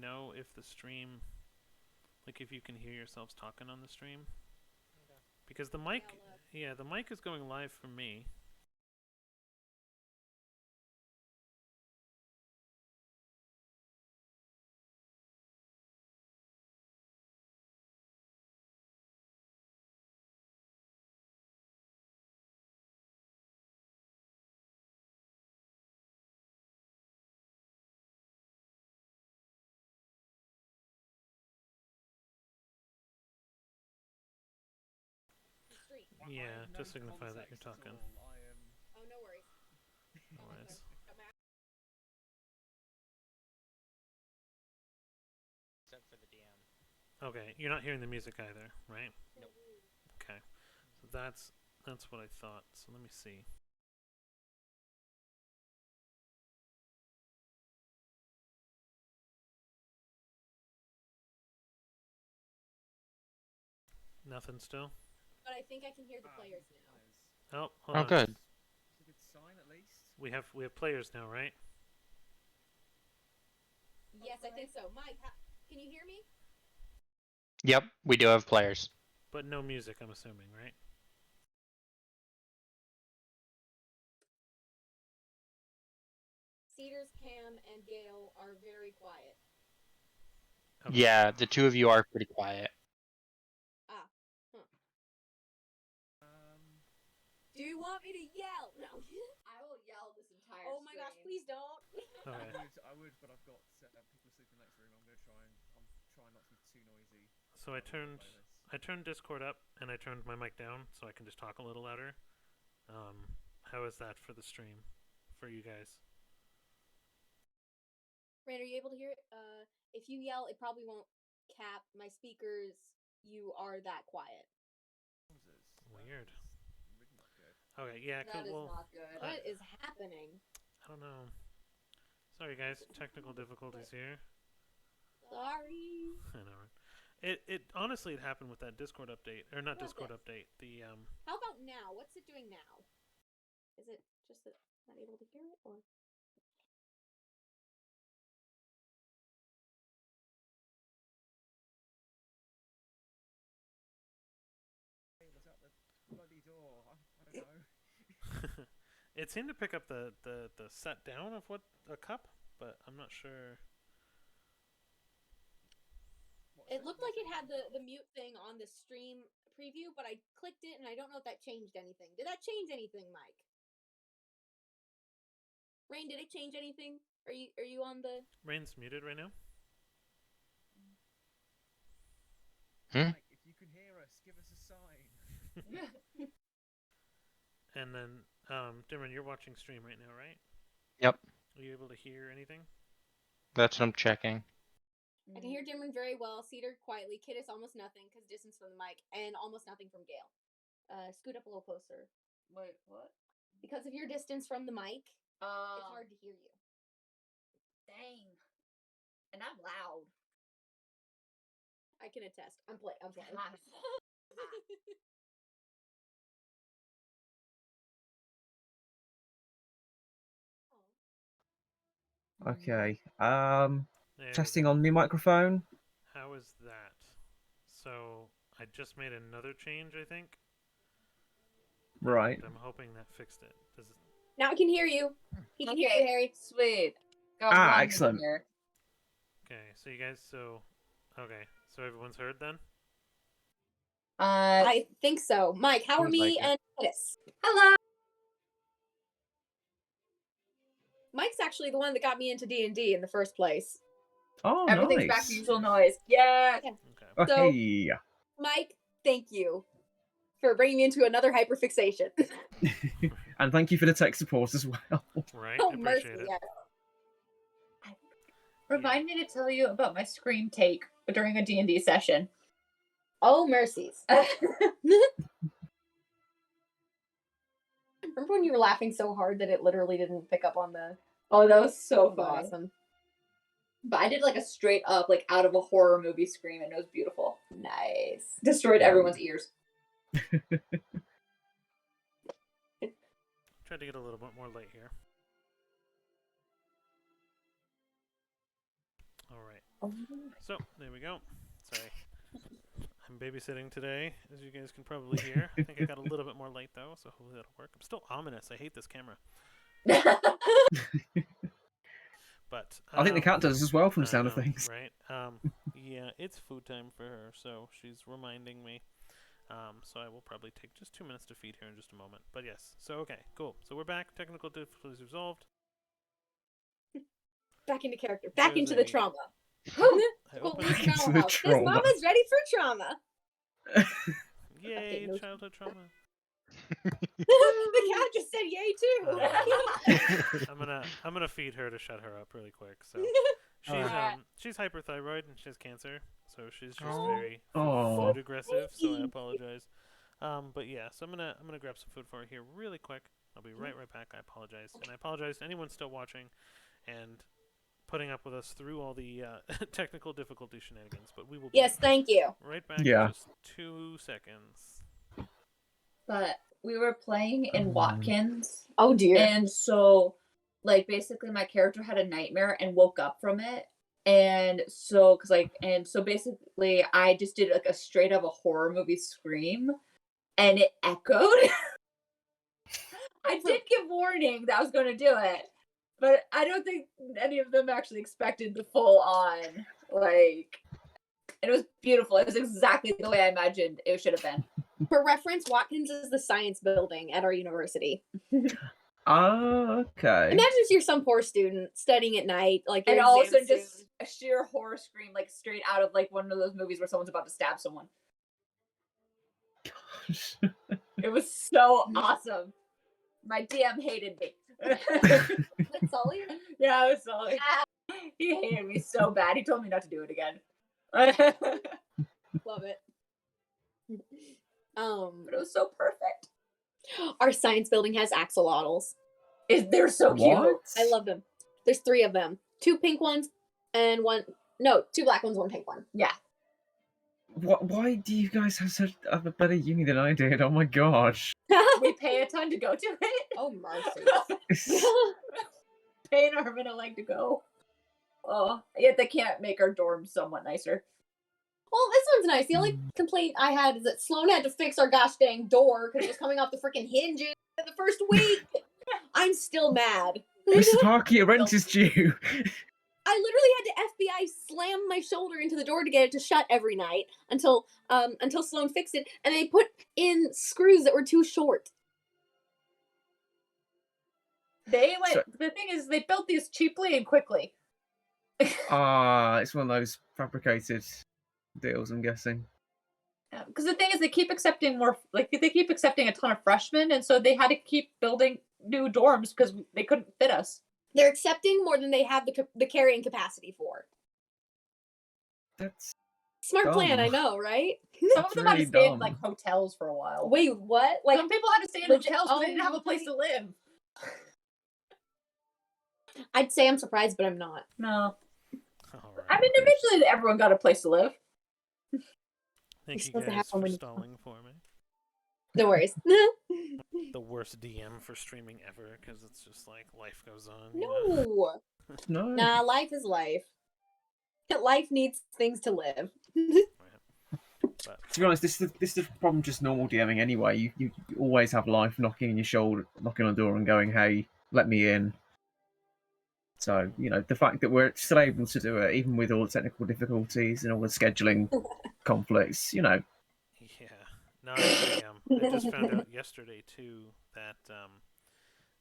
know if the stream, like if you can hear yourselves talking on the stream, Okay. because the mic, yeah, the mic is going live for me. Yeah, to signify that you're talking. Oh, no worries. No worries. Except for the DM. Okay, you're not hearing the music either, right? Nope. Okay, so that's what I thought. So let me see. Nothing still. But I think I can hear the players now. Oh, hold on. Good. It's a good sign, at least. We have players now, right? Yes, I think so. Mike, can you hear me? Yep, we do have players. But no music, I'm assuming, right? Cedars, Cam, and Gale are very quiet. Okay. Yeah, the two of you are pretty quiet. Ah. Huh. Do you want me to yell? No. I will yell this entire Oh my gosh, please don't. Okay. I would, but I've got people sleeping next room. I'm trying not to be too noisy. So I turned Discord up and I turned my mic down so I can just talk a little louder. How is that for the stream, for you guys? Rand, are you able to hear it? If you yell, it probably won't cap my speakers. You are that quiet. Weird. Really not good. Okay, yeah, That is well, not good. What is happening? I don't know. Sorry, guys, technical difficulties here. Sorry. I know. It honestly, it happened with that Discord update, or not Discord update. The How about now? What's it doing now? Is it just that I'm not able to hear it, or? Was that the bloody door? I don't know. it seemed to pick up the set down of what a cup, but I'm not sure. It looked like it had the mute thing on the stream preview, but I clicked it and I don't know if that changed anything. Did that change anything, Mike? Rain, did it change anything? Are you on the? Rain's muted right now. Mike, if you can hear us, give us a sign. And then, Dimron, you're watching stream right now, right? Yep. Are you able to hear anything? That's what I'm checking. I can hear Dimron very well. Cedar quietly. Kidis almost nothing because distance from the mic, and almost nothing from Gale. Scoot up a little closer. Wait, what? Because of your distance from the mic, It's it's hard to hear you. Dang. And I'm loud. I can attest. I'm playing. Okay. There Testing on my microphone. How is that? So I just made another change, I think. Right. And I'm hoping that fixed it. Does it? Now I can hear you. He can hear you, Harry. Sweet. Excellent. Okay, so you guys, okay, so everyone's heard then? I think so. Mike, how are me and Kidis? Hello. Mike's actually the one that got me into D&D in the first place. Oh, Everything's nice. back to usual noise. Yeah. Okay. So, Hey. Mike, thank you for bringing me into another hyperfixation. And thank you for the tech support as well. Right, Oh, appreciate mercy, it. yes. Remind me to tell you about my scream take during a D&D session. Oh, mercies. Remember when you were laughing so hard that it literally didn't pick up on the... Oh, that was so funny. Awesome. But I did like a straight up, like out of a horror movie scream, and it was beautiful. Nice. Destroyed everyone's ears. Tried to get a little bit more light here. Alright, So there we go. Sorry, I'm babysitting today, as you guys can probably hear. I think I got a little bit more light though, so hopefully that'll work. I'm still ominous. I hate this camera, but I think the cat does as well from the I sound of know, things. right? Yeah, it's food time for her, so she's reminding me. So I will probably take just 2 minutes to feed her in just a moment. But yes, so okay, cool. So we're back. Technical difficulties resolved. Back into character. Back into the There's a- trauma. I Well, opened- Liz Back into the Malhouse. This trauma. mama's ready for trauma. Yay, no- childhood trauma. The cat just said yay too. I'm gonna feed her to shut her up really quick. So she's hyperthyroid and she has cancer, so she's just very Oh. food aggressive. So I apologize. But yeah, so I'm gonna grab some food for her here really quick. I'll be right back. I apologize, and I apologize to anyone still watching and putting up with us through all the technical difficulty shenanigans. But we will be Yes, thank you. right back Yeah. in just 2 seconds. But we were playing in Watkins, Oh dear. and so like basically my character had a nightmare and woke up from it. And so basically I just did like a straight up a horror movie scream and it echoed. I did give warning that I was going to do it, but I don't think any of them actually expected the full on like, and it was beautiful. It was exactly the way I imagined it should have been. For reference, Watkins is the science building at our university. Oh, okay. Imagine if you're some poor student studying at night, like And your all of a exam sudden, just soon. a sheer horror scream, like straight out of like one of those movies where someone's about to stab someone. It was so awesome. My DM hated me. That's Sully. Yeah, it was Sully. He hated me so bad. He told me not to do it again. Love it. But it was so perfect. Our science building has axolotls. They're so cute. What? I love them. There's 3 of them. 2 pink ones and 2 black ones, 1 pink one. Yeah. Why do you guys have a better uni than I did? Oh my gosh. We pay a ton to go to it. Oh mercy. Pay and Armin like to go. Oh, yet they can't make our dorms somewhat nicer. Well, this one's nice. The only complaint I had is that Sloan had to fix our gosh dang door because it was coming off the freaking hinges in the first week. I'm still mad. Mr. Parky, your rent is due. I literally had to FBI slam my shoulder into the door to get it to shut every night until Sloan fixed it, and they put in screws that were too short. They So- the thing is, they built these cheaply and quickly. It's one of those fabricated deals, I'm guessing. Because the thing is, they keep accepting a ton of freshmen, and so they had to keep building new dorms because they couldn't fit us. They're accepting more than they have the carrying capacity for. That's Smart plan, I dumb. know, right? Some of them had to really stay in dumb. like hotels for a while. Wait, what? Like, Some people had to stay in legit- hotels because they oh, didn't have a place to live. I'd say I'm surprised, but I'm not. No, All right. I mean eventually everyone got a place to live. Thank you supposed to guys have one for when you- stalling for me. No worries. The worst DM for streaming ever, because it's just like life goes on. You know? No. No. Nah, life is life. Life needs things to live. But To be honest, this is the problem. Just normal DMing anyway. You always have life knocking on your shoulder, knocking on the door, and going, "Hey, let me in." So the fact that we're still able to do it, even with all the technical difficulties and all the scheduling conflicts, yeah, no, I just found out yesterday too that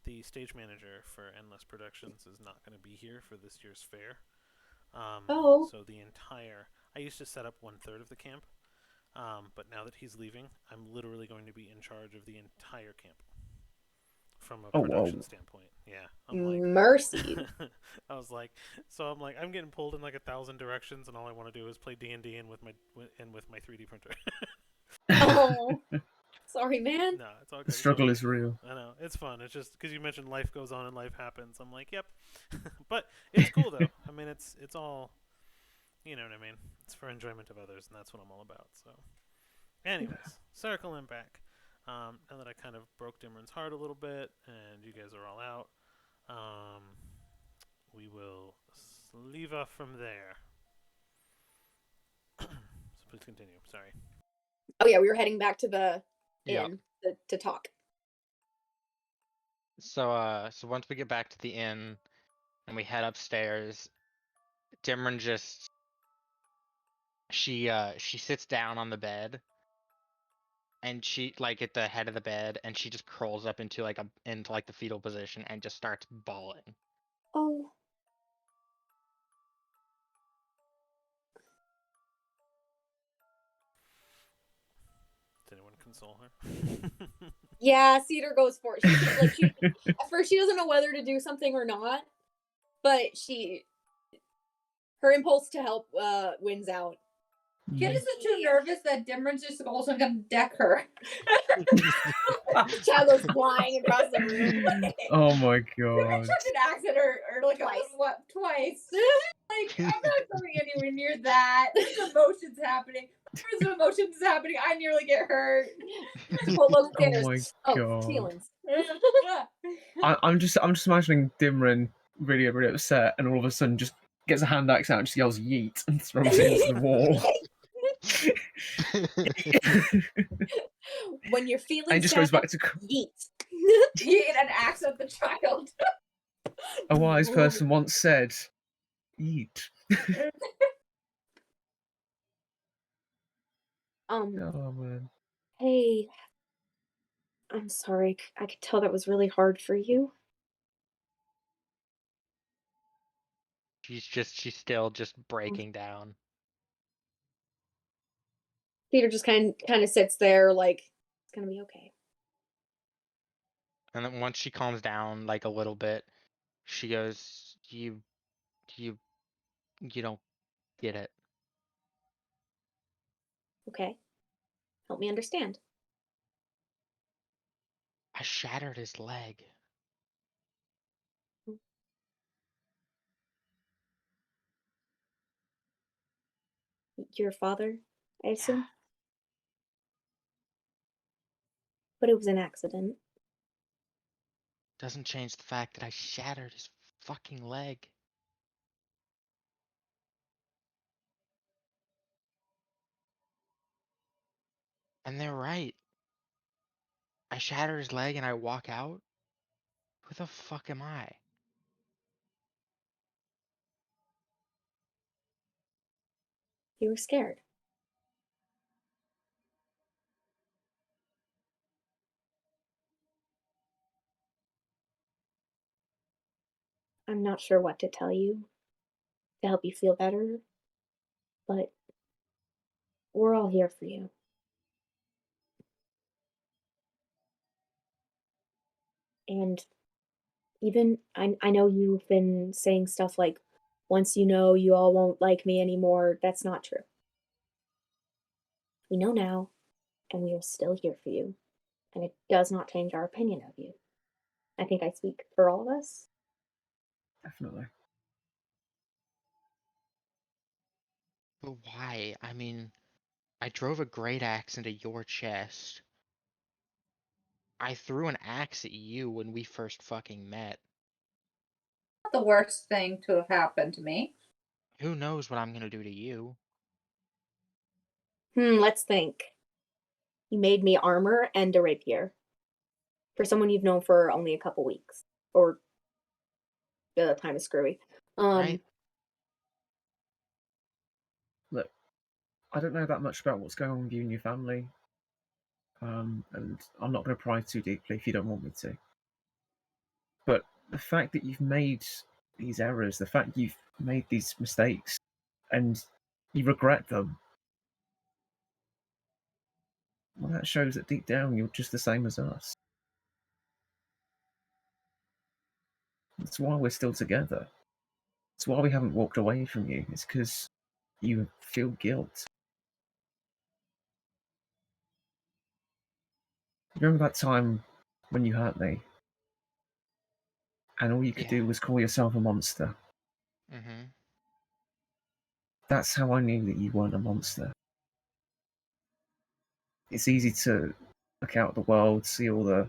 the stage manager for Endless Productions is not going to be here for this year's fair. Oh. So I used to set up 1/3 of the camp, but now that he's leaving, I'm literally going to be in charge of the entire camp from a Oh, production whoa. standpoint. Yeah, I'm like, Mercy. I'm getting pulled in like 1,000 directions, and all I want to do is play D&D and with my 3D printer. Oh. Sorry, man. No, it's all good. the it's all struggle good. is real. I know, it's fun. It's just because you mentioned life goes on and life happens. I'm like, yep. But it's cool though. I mean, it's all, you know what I mean. It's for enjoyment of others, and that's what I'm all about. So, anyways, circling back. Now that I kind of broke Dimron's heart a little bit, and you guys are all out, we will leave off from there. continue. Sorry. Oh yeah, we were heading back to the Yeah. inn to talk. So once we get back to the inn and we head upstairs, Dimron just she sits down on the bed and she like at the head of the bed and she just curls up into like the fetal position and just starts bawling. Oh. Did anyone console her? Yeah, Cedar goes for it. She at first she doesn't know whether to do something or not, but her impulse to help wins out. Kid is too nervous that Dimron's just also gonna deck her. Child goes flying across the room. Oh my Dimron god. took an accident or like twice. Like I'm not going anywhere near that. There's emotions happening. There's emotions happening. I nearly get hurt. Well, look, Oh my god. feelings. I'm just imagining Dimron really upset, and all of a sudden just gets a hand axe out and just yells "yeet" and throws it into the wall. When you're feeling And it just sad, goes back to yeet. Yeet an axe at the child. a wise person once said, "Eat." Oh man. Hey, I'm sorry. I could tell that was really hard for you. She's still just breaking down. Peter just kind of sits there like it's gonna be okay. And then once she calms down like a little bit, she goes, you don't get it. Okay, help me understand. I shattered his leg. Your father, I assume, Yeah. but it was an accident. Doesn't change the fact that I shattered his fucking leg. And they're right. I shatter his leg and I walk out? Who the fuck am I? You were scared. I'm not sure what to tell you to help you feel better, but we're all here for you. And even I know you've been saying stuff like, once you know, you all won't like me anymore. That's not true. We know now, and we are still here for you. And it does not change our opinion of you. I think I speak for all of us. Definitely. But why? I mean, I drove a great axe into your chest. I threw an axe at you when we first fucking met. Not the worst thing to have happened to me. Who knows what I'm gonna do to you? Let's think. You made me armor and a rapier. For someone you've known for only a couple weeks. Or the time is screwy. Right? Look, I don't know that much about what's going on with you and your family. And I'm not going to pry too deeply if you don't want me to. But the fact that you've made these errors, the fact you've made these mistakes, and you regret them, well, that shows that deep down you're just the same as us. That's why we're still together. It's why we haven't walked away from you. It's because you feel guilt. Remember that time when you hurt me? And all you could do was call yourself a monster. Mm-hmm. That's how I knew that you weren't a monster. It's easy to look out at the world, see all the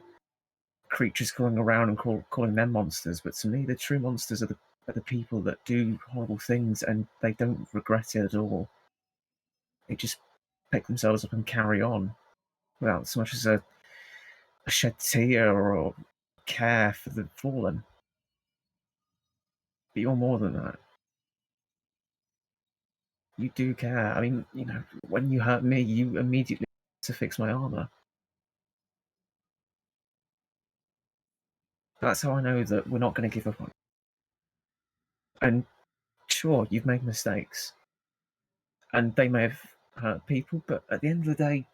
creatures crawling around and calling them monsters, but to me, the true monsters are the people that do horrible things and they don't regret it at all. They just pick themselves up and carry on without so much as a shed tear or care for the fallen. But you're more than that. You do care. I mean, when you hurt me, you immediately to fix my armor. That's how I know that we're not going to give up on it. And sure, you've made mistakes. And they may have hurt people, but at the end of the day,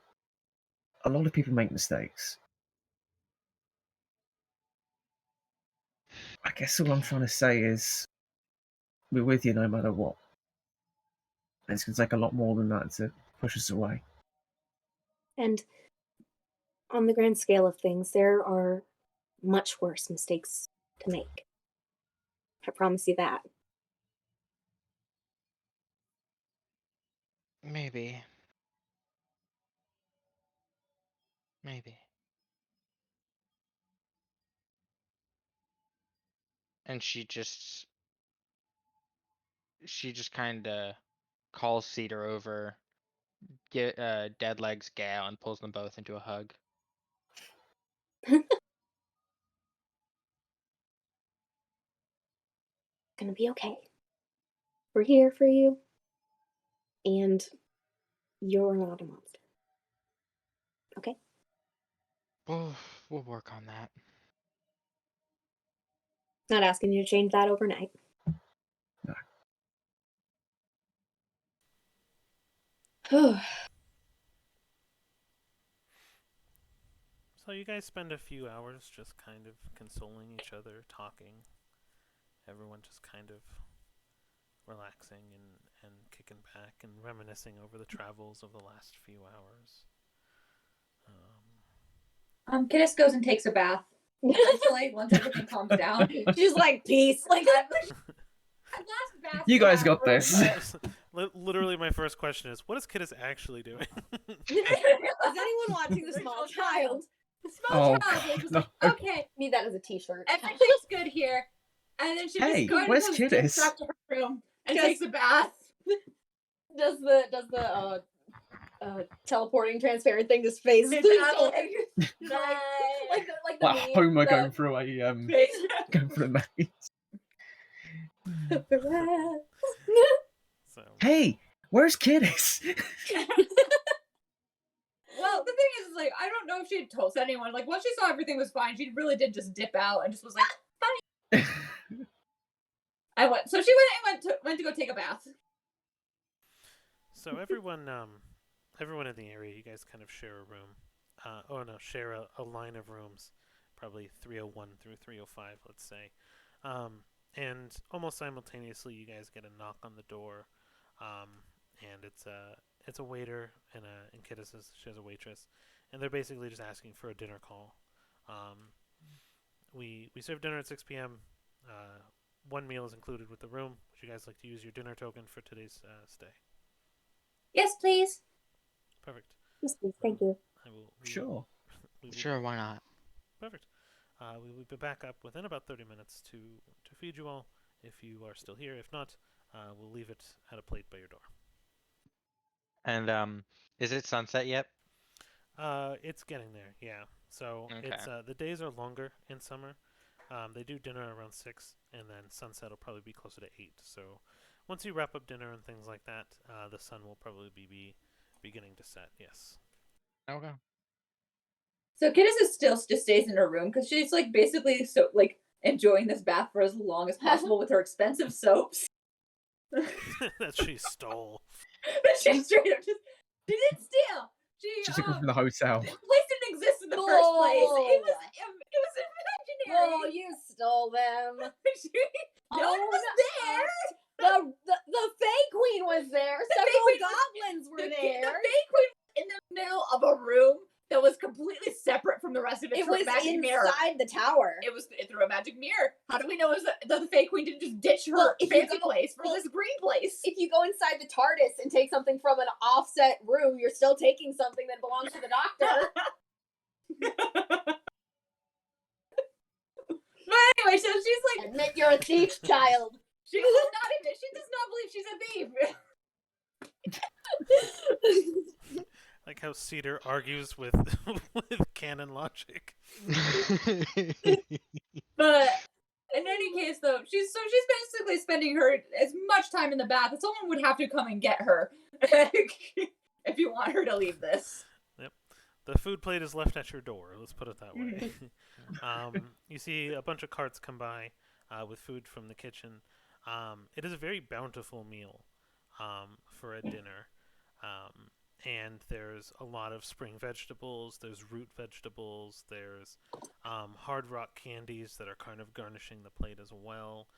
a lot of people make mistakes. I guess all I'm trying to say is we're with you no matter what. And it's going to take a lot more than that to push us away. And on the grand scale of things, there are much worse mistakes to make. I promise you that. Maybe. Maybe. And she just kind of calls Cedar over, get Dead Legs Gale, and pulls them both into a hug. Gonna be okay. We're here for you. And you're not a monster. Okay? We'll work on that. Not asking you to change that overnight. No. So you guys spend a few hours just kind of consoling each other, talking. Everyone just kind of relaxing and kicking back and reminiscing over the travels of the last few hours. Kittis goes and takes a bath. Eventually, once everything calms down. She's like, peace. Like, You guys got this. Literally, my first question is, what is Kittis actually doing? is anyone watching the small child? The small child like, was no. like, okay, Need that as a t-shirt. everything's good here. And then she Hey, just where's goes Kittis? up to her room and takes a bath. Does the teleporting transparent thing just phase through Exactly. like the meme, Homer the- going through going through a maze. So Hey, where's Kittis? Well, the thing is, like, I don't know if she had told anyone. Like, once she saw everything was fine, she really did just dip out and just was like, "Funny." So she went to go take a bath. So everyone in the area, you guys kind of share a room. Share a line of rooms, probably 301 through 305, let's say. And almost simultaneously, you guys get a knock on the door, and it's a waiter and Kittis she has a waitress, and they're basically just asking for a dinner call. We serve dinner at 6 p.m. One meal is included with the room. Would you guys like to use your dinner token for today's stay? Yes, please. Perfect. Yes, please. Thank you. Sure. Sure, why not? Perfect. We will be back up within about 30 minutes to feed you all, if you are still here. If not, we'll leave it at a plate by your door. And is it sunset yet? It's getting there, yeah. So Okay. it's the days are longer in summer. They do dinner around 6, and then sunset will probably be closer to 8. So once you wrap up dinner and things like that, the sun will probably be beginning to set, yes. Okay. So Kittis is still just stays in her room because she's like basically so like enjoying this bath for as long as possible with her expensive soaps. That she stole. She straight up just didn't steal. She took her from the hotel. The place didn't exist in the first place. It was imaginary. Oh, you stole them. No one was there. The Fae Queen was there. Several Queen goblins were there. The Fae Queen was in the middle of a room that was completely separate from the rest of it. It was inside the tower. It was through a magic mirror. How do we know that the Fae Queen didn't just ditch her fancy place for this green place? If you go inside the TARDIS and take something from an offset room, you're still taking something that belongs to the Doctor. But anyway, so she's like, admit you're a thief, child. She does not admit. She does not believe she's a thief. like how Cedar argues with with canon logic. But in any case, though, she's basically spending her as much time in the bath as someone would have to come and get her if you want her to leave this. Yep. The food plate is left at your door. Let's put it that way. You see a bunch of carts come by with food from the kitchen. It is a very bountiful meal for a dinner. And there's a lot of spring vegetables, there's root vegetables, there's hard rock candies that are kind of garnishing the plate as well.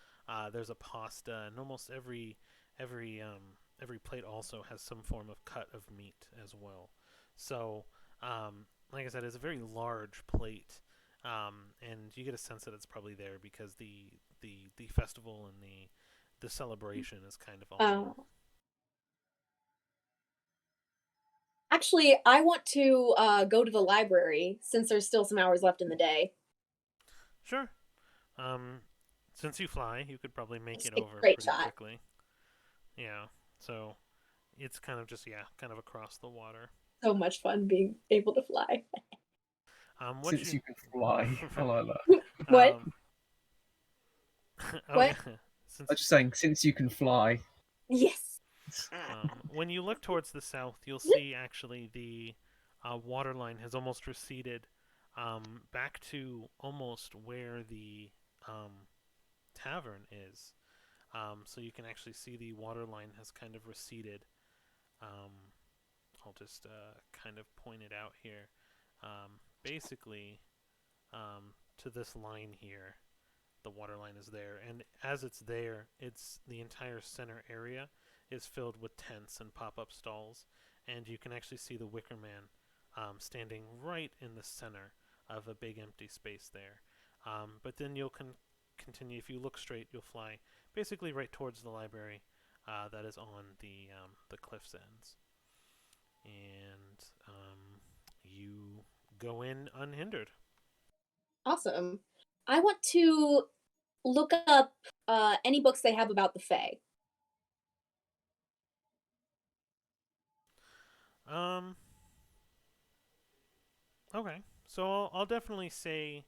There's a pasta, and almost every plate also has some form of cut of meat as well. So, like I said, it's a very large plate, and you get a sense that it's probably there because the festival and the celebration is kind of all. Actually, I want to go to the library since there's still some hours left in the day. Sure. Since you fly, you could probably make it Take a over straight pretty shot. quickly. Yeah. So it's kind of just kind of across the water. So much fun being able to fly. Since you can fly, I like that. What? What? Since, I'm just saying, since you can fly. Yes. when you look towards the south, you'll see actually the water line has almost receded back to almost where the tavern is. So you can actually see the water line has kind of receded. I'll just kind of point it out here. Basically, to this line here, the water line is there, and as it's there, it's the entire center area is filled with tents and pop-up stalls, and you can actually see the Wicker Man standing right in the center of a big empty space there. But then you'll continue, if you look straight, you'll fly basically right towards the library that is on the cliff's ends. And you go in unhindered. Awesome. I want to look up any books they have about the Fae. Okay. So I'll definitely say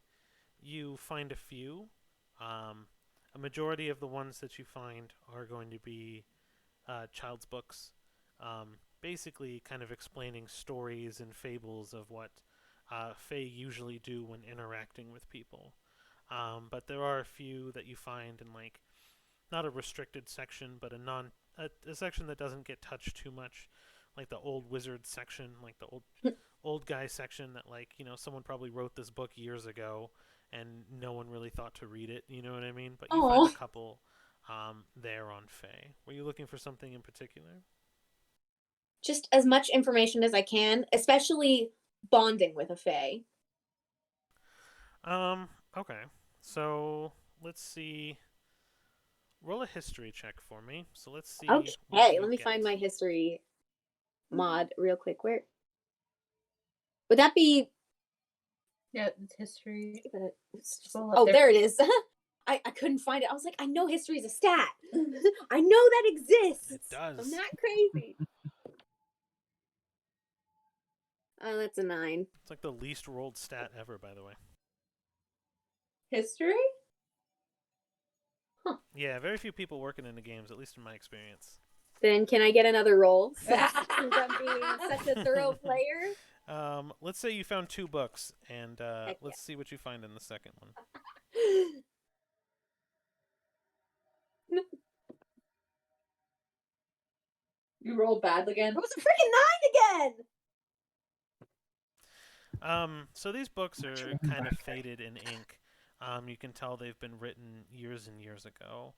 you find a few. A majority of the ones that you find are going to be child's books, basically kind of explaining stories and fables of what Fae usually do when interacting with people. But there are a few that you find in like not a restricted section, but a section that doesn't get touched too much, like the old wizard section, like the old guy section that someone probably wrote this book years ago and no one really thought to read it. You know what I mean? But you find a couple there on Fae. Were you looking for something in particular? Just as much information as I can, especially bonding with a Fae. Okay. So let's see. Roll a history check for me. So let's see. Okay, let me find my history mod real quick. Where would that be? Yeah, it's history. Oh, there it is. I couldn't find it. I was like, I know history is a stat. I know that exists. It does. I'm not crazy. Oh, that's a 9. It's like the least rolled stat ever, by the way. History? Huh. Yeah, very few people working in the games, at least in my experience. Then can I get another roll? Since I'm being such a thorough player. Let's say you found 2 books, and let's see what you find in the second one. You rolled bad again? It was a freaking 9 again! So these books are kind of faded in ink. You can tell they've been written years and years ago.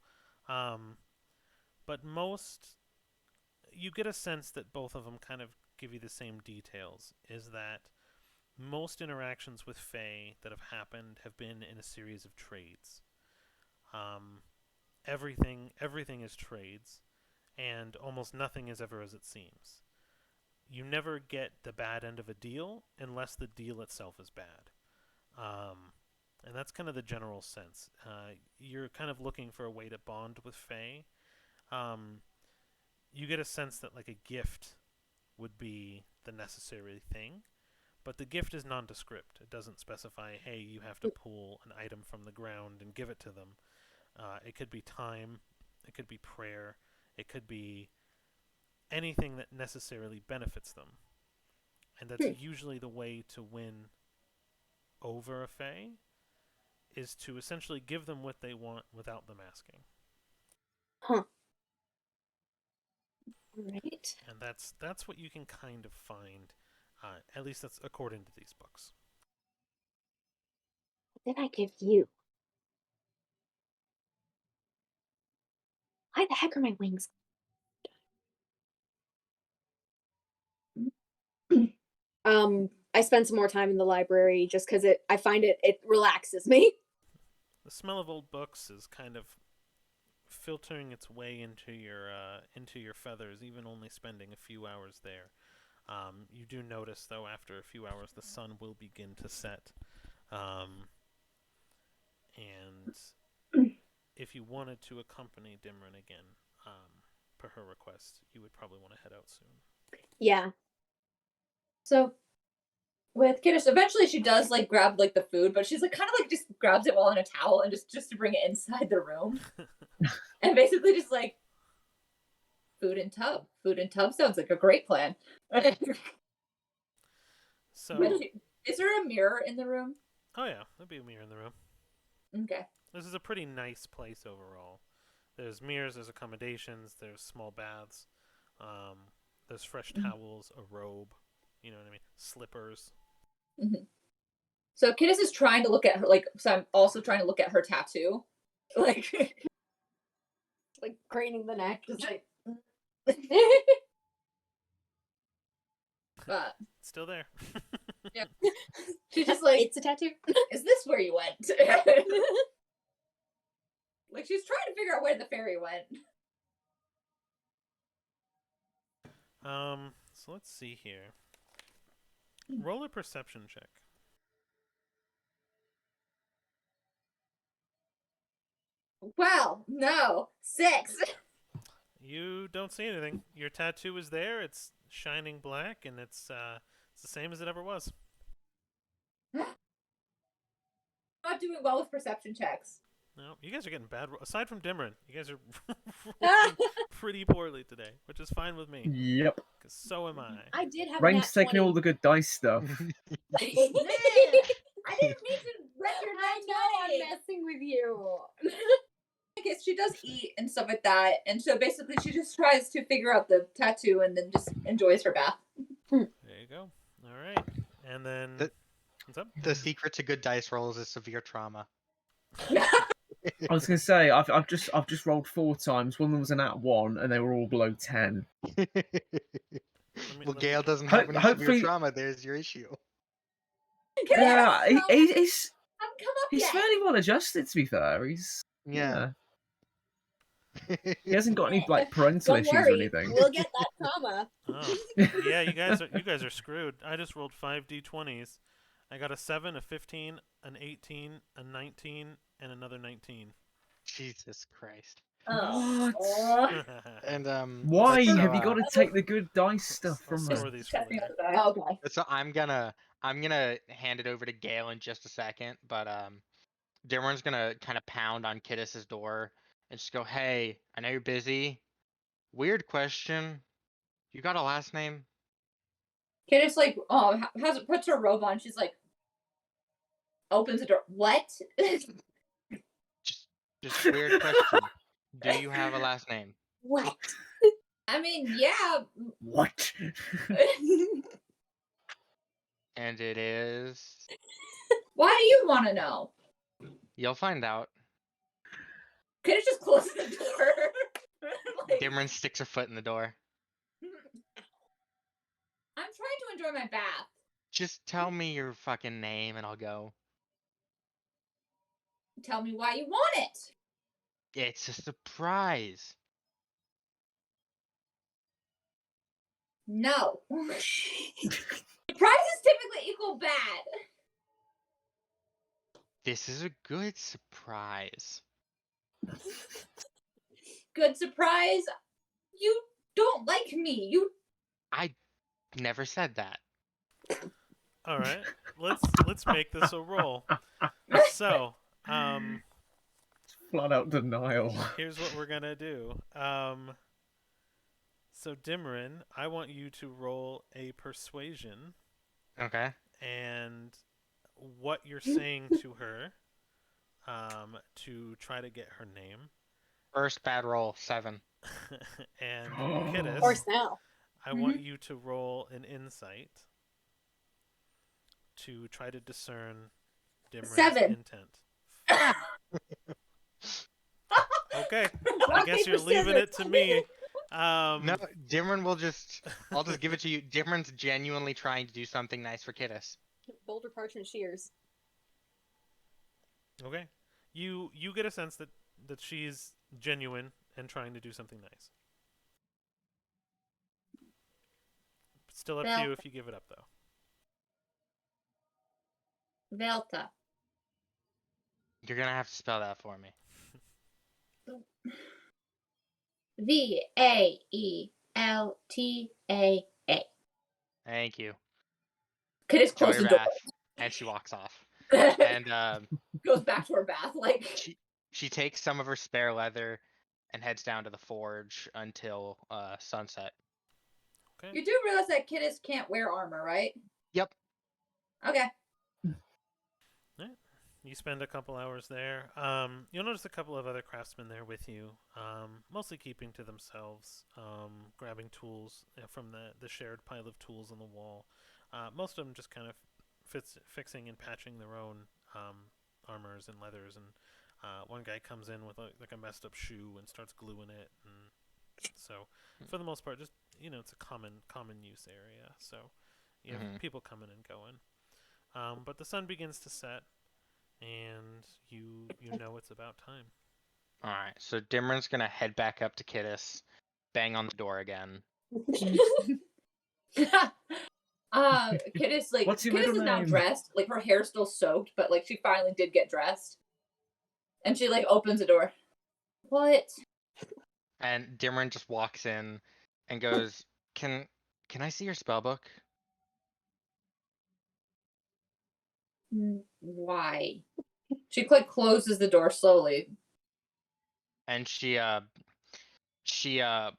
But you get a sense that both of them kind of give you the same details, is that most interactions with Fae that have happened have been in a series of trades. Everything is trades, and almost nothing is ever as it seems. You never get the bad end of a deal unless the deal itself is bad. And that's kind of the general sense. You're kind of looking for a way to bond with Fae. You get a sense that like a gift would be the necessary thing. But the gift is nondescript. It doesn't specify, hey, you have to pull an item from the ground and give it to them. It could be time. It could be prayer. It could be anything that necessarily benefits them. And that's usually the way to win over a fae, is to essentially give them what they want without them asking. Huh. Right. And that's what you can kind of find. At least that's according to these books. What did I give you? Why the heck are my wings? I spend some more time in the library just because I find it relaxes me. The smell of old books is kind of filtering its way into your feathers, even only spending a few hours there. You do notice, though, after a few hours, the sun will begin to set. And if you wanted to accompany Dimran again, per her request, you would probably want to head out soon. Yeah. So with Kiddish, eventually she does like grab like the food, but she's like kind of like just grabs it while in a towel and just to bring it inside the room. And basically just like food and tub. Food and tub sounds like a great plan. So, Is there a mirror in the room? oh yeah, there'll be a mirror in the room. Okay. This is a pretty nice place overall. There's mirrors, there's accommodations, there's small baths, there's fresh towels, a robe, you know what I mean, slippers. Mm-hmm. So Kiddish is trying to look at her, like, so I'm also trying to look at her tattoo. Like, Like craning the neck. Just like. but It's still there. yeah. She's just like, It's a tattoo. is this where you went? Like, she's trying to figure out where the fairy went. So let's see here. Roll a perception check. Well, no. 6. You don't see anything. Your tattoo is there. It's shining black, and it's the same as it ever was. Not doing well with perception checks. No, you guys are getting bad. Aside from Dimran, you guys are rolling pretty poorly today, which is fine with me. Yep. Because so am I. I did have Rain's taking all the good dice stuff. I didn't mean to wreck your I know I'm messing with you. I guess she does eat and stuff like that, and so basically she just tries to figure out the tattoo and then just enjoys her bath. There you go. All right, and then what's up? The secret to good dice rolls is severe trauma. I was gonna say I've just rolled 4 times. One of them was an @1, and they were all below 10. Well, Gale doesn't have any hopefully- severe trauma. There's your issue. Yeah, he's Haven't come up he's yet. fairly well adjusted, to be fair. He's Yeah. he hasn't got any like parental Don't issues worry, or anything. we'll get that trauma. Oh, yeah, you guys are screwed. I just rolled 5 d20s. I got a 7, a 15, an 18, a 19, and another 19. Jesus Christ. What? And Why so, have you got to take the good dice stuff I'll from store her? these for later. Okay. So I'm gonna hand it over to Gale in just a second, but Dimran's gonna kind of pound on Kiddis's door and just go, "Hey, I know you're busy. Weird question. You got a last name?" Kiddish like puts her robe on. She's like opens the door. What? Just weird question. Do you have a last name? What? I mean, yeah. What? And it is. Why do you want to know? You'll find out. Kiddish just closes the door. Like, Dimran sticks her foot in the door. I'm trying to enjoy my bath. Just tell me your fucking name and I'll go. Tell me why you want it. It's a surprise. No. Surprises typically equal bad. This is a good surprise. Good surprise. You don't like me. Never said that. All right, let's make this a roll. So, Flat out denial. here's what we're gonna do. So Dimrin, I want you to roll a persuasion, Okay. and what you're saying to her, to try to get her name. First bad roll, 7. And Of Kittis, course now. I want you to roll an insight to try to discern Dimrin's 7. intent. Okay, I Rock, guess you're paper, leaving it scissors. to me. No, Dimron will just. I'll just give it to you. Dimron's genuinely trying to do something nice for Kittis. Boulder parchment shears. Okay, you get a sense that she's genuine and trying to do something nice. Still up to you if you give it up, though. Velta. You're gonna have to spell that for me. Vaeltaa. Thank you. Could just Enjoy close your the door. bath. And she walks off. And Goes back to her bath. Like, she takes some of her spare leather and heads down to the forge until sunset. Okay. you do realize that kiddos can't wear armor, right? Yep. Okay. You spend a couple hours there. You'll notice a couple of other craftsmen there with you, mostly keeping to themselves, grabbing tools from the shared pile of tools on the wall. Most of them just kind of fixing and patching their own armors and leathers. And one guy comes in with like a messed up shoe and starts gluing it. And so, for the most part, just it's a common use area. So you have people coming and going. But the sun begins to set. And you know it's about time. All right. So Dimron's gonna head back up to Kittis, bang on the door again. Kiddos like What's your Kiddos middle is now name? dressed. Like her hair's still soaked, but like she finally did get dressed. And she like opens the door. What? And Dimron just walks in and goes, "Can I see your spell book?" Why? She like closes the door slowly. And she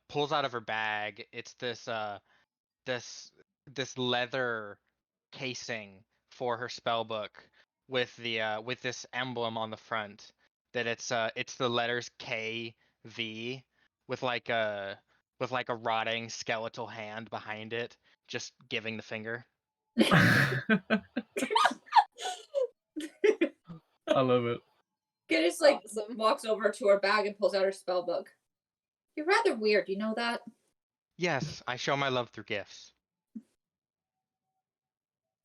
pulls out of her bag. It's this leather casing for her spell book with this emblem on the front that it's the letters KV with like a rotting skeletal hand behind it just giving the finger. I love it. Kiddos like Awesome. walks over to her bag and pulls out her spell book. You're rather weird, you know that? Yes, I show my love through gifts.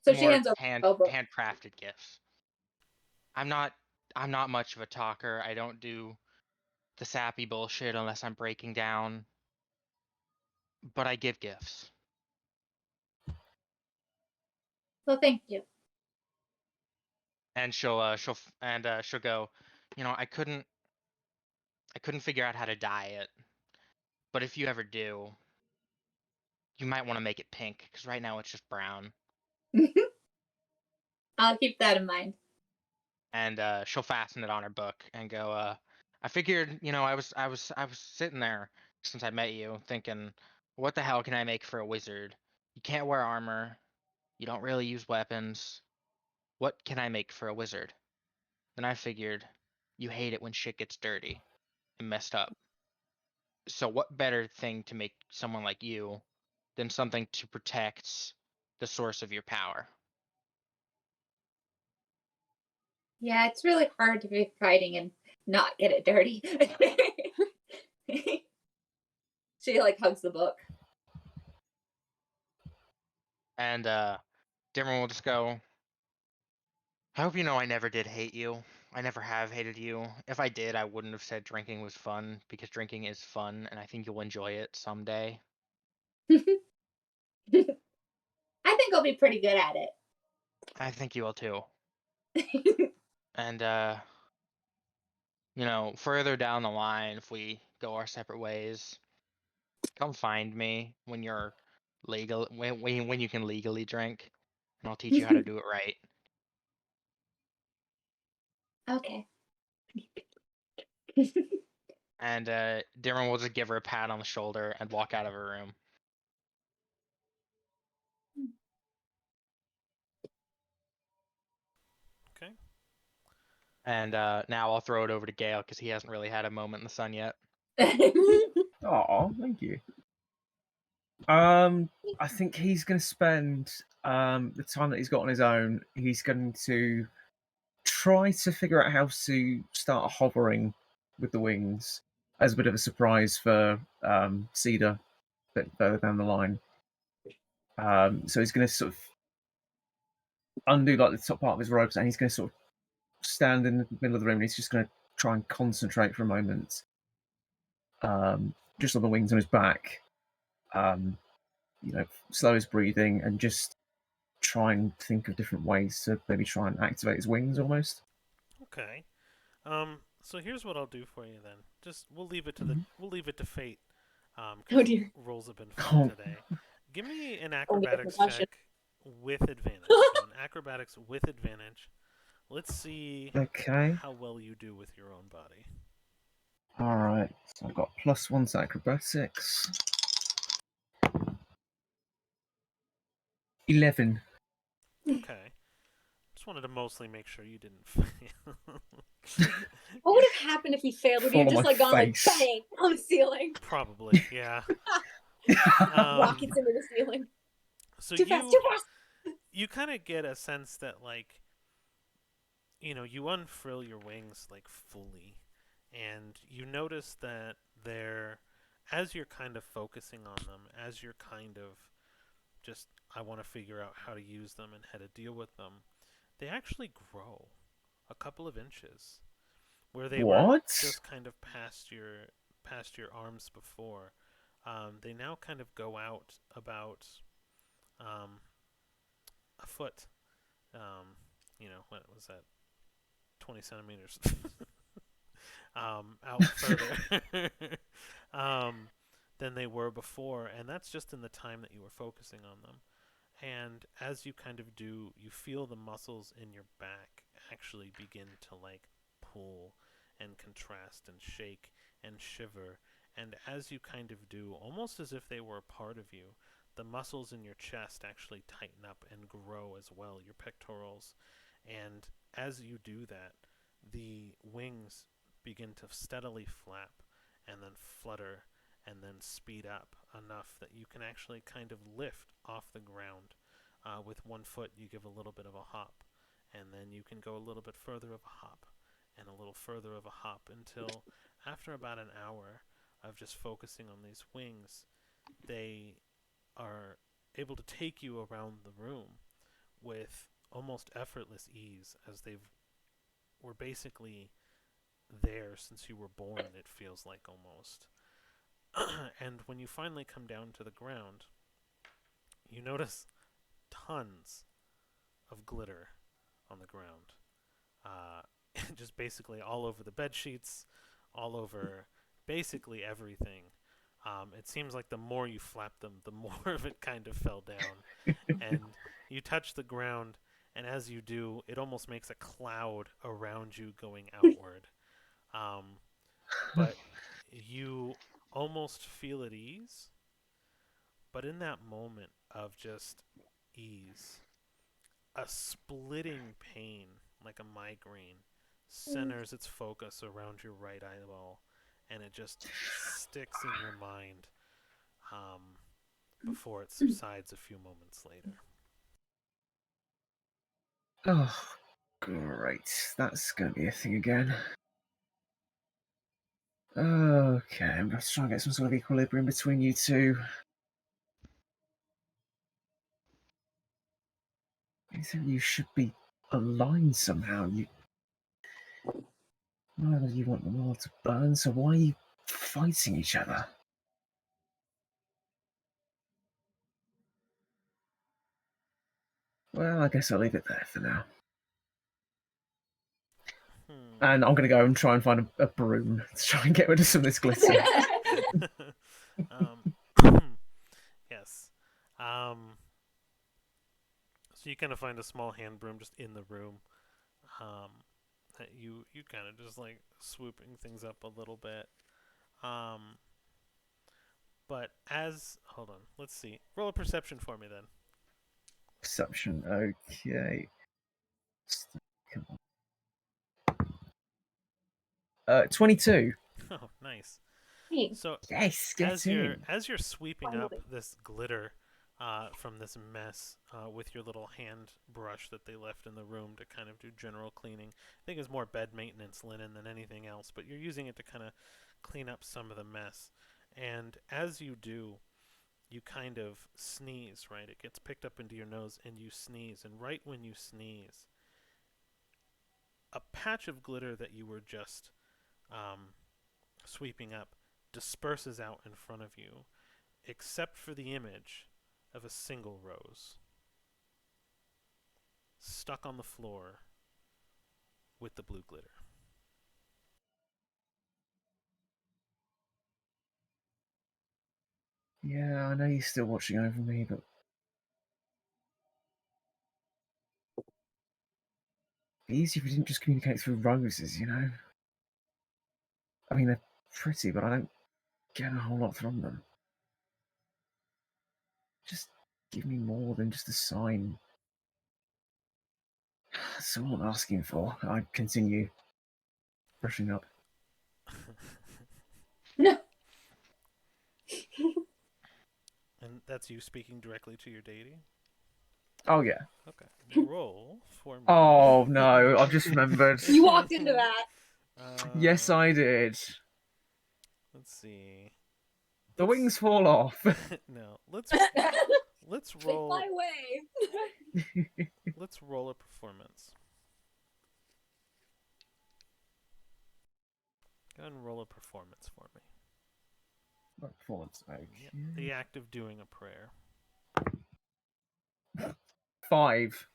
So she More hands over the spell book. handcrafted gifts. I'm not much of a talker. I don't do the sappy bullshit unless I'm breaking down. But I give gifts. Well, thank you. And she'll go, I couldn't figure out how to dye it. But if you ever do, you might want to make it pink because right now it's just brown. I'll keep that in mind. And she'll fasten it on her book and go, I figured, I was sitting there since I met you thinking, what the hell can I make for a wizard? You can't wear armor. You don't really use weapons. What can I make for a wizard? Then I figured you hate it when shit gets dirty and messed up. So what better thing to make someone like you than something to protect the source of your power? Yeah, it's really hard to be fighting and not get it dirty. She like hugs the book. And Dimmer will just go, I hope you know I never did hate you. I never have hated you. If I did, I wouldn't have said drinking was fun, because drinking is fun, and I think you'll enjoy it someday. I think I'll be pretty good at it. I think you will too. And, further down the line, if we go our separate ways, come find me when you're legal when you can legally drink, and I'll teach you how to do it right. Okay. And Dimmer will just give her a pat on the shoulder and walk out of her room. Okay. And now I'll throw it over to Gale because he hasn't really had a moment in the sun yet. Oh, thank you. I think he's going to spend the time that he's got on his own. He's going to try to figure out how to start hovering with the wings as a bit of a surprise for Cedar a bit further down the line. So he's going to sort of undo like the top part of his robes, and he's going to sort of stand in the middle of the room. And he's just going to try and concentrate for a moment, just on the wings on his back. Slow his breathing and just try and think of different ways to maybe try and activate his wings almost. Okay. So here's what I'll do for you then. Just we'll leave it to fate. 'Cause Oh dear. rolls have been fun Oh. today. Give me an Only a acrobatics concussion. check with advantage. So an acrobatics with advantage. Let's see Okay. how well you do with your own body. Alright. So I've got +1 to acrobatics. 11. Okay. Just wanted to mostly make sure you didn't fail. What would have happened if he failed? Would he have Fall on just my like gone like face. bang on the ceiling? Probably, yeah. Rockets into the ceiling. So Too fast, too fast. you kind of get a sense that like, you unfurl your wings like fully, and you notice that as you're kind of focusing on them, as you're kind of just, I want to figure out how to use them and how to deal with them, they actually grow a couple of inches. Where they were What? just kind of past your arms before, they now kind of go out about a foot. What was that? 20 centimeters. Out further than they were before, and that's just in the time that you were focusing on them. And as you kind of do, you feel the muscles in your back actually begin to like pull and contrast and shake and shiver. And as you kind of do, almost as if they were a part of you, the muscles in your chest actually tighten up and grow as well, your pectorals. And as you do that, the wings begin to steadily flap and then flutter and then speed up enough that you can actually kind of lift off the ground. With one foot, you give a little bit of a hop, and then you can go a little bit further of a hop, and a little further of a hop, until after about an hour of just focusing on these wings, they are able to take you around the room with almost effortless ease, as they were basically there since you were born, it feels like almost. And when you finally come down to the ground, you notice tons of glitter on the ground. Just basically all over the bed sheets, all over basically everything. It seems like the more you flap them, the more of it kind of fell down. And you touch the ground, and as you do, it almost makes a cloud around you going outward. But you almost feel at ease. But in that moment of just ease, a splitting pain, like a migraine, centers its focus around your right eyeball, and it just sticks in your mind before it subsides a few moments later. Oh, great. That's going to be a thing again. Okay, I'm going to try and get some sort of equilibrium between you two. I think you should be aligned somehow. Neither of you want the world to burn, so why are you fighting each other? Well, I guess I'll leave it there for now. And I'm going to go and try and find a broom to try and get rid of some of this glitter. um, yes. Um, so you kind of find a small hand broom just in the room. Um, that you kind of just like swooping things up a little bit. Um, but as hold on, let's see. Roll a perception for me then. Perception. Okay. Come on. 22. Oh, nice. Thanks. So Yes, get in. as you're sweeping up Finally. this glitter from this mess with your little hand brush that they left in the room to kind of do general cleaning. I think it's more bed maintenance linen than anything else, but you're using it to kind of clean up some of the mess. And as you do, you kind of sneeze, right? It gets picked up into your nose and you sneeze. And right when you sneeze, a patch of glitter that you were just um, sweeping up disperses out in front of you, except for the image of a single rose stuck on the floor with the blue glitter. Yeah, I know you're still watching over me, but it'd be easier if we didn't just communicate through roses, you know? I mean, they're pretty, but I don't get a whole lot from them. Just give me more than just a sign. That's all I'm asking for. I continue brushing up. And that's you speaking directly to your deity? Oh, yeah. Okay. Roll for me. Oh, no, I've just remembered. You walked into that. Yes, I did. Let's see. The Let's- wings fall off. No, let's They roll. fly away. Let's roll a performance. Go ahead and roll a performance for me. Performance. Okay. Yep. The act of doing a prayer. 5.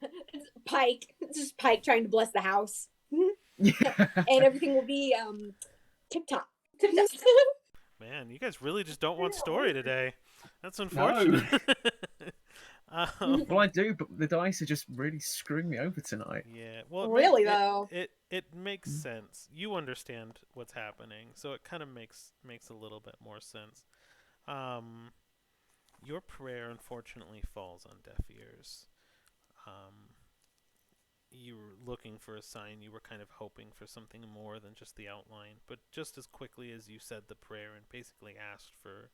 It's Pike. It's just Pike trying to bless the house. Yeah. And everything will be tip top. Tip top. Man, you guys really just don't want story today. That's unfortunate. Well, I do, but the dice are just really screwing me over tonight. Yeah. Well, Really, though. it makes sense. You understand what's happening, so it kind of makes a little bit more sense. Your prayer unfortunately falls on deaf ears. You were looking for a sign. You were kind of hoping for something more than just the outline. But just as quickly as you said the prayer and basically asked for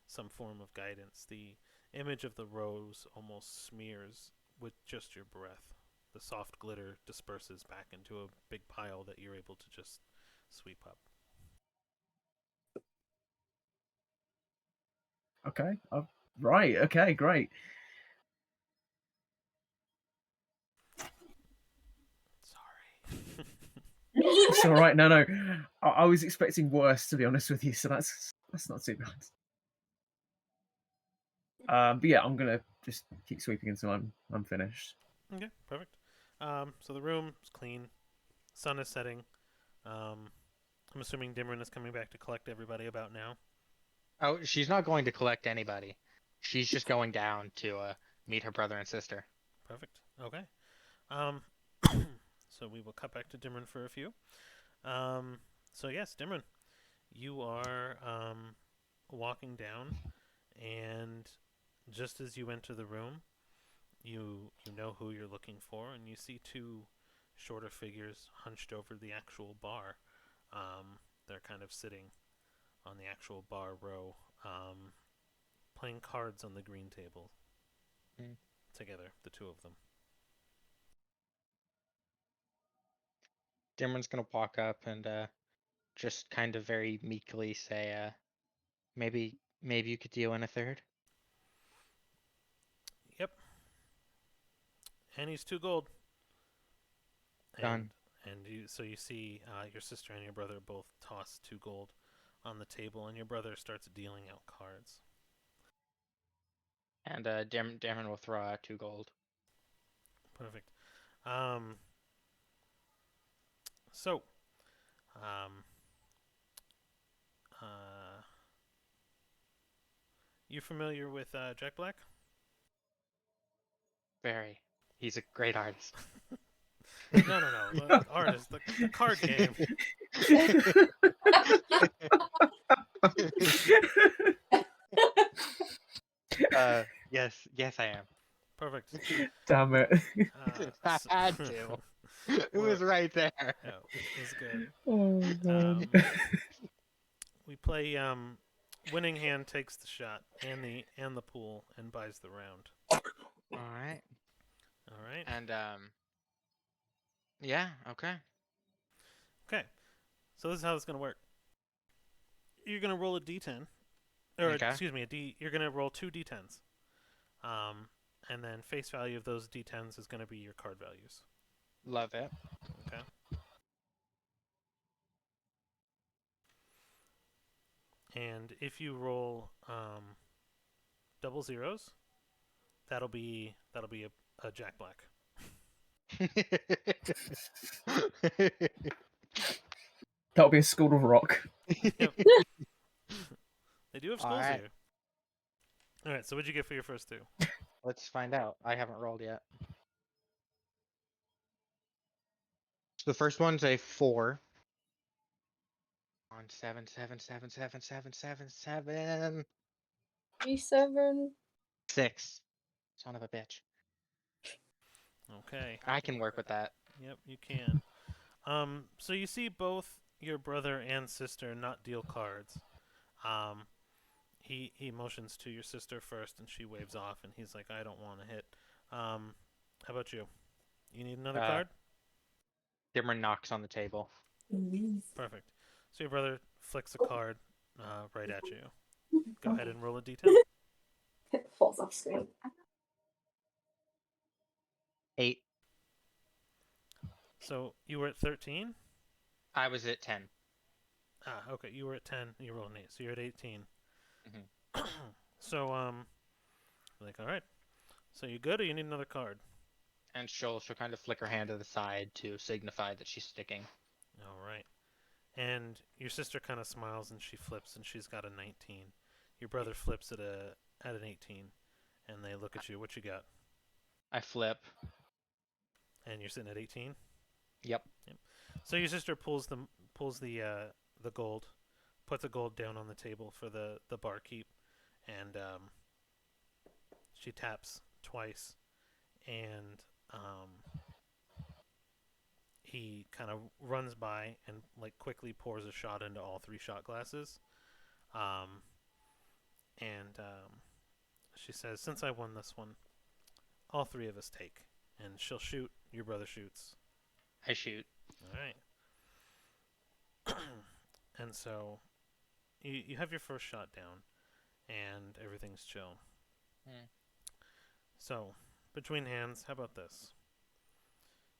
some form of guidance, the image of the rose almost smears with just your breath. The soft glitter disperses back into a big pile that you're able to just sweep up. Okay. Right. Okay. Great. Sorry. It's all right. No. I was expecting worse, to be honest with you. So that's not too bad. But yeah, I'm gonna just keep sweeping until I'm finished. Okay, perfect. So the room is clean. Sun is setting. I'm assuming Dimron is coming back to collect everybody about now. Oh, she's not going to collect anybody. She's just going down to meet her brother and sister. Perfect. Okay. So we will cut back to Dimron for a few. So yes, Dimron, you are walking down, and just as you enter the room, you know who you're looking for, and you see two shorter figures hunched over the actual bar. They're kind of sitting on the actual bar row, playing cards on the green table together, the two of them. Dimron's gonna walk up and just kind of very meekly say, maybe you could deal in a third. Yep. And he's 2 gold. Done. And you see your sister and your brother both toss 2 gold on the table, and your brother starts dealing out cards. And Dimron will throw out 2 gold. Perfect. So, um, You familiar with Jack Black? Very. He's a great artist. No. The artist, the card game. Yes, I am. Perfect. Damn it. I S- had to. It was right there. Yeah, it was good. Oh Um, man. we play. Winning hand takes the shot and the pool and buys the round. All right. All right. And yeah, okay. Okay. So this is how it's gonna work. You're gonna roll a d10, or Okay. excuse me, a d. You're gonna roll two d10s. And then face value of those d10s is gonna be your card values. Love it. Okay. And if you roll double zeros, that'll be a Jack Black. That'll be a School of Rock. Yep. They do have schools Alright. here. All right. So what'd you get for your first two? Let's find out. I haven't rolled yet. So the first one's a 4. On 7, 7, 7, 7, 7, 7, 7. 37. 6. Son of a bitch. Okay. I can work with that. Yep, you can. So you see both your brother and sister not deal cards. He motions to your sister first, and she waves off, and he's like, "I don't want to hit." How about you? You need another card? Dimmer knocks on the table. Perfect. So your brother flicks a card right at you. Go ahead and roll a d10. It falls off screen. 8. So you were at 13? I was at 10. Okay. You were at 10. You rolled an 8, so you're at 18. Mhm. So like, all right. So you good, or you need another card? And she'll kind of flick her hand to the side to signify that she's sticking. All right. And your sister kind of smiles and she flips and she's got a 19. Your brother flips at an 18, and they look at you. What you got? I flip. And you're sitting at 18. Yep. So your sister pulls the gold, puts the gold down on the table for the barkeep, and she taps twice, and he kind of runs by and like quickly pours a shot into all 3 shot glasses. And she says, "Since I won this one, all 3 of us take." And she'll shoot. Your brother shoots. I shoot. All right. And so you have your first shot down, and everything's chill. Hmm. So between hands, how about this?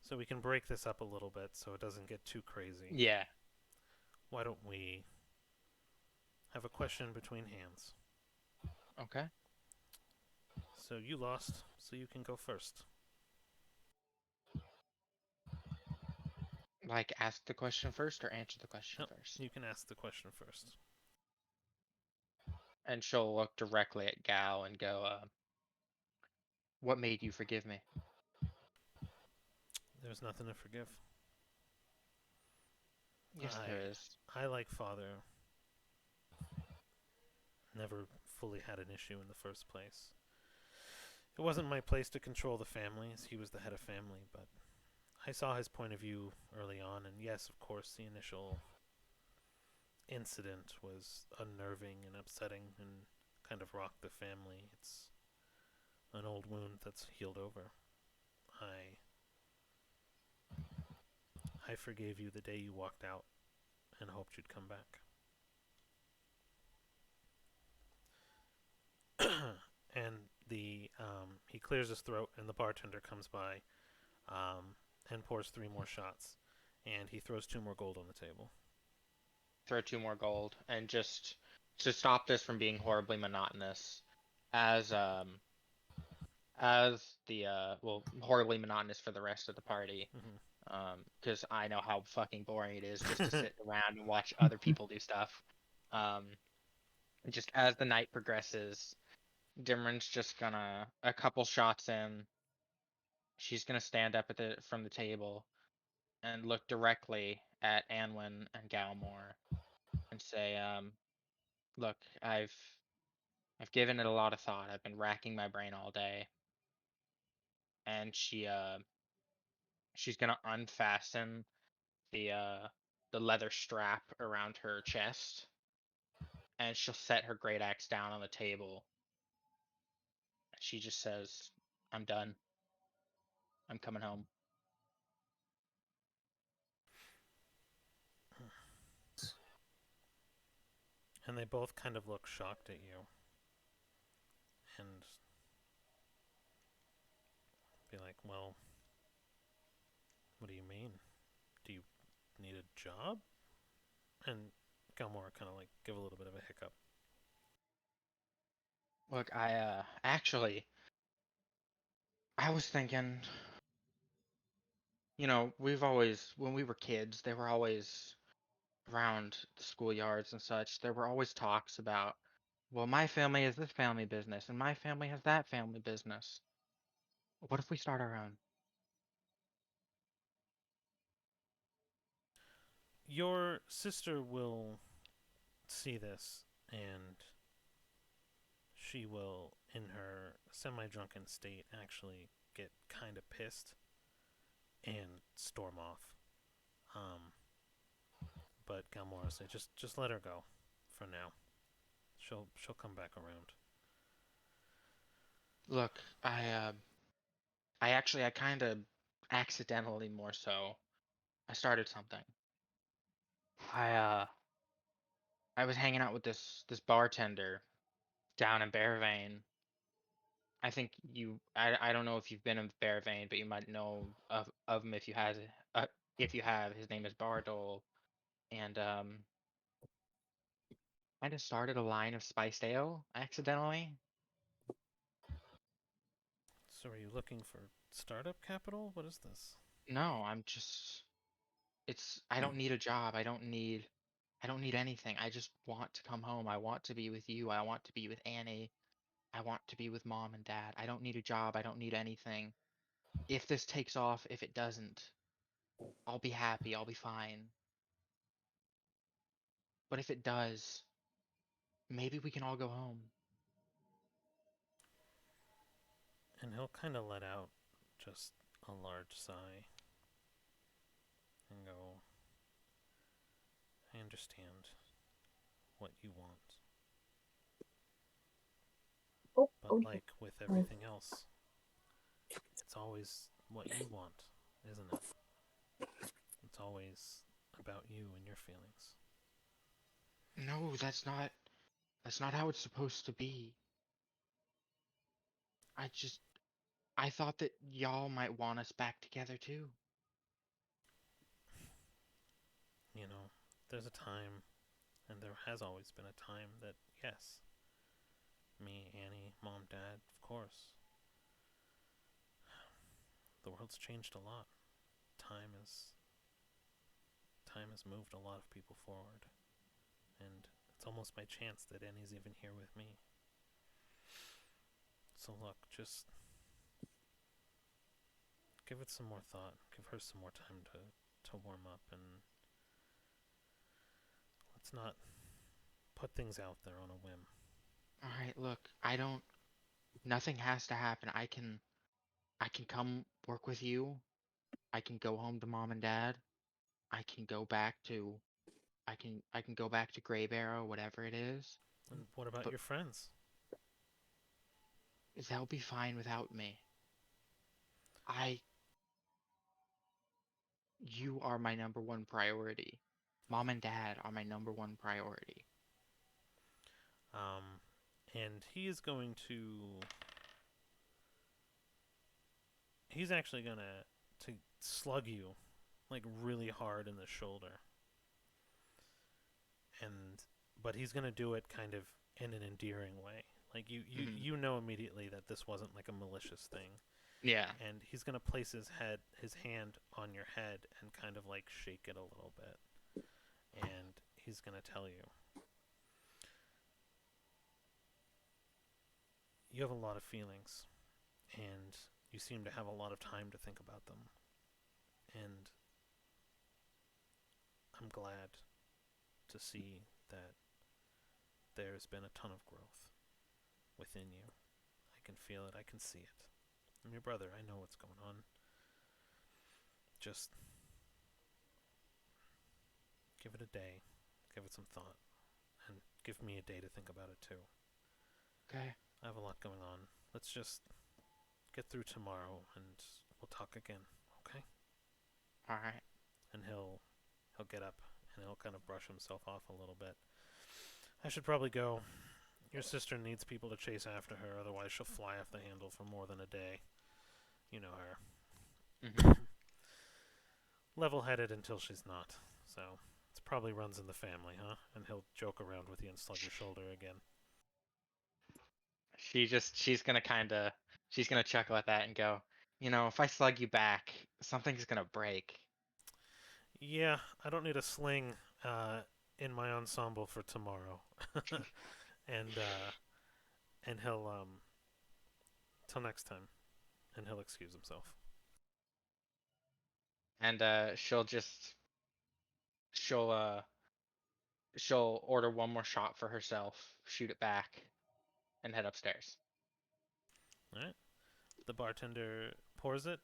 So we can break this up a little bit so it doesn't get too crazy. Yeah. Why don't we have a question between hands? Okay. So you lost, so you can go first. Like, ask the question first or answer the question Nope, first? you can ask the question first. And she'll look directly at Gal and go, what made you forgive me? There's nothing to forgive. Yes, there is. I, like Father, never fully had an issue in the first place. It wasn't my place to control the families. He was the head of family, but I saw his point of view early on, and yes, of course, the initial incident was unnerving and upsetting and kind of rocked the family. It's an old wound that's healed over. I forgave you the day you walked out and hoped you'd come back. And he clears his throat, and the bartender comes by and pours 3 more shots, and he throws 2 more gold on the table. Throw 2 more gold, and just to stop this from being horribly monotonous, as the horribly monotonous for the rest of the party, because I know how fucking boring it is just to sit around and watch other people do stuff. Just as the night progresses, Dimron's just gonna, a couple shots in, she's gonna stand up from the table and look directly at Anwin and Galmore and say, look, I've given it a lot of thought. I've been racking my brain all day. And she's gonna unfasten the leather strap around her chest, and she'll set her great axe down on the table. She just says, I'm done. I'm coming home. And they both kind of look shocked at you. And be like, well, what do you mean? Do you need a job? And Gilmore kind of like give a little bit of a hiccup. Look, actually, I was thinking, we've always, when we were kids, they were always around the schoolyards and such. There were always talks about, well, my family has this family business, and my family has that family business. What if we start our own? Your sister will see this, and she will, in her semi-drunken state, actually get kind of pissed and storm off. But Galmora say, just let her go, for now. She'll come back around. Look, I kind of accidentally, more so, I started something. I was hanging out with this bartender down in Bearvane. I think I don't know if you've been in Bearvane, but you might know of him if you have. His name is Bardol, and I just started a line of spiced ale accidentally. So are you looking for startup capital? What is this? No, I don't need a job. I don't need anything. I just want to come home. I want to be with you. I want to be with Annie. I want to be with mom and dad. I don't need a job. I don't need anything. If this takes off, if it doesn't, I'll be happy. I'll be fine. But if it does, maybe we can all go home. And he'll kind of let out just a large sigh and go, I understand what you want. But like with everything else, it's always what you want, isn't it? It's always about you and your feelings. No, that's not how it's supposed to be. I thought that y'all might want us back together too. You know, there's a time, and there has always been a time that, yes, me, Annie, mom, dad, of course. The world's changed a lot. Time has moved a lot of people forward. And it's almost by chance that Annie's even here with me. So look, just give it some more thought. Give her some more time to warm up, and let's not put things out there on a whim. Alright, look, nothing has to happen. I can come work with you. I can go home to mom and dad. I can go back to I can go back to Grey Barrow, whatever it is. And what about But your friends? they'll be fine without me. I You are my number one priority. Mom and dad are my number one priority. And he's actually gonna to slug you like really hard in the shoulder. But he's gonna do it kind of in an endearing way. Like you know immediately that this wasn't like a malicious thing. Yeah. And he's gonna place his hand on your head and kind of like shake it a little bit. And he's gonna tell you, you have a lot of feelings, and you seem to have a lot of time to think about them. And I'm glad to see that there's been a ton of growth within you. I can feel it, I can see it. I'm your brother, I know what's going on. Just give it a day, give it some thought, and give me a day to think about it too. Okay. I have a lot going on. Let's just get through tomorrow and we'll talk again, okay? All right. And he'll get up and he'll kind of brush himself off a little bit. I should probably go. Your sister needs people to chase after her, otherwise she'll fly off the handle for more than a day. You know her. Mm-hmm. Level-headed until she's not. So it probably runs in the family, huh? And he'll joke around with you and slug your shoulder again. She's gonna chuckle at that and go, if I slug you back, something's gonna break. Yeah, I don't need a sling in my ensemble for tomorrow. and he'll till next time, and he'll excuse himself. And she'll order one more shot for herself, shoot it back, and head upstairs. All right. The bartender pours it.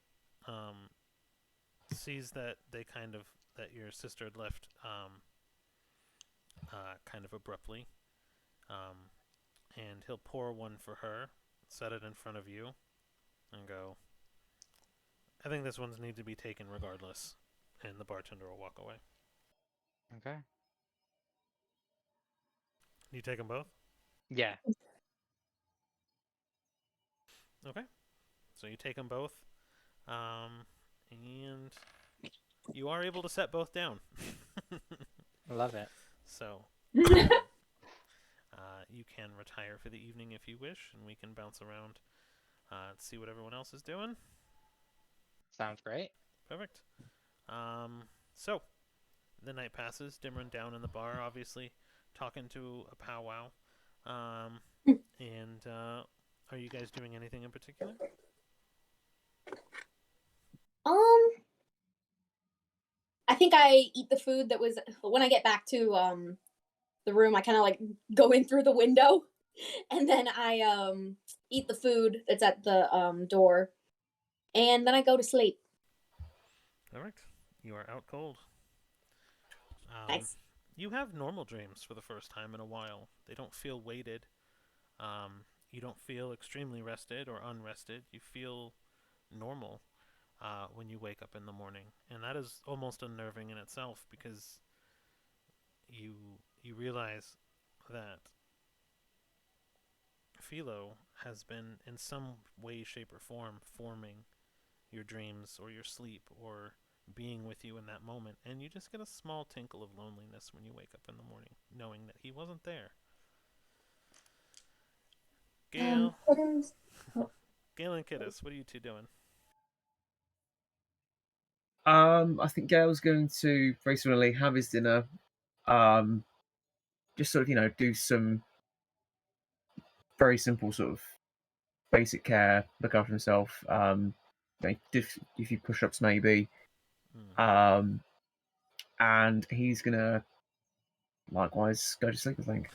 Sees that that your sister had left kind of abruptly, and he'll pour one for her, set it in front of you, and go, I think this one's need to be taken regardless. And the bartender will walk away. Okay. You take them both? Yeah. Okay. So you take them both. And you are able to set both down. Love it. So you can retire for the evening if you wish, and we can bounce around, see what everyone else is doing. Sounds great. Perfect. So the night passes. Dimron down in the bar, obviously talking to a powwow. And are you guys doing anything in particular? I think I eat the food that was when I get back to the room. I kind of like go in through the window, and then I eat the food that's at the door, and then I go to sleep. Perfect. You are out cold. Nice. You have normal dreams for the first time in a while. They don't feel weighted. You don't feel extremely rested or unrested. You feel normal when you wake up in the morning, and that is almost unnerving in itself because you realize that Philo has been in some way, shape, or form forming your dreams or your sleep or being with you in that moment, and you just get a small tinkle of loneliness when you wake up in the morning, knowing that he wasn't there. Gail, Gail and Kiddos, what are you two doing? I think Gail's going to very similarly have his dinner. Just sort of, do some very simple sort of basic care, look after himself. If you push-ups maybe. And he's gonna likewise go to sleep, I think.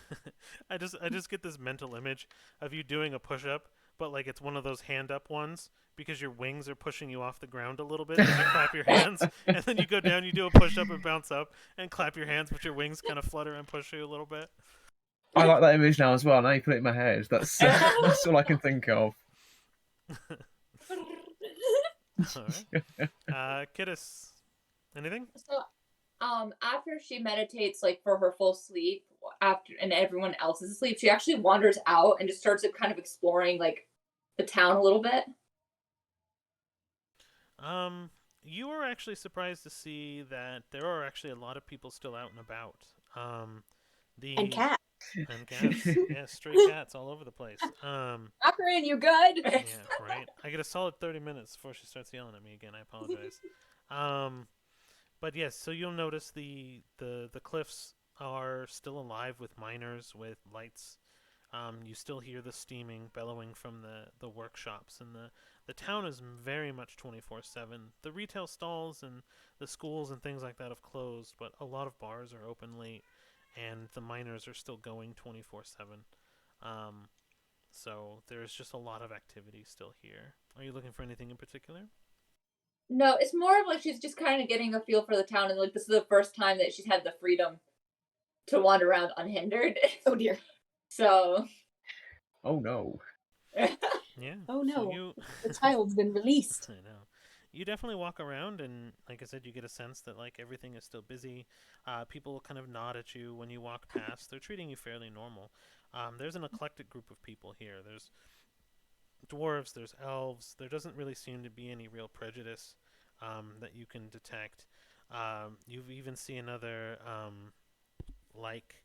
I just get this mental image of you doing a push-up, but like it's one of those hand-up ones because your wings are pushing you off the ground a little bit as you clap your hands, and then you go down, you do a push-up and bounce up, and clap your hands, but your wings kind of flutter and push you a little bit. I like that image now as well. Now you put it in my head. That's all I can think of. All right. Kiddos, anything? So, after she meditates, like for her full sleep, after and everyone else is asleep, she actually wanders out and just starts kind of exploring like the town a little bit. You are actually surprised to see that there are actually a lot of people still out and about. And cat. And cats. Yeah, stray cats all over the place. Ocarina, you good? Yeah, right. I get a solid 30 minutes before she starts yelling at me again. I apologize. But yes, so you'll notice the cliffs are still alive with miners with lights You still hear the steaming bellowing from the workshops, and the town is very much 24/7. The retail stalls and the schools and things like that have closed, but a lot of bars are open late, and the miners are still going 24/7. Um, so there's just a lot of activity still here. Are you looking for anything in particular? No, it's more of like she's just kind of getting a feel for the town, and like this is the first time that she's had the freedom to wander around unhindered. Oh dear. So, Oh no. Yeah. Oh So no. you The child's been released. I know. You definitely walk around, and like I said, you get a sense that like everything is still busy. People kind of nod at you when you walk past. They're treating you fairly normal. There's an eclectic group of people here. There's dwarves, there's elves. There doesn't really seem to be any real prejudice that you can detect. You've even seen another like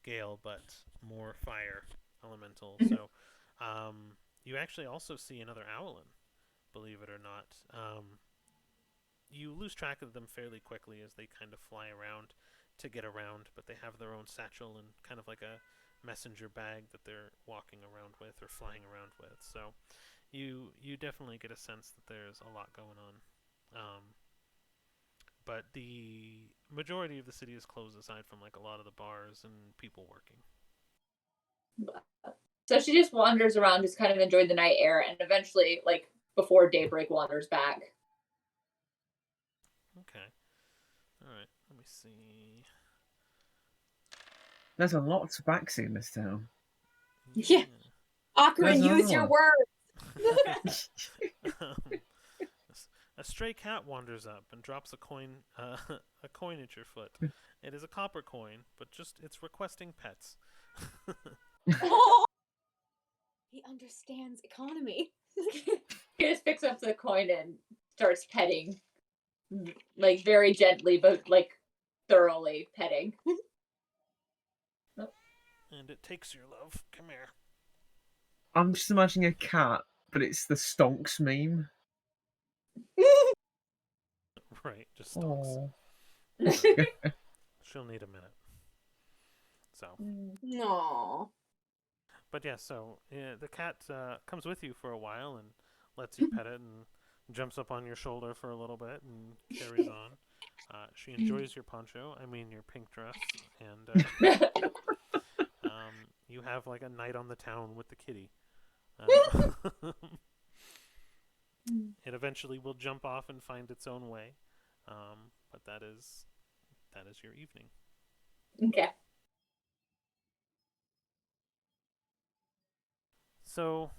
Gale, but more fire elemental. So you actually also see another Owlin, believe it or not. You lose track of them fairly quickly as they kind of fly around to get around, but they have their own satchel and kind of like a messenger bag that they're walking around with or flying around with. So you definitely get a sense that there's a lot going on. But the majority of the city is closed aside from like a lot of the bars and people working. so she just wanders around, just kind of enjoying the night air, and eventually, like before daybreak, wanders back. Okay. All right. Let me see. There's a lot to backsee in this town. Yeah. Akron, There's use your another words. Um, a stray cat wanders up and drops a coin, a coin at your foot. It is a copper coin, but just it's requesting pets. Oh, he understands economy. He just picks up the coin and starts petting, like very gently, but like thoroughly petting. And it takes your love. Come here. I'm just imagining a cat, but it's the stonks meme. Right, just stalks. Oh. She'll need a minute. So, No. but yeah, so the cat comes with you for a while and lets you pet it and jumps up on your shoulder for a little bit and carries on. She enjoys your poncho, I mean your pink dress, and you have like a night on the town with the kitty. It eventually will jump off and find its own way, but that is your evening. Okay. So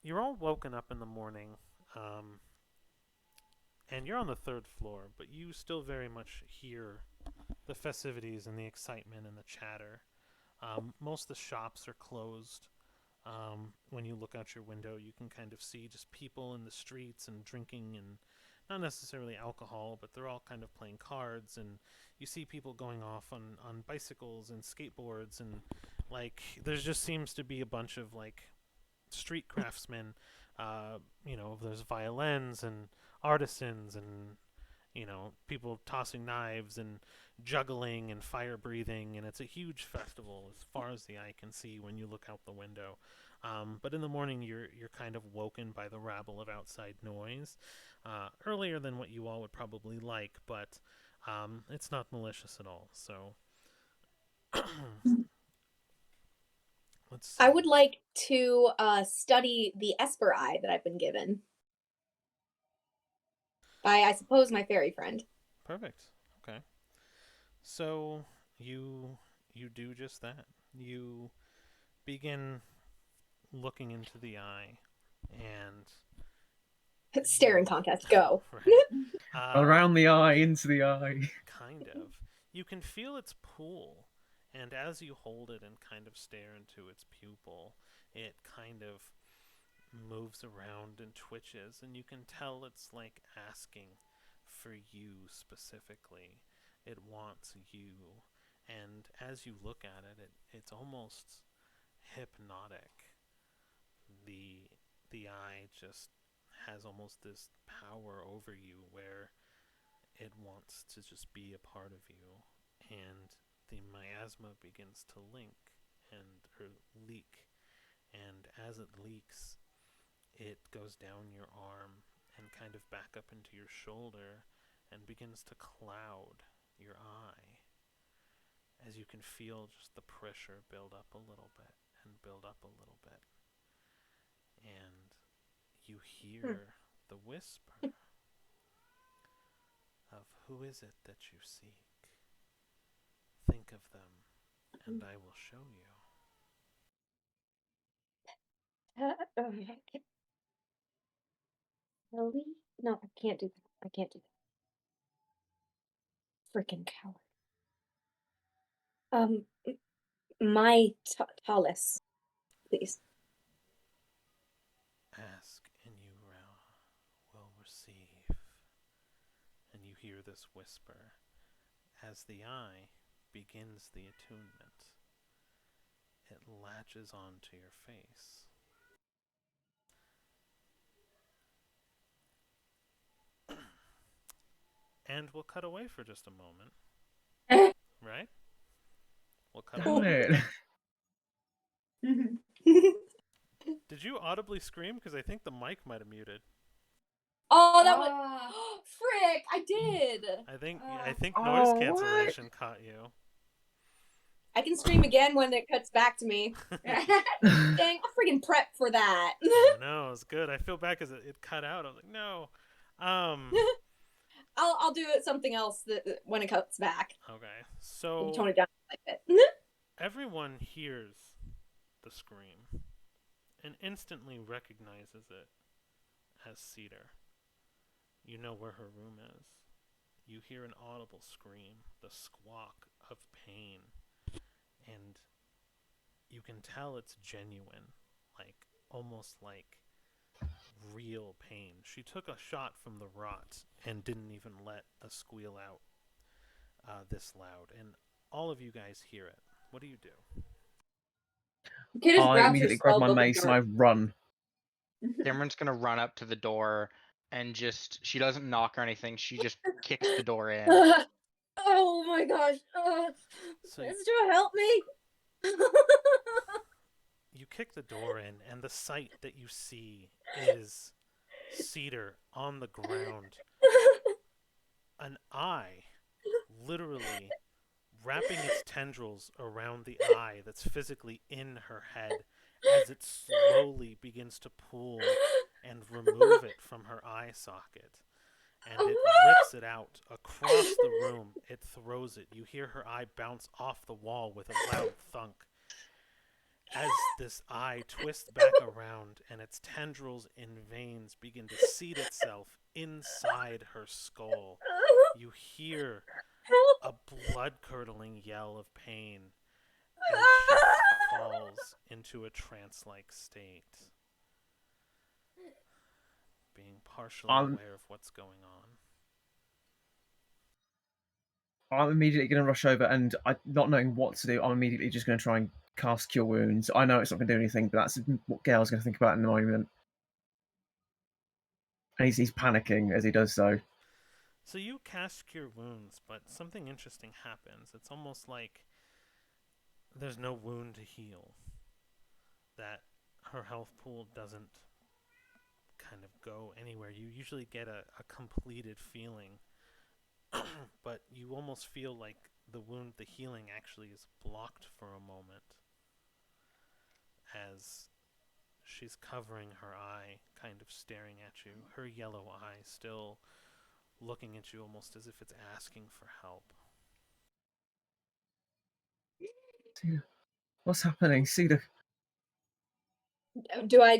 you're all woken up in the morning, and you're on the third floor, but you still very much hear the festivities and the excitement and the chatter. Most of the shops are closed. When you look out your window, you can kind of see just people in the streets and drinking, and not necessarily alcohol, but they're all kind of playing cards, and you see people going off on bicycles and skateboards, and like there just seems to be a bunch of like street craftsmen. There's violins and artisans and people tossing knives and juggling and fire breathing, and it's a huge festival as far as the eye can see when you look out the window. But in the morning, you're kind of woken by the rabble of outside noise, earlier than what you all would probably like, but it's not malicious at all. So let's see. I would like to study the Esper Eye that I've been given by, I suppose, my fairy friend. Perfect. Okay. So you do just that. You begin looking into the eye, and Staring contest, go. right, Around the eye, into the eye. kind of. You can feel its pool, and as you hold it and kind of stare into its pupil, it kind of moves around and twitches, and you can tell it's like asking for you specifically. It wants you, and as you look at it, it's almost hypnotic. The eye just has almost this power over you where it wants to just be a part of you, and the miasma begins to link or leak. And as it leaks, it goes down your arm and kind of back up into your shoulder and begins to cloud your eye, as you can feel just the pressure build up a little bit and build up a little bit. And you hear the whisper of, "Who is it that you seek? Think of them, and I will show you." Ellie? No, I can't do that. I can't do that. Freaking coward. My Tallis, please. Ask and you will receive. And you hear this whisper as the eye begins the attunement. It latches onto your face. And we'll cut away for just a moment. Right? We'll cut Damn away. it. Did you audibly scream? Because I think the mic might have muted. Oh, that was frick! I did. I think noise Oh, cancellation caught you. I can scream again when it cuts back to me. Dang, I freaking prepped for that. I know, it's good. I feel bad because it cut out. I was like, no. I'll do it something else when it cuts back. Okay, so Tone it down like that. everyone hears the scream and instantly recognizes it as Cedar. You know where her room is. You hear an audible scream, the squawk of pain, and you can tell it's genuine, like almost like real pain. She took a shot from the rot and didn't even let a squeal out this loud, and all of you guys hear it. What do you do? Kid just I grabs her immediately grab spell my book mace and I and run. Cameron's gonna run up to the door and she doesn't knock or anything. She just kicks the door in. Oh my gosh. So Mister, help me. you kick the door in, and the sight that you see is Cedar on the ground, an eye literally wrapping its tendrils around the eye that's physically in her head as it slowly begins to pull and remove it from her eye socket. And it rips it out across the room. It throws it. You hear her eye bounce off the wall with a loud thunk. As this eye twists back around and its tendrils and veins begin to seat itself inside her skull, you hear a blood-curdling yell of pain as she falls into a trance-like state, being partially aware of what's going on. I'm immediately going to rush over, and not knowing what to do, I'm immediately just going to try and cast Cure Wounds. I know it's not going to do anything, but that's what Gail's going to think about in the moment. And he's panicking as he does so. So you cast Cure Wounds, but something interesting happens. It's almost like there's no wound to heal. That her health pool doesn't kind of go anywhere. You usually get a completed feeling, but you almost feel like the wound, the healing actually is blocked for a moment as she's covering her eye, kind of staring at you, her yellow eye still looking at you almost as if it's asking for help. Cedar, what's happening, Cedar? Do I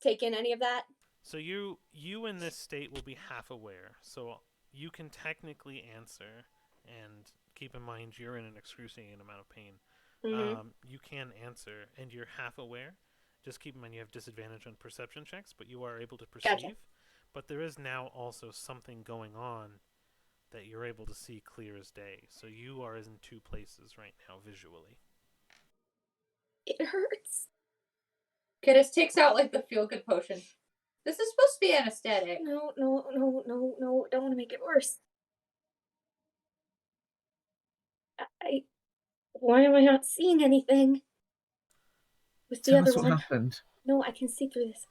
take in any of that? So you in this state will be half aware. So you can technically answer, and keep in mind you're in an excruciating amount of pain. Mm-hmm. You can answer, and you're half aware. Just keep in mind you have disadvantage on perception checks, but you are able to perceive. Gotcha. But there is now also something going on that you're able to see clear as day. So you are in two places right now visually. It hurts. Kidis takes out like the feel good potion. This is supposed to be anesthetic. No. Don't want to make it worse. Why am I not seeing anything? With the Tell other us what one. happened. No, I can see through this.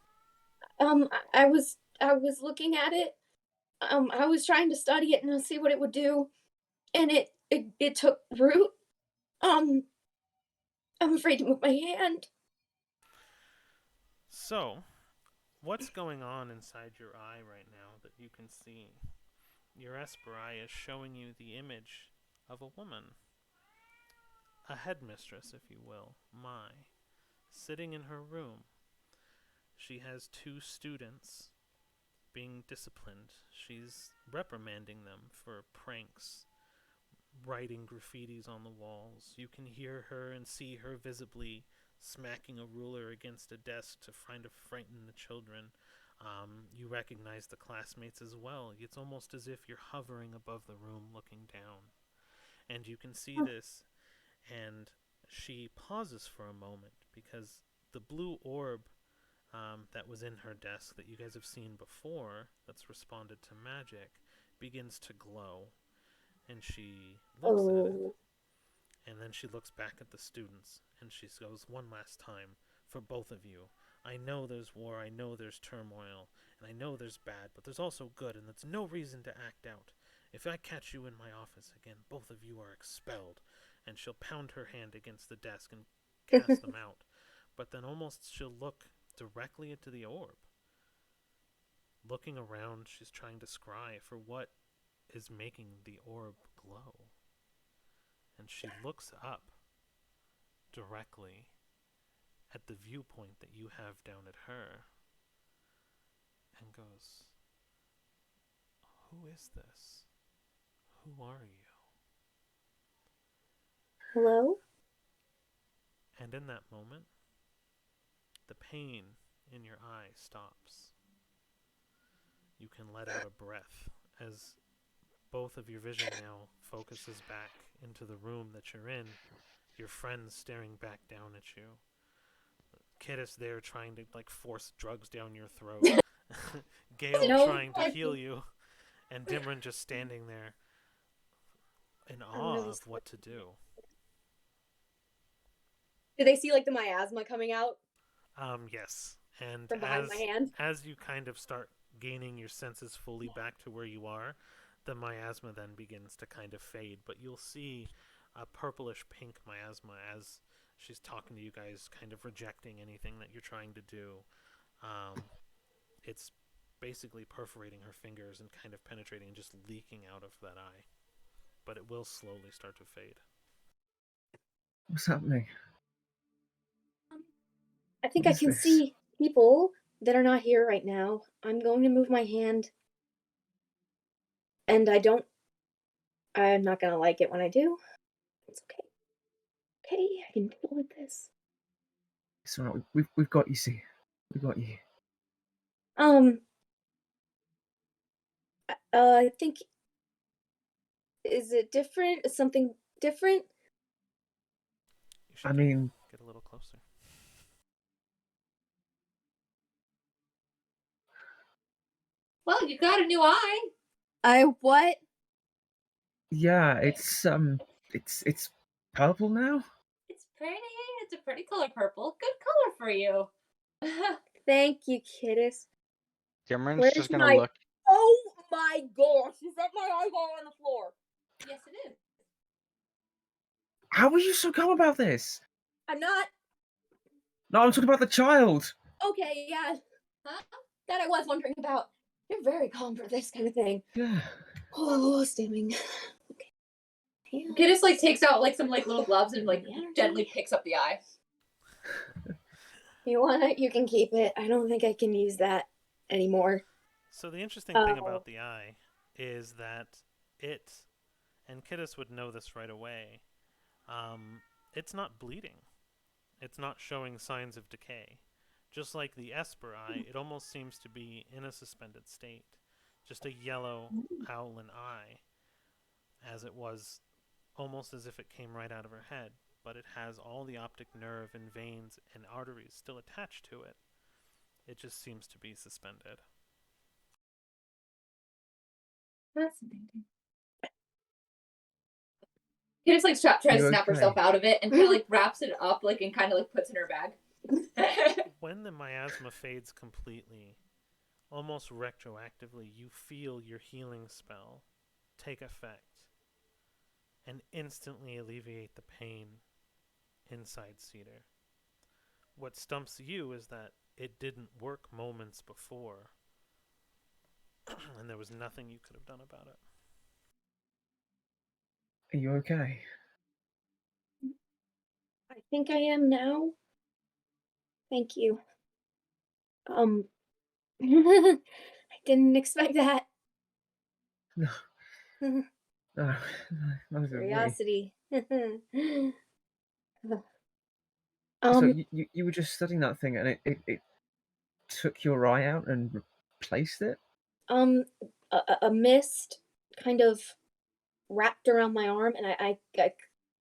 I was looking at it. I was trying to study it and see what it would do, and it took root. Um, I'm afraid to move my hand. So, what's going on inside your eye right now that you can see? Your Esper eye is showing you the image of a woman, a headmistress, if you will, sitting in her room. She has 2 students being disciplined. She's reprimanding them for pranks, writing graffitis on the walls. You can hear her and see her visibly smacking a ruler against a desk to try to frighten the children. You recognize the classmates as well. It's almost as if you're hovering above the room looking down. And you can see this, and she pauses for a moment because the blue orb that was in her desk that you guys have seen before, that's responded to magic, begins to glow. And she looks at it, and then she looks back at the students, and she goes, one last time, for both of you. I know there's war, I know there's turmoil, and I know there's bad, but there's also good, and that's no reason to act out. If I catch you in my office again, both of you are expelled. And she'll pound her hand against the desk and cast them out. But then almost she'll look directly into the orb. Looking around, she's trying to scry for what is making the orb glow. And she looks up directly at the viewpoint that you have down at her and goes, "Who is this? Who are you?" Hello? And in that moment, the pain in your eye stops. You can let out a breath as both of your vision now focuses back into the room that you're in. Your friends staring back down at you. Kiddis there trying to force drugs down your throat. Gale No, trying to heal you. And Dimron just standing there in awe really of what to do. Do they see the miasma coming out Yes. And from behind my hand? as you kind of start gaining your senses fully back to where you are, the miasma then begins to kind of fade, but you'll see a purplish pink miasma as she's talking to you guys, kind of rejecting anything that you're trying to do. It's basically perforating her fingers and kind of penetrating and just leaking out of that eye. But it will slowly start to fade. What's happening? I think What I is can this? see people that are not here right now. I'm going to move my hand. And I'm not going to like it when I do. It's okay. Okay, I can deal with this. It's alright. We've got you, see. We've got you. I think, is it different? Is something different? You should I mean, get a little closer. Well, you got a new eye. I what? yeah, it's purple now. It's pretty. It's a pretty color purple. Good color for you. Thank you, Kiddis. Dimron's Where's just gonna my- look. Oh my gosh, is that my eyeball on the floor? Yes, it is. How are you so calm about this? I'm not. No, I'm talking about the child. Okay, yeah. Huh? That I was wondering about. You're very calm for this kind of thing. Yeah. Oh, stimming. Okay. Giddis takes out some little gloves and gently picks up the eye. You want it? You can keep it. I don't think I can use that anymore. So the interesting thing about the eye is that it, and Kiddis would know this right away, it's not bleeding. It's not showing signs of decay. Just like the Esper eye, it almost seems to be in a suspended state. Just a yellow owlin eye, as it was, almost as if it came right out of her head. But it has all the optic nerve and veins and arteries still attached to it. It just seems to be suspended. Fascinating. He just like tries to You snap okay? herself out of it and kind of like wraps it up like and kind of like puts it in her bag. When the miasma fades completely, almost retroactively, you feel your healing spell take effect and instantly alleviate the pain inside Cedar. What stumps you is that it didn't work moments before, and there was nothing you could have done about it. Are you okay? I think I am now. Thank you. I didn't expect that. No, no, neither did we. Curiosity. So um, you were just studying that thing, and it took your eye out and replaced it. um, a mist kind of wrapped around my arm, and I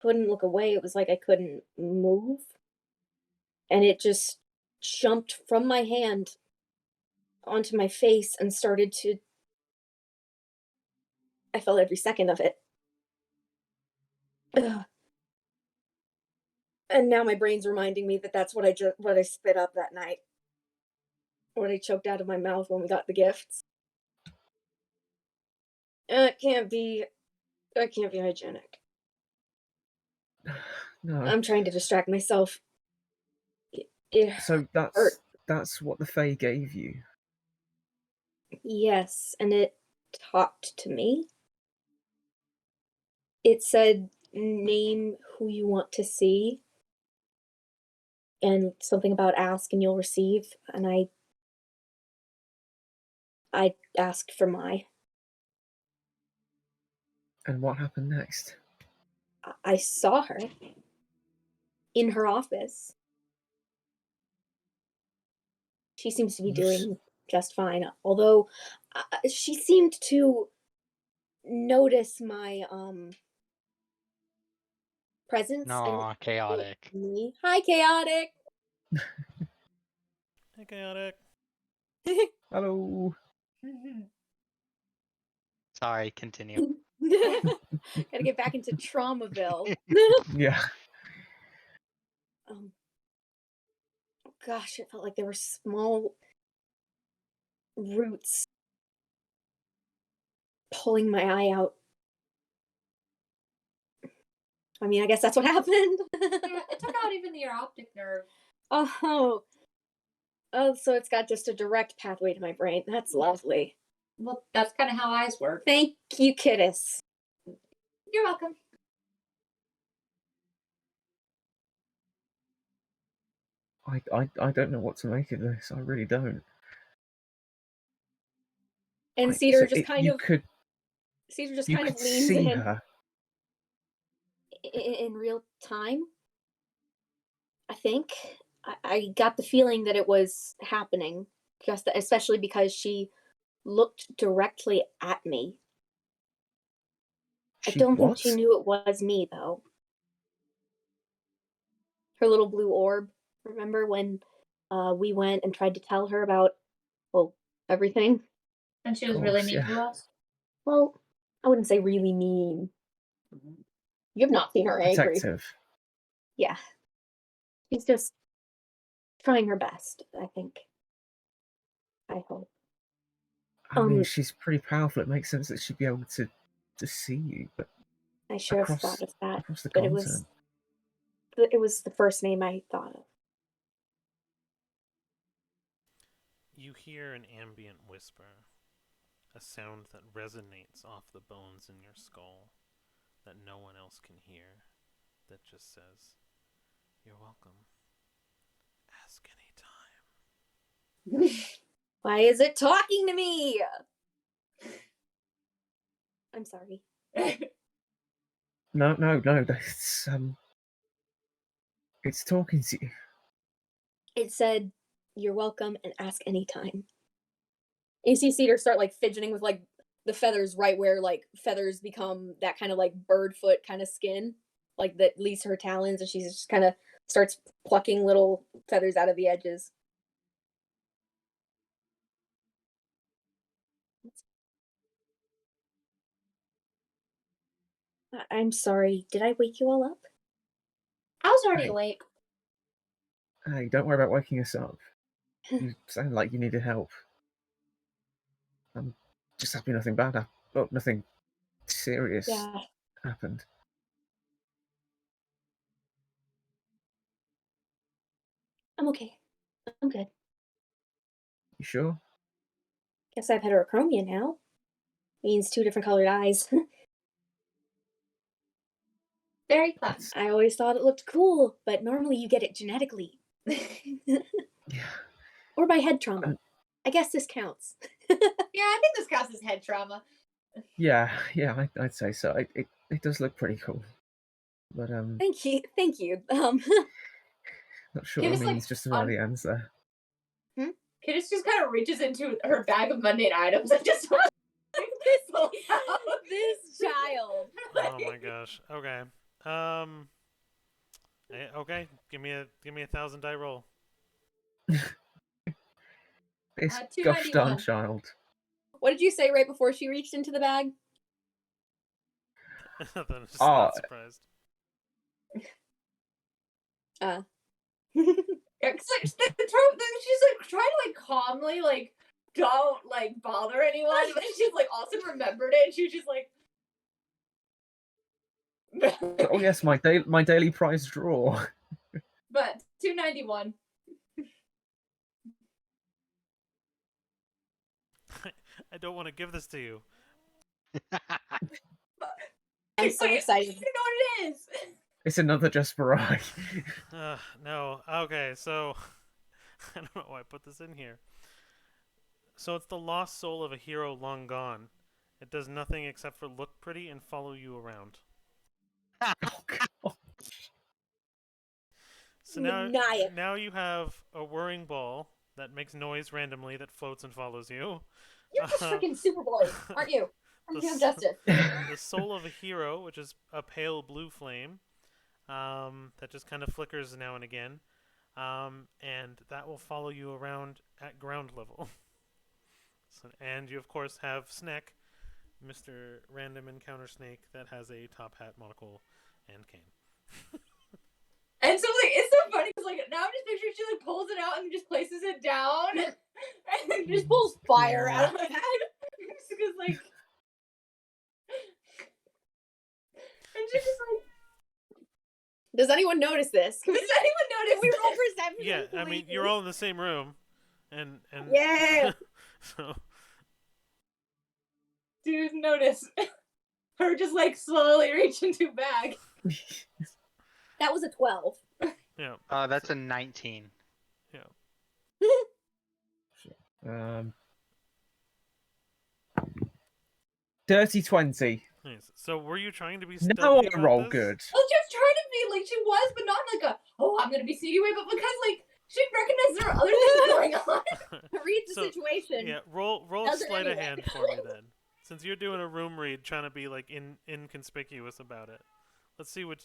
couldn't look away. It was like I couldn't move, and it just jumped from my hand onto my face and started to. I felt every second of it. Ugh. And now my brain's reminding me that that's what I spit up that night. What I choked out of my mouth when we got the gifts. It can't be. That can't be hygienic. No. I'm trying to distract myself. It So hurt. that's what the Fae gave you. Yes, and it talked to me. It said, name who you want to see, and something about ask and you'll receive. And I asked for my. And what happened next? I saw her in her office. She seems to be doing just fine, although she seemed to notice my presence and No, chaotic. me. Hi, chaotic. Hey, chaotic. Hello. Sorry, continue. Gotta get back into Traumaville. Yeah. Gosh, it felt like there were small roots pulling my eye out. I mean, I guess that's what happened. Yeah, it took out even your optic nerve. Oh, so it's got just a direct pathway to my brain. That's lovely. Well, that's kind of how eyes work. Thank you, Kittis. You're welcome. I don't know what to make of this. I really don't. And Cedar just you kind could of leans see in her. in real time. I think I got the feeling that it was happening, just especially because she looked directly at me. I She don't think what? she knew it was me, though. Her little blue orb. Remember when we went and tried to tell her about, well, everything? And she Of was really course, mean yeah. to us. Well, I wouldn't say really mean. You've not seen her angry. Protective. Yeah. She's just trying her best, I think. I hope. I mean, she's pretty powerful. It makes sense that she'd be able to see you, but I should have across thought of that, across the but continent. it was the first name I thought of. You hear an ambient whisper, a sound that resonates off the bones in your skull that no one else can hear, that just says, "You're welcome. Ask anytime." Why is it talking to me? I'm sorry. No. It's talking to you. It said, "You're welcome and ask anytime." You see Cedar start like fidgeting with like the feathers right where like feathers become that kind of like bird foot kind of skin, like that leaves her talons, and she just kind of starts plucking little feathers out of the edges. I'm sorry. Did I wake you all up? I was already Hey. awake. Hey, don't worry about waking us up. You sound like you needed help. I'm just happy nothing bad happened. Well, nothing serious Yeah, happened. I'm okay. I'm good. You sure? Guess I've heterochromia now. Means 2 different colored eyes. Very fun. That's, I always thought it looked cool, but normally you get it genetically. yeah. Or by head trauma. I guess this counts. Yeah, I think this counts as head trauma. Yeah, I'd say so. It does look pretty cool. But Thank you. Thank you. not sure Can it it's, like, means just about the answer. Kidis just kind of reaches into her bag of mundane items and just pulls out. this child. Oh my gosh. Okay. Okay. Give me a 1,000 die roll. This 291. gosh darn child. What did you say right before she reached into the bag? Then I'm just Oh. not surprised. Yeah, 'cause, like, she's like trying to like calmly like don't like bother anyone, but she's like also remembered it. And she was just like, Oh yes, my daily prize draw. but 291. I don't want to give this to you. I'm so excited. You know what it is. It's another just for I. No. Okay, so I don't know why I put this in here. So it's the lost soul of a hero long gone. It does nothing except for look pretty and follow you around. Oh, God. So now, Maniac. now you have a whirring ball that makes noise randomly that floats and follows you. You're just freaking Superboy, aren't you? I'm The Young s- Justice. The soul of a hero, which is a pale blue flame, that just kind of flickers now and again, and that will follow you around at ground level. So, and you of course have Snack, Mr. Random Encounter Snake, that has a top hat, monocle, and cane. And so like it's so funny because like now I'm just picturing she like pulls it out and just places it down and Just pulls fire out of the bag. because like and she's just like, Does anyone notice this? does anyone notice? We roll perception. Yeah, I mean you're all in the same room, and Yeah. so Dude, notice her just like slowly reach into bag. That was a 12. yeah. That's a 19. Dirty 20. Nice. So were you trying to be Now stealthy I about roll this? good. I was just trying to be like she was, but not like a I'm gonna be sneaky way, but because like she recognized there are other things going on. Read the So, situation. Yeah, roll Does it sleight of anyway. hand for me then. Since you're doing a room read, trying to be like inconspicuous about it. Let's see what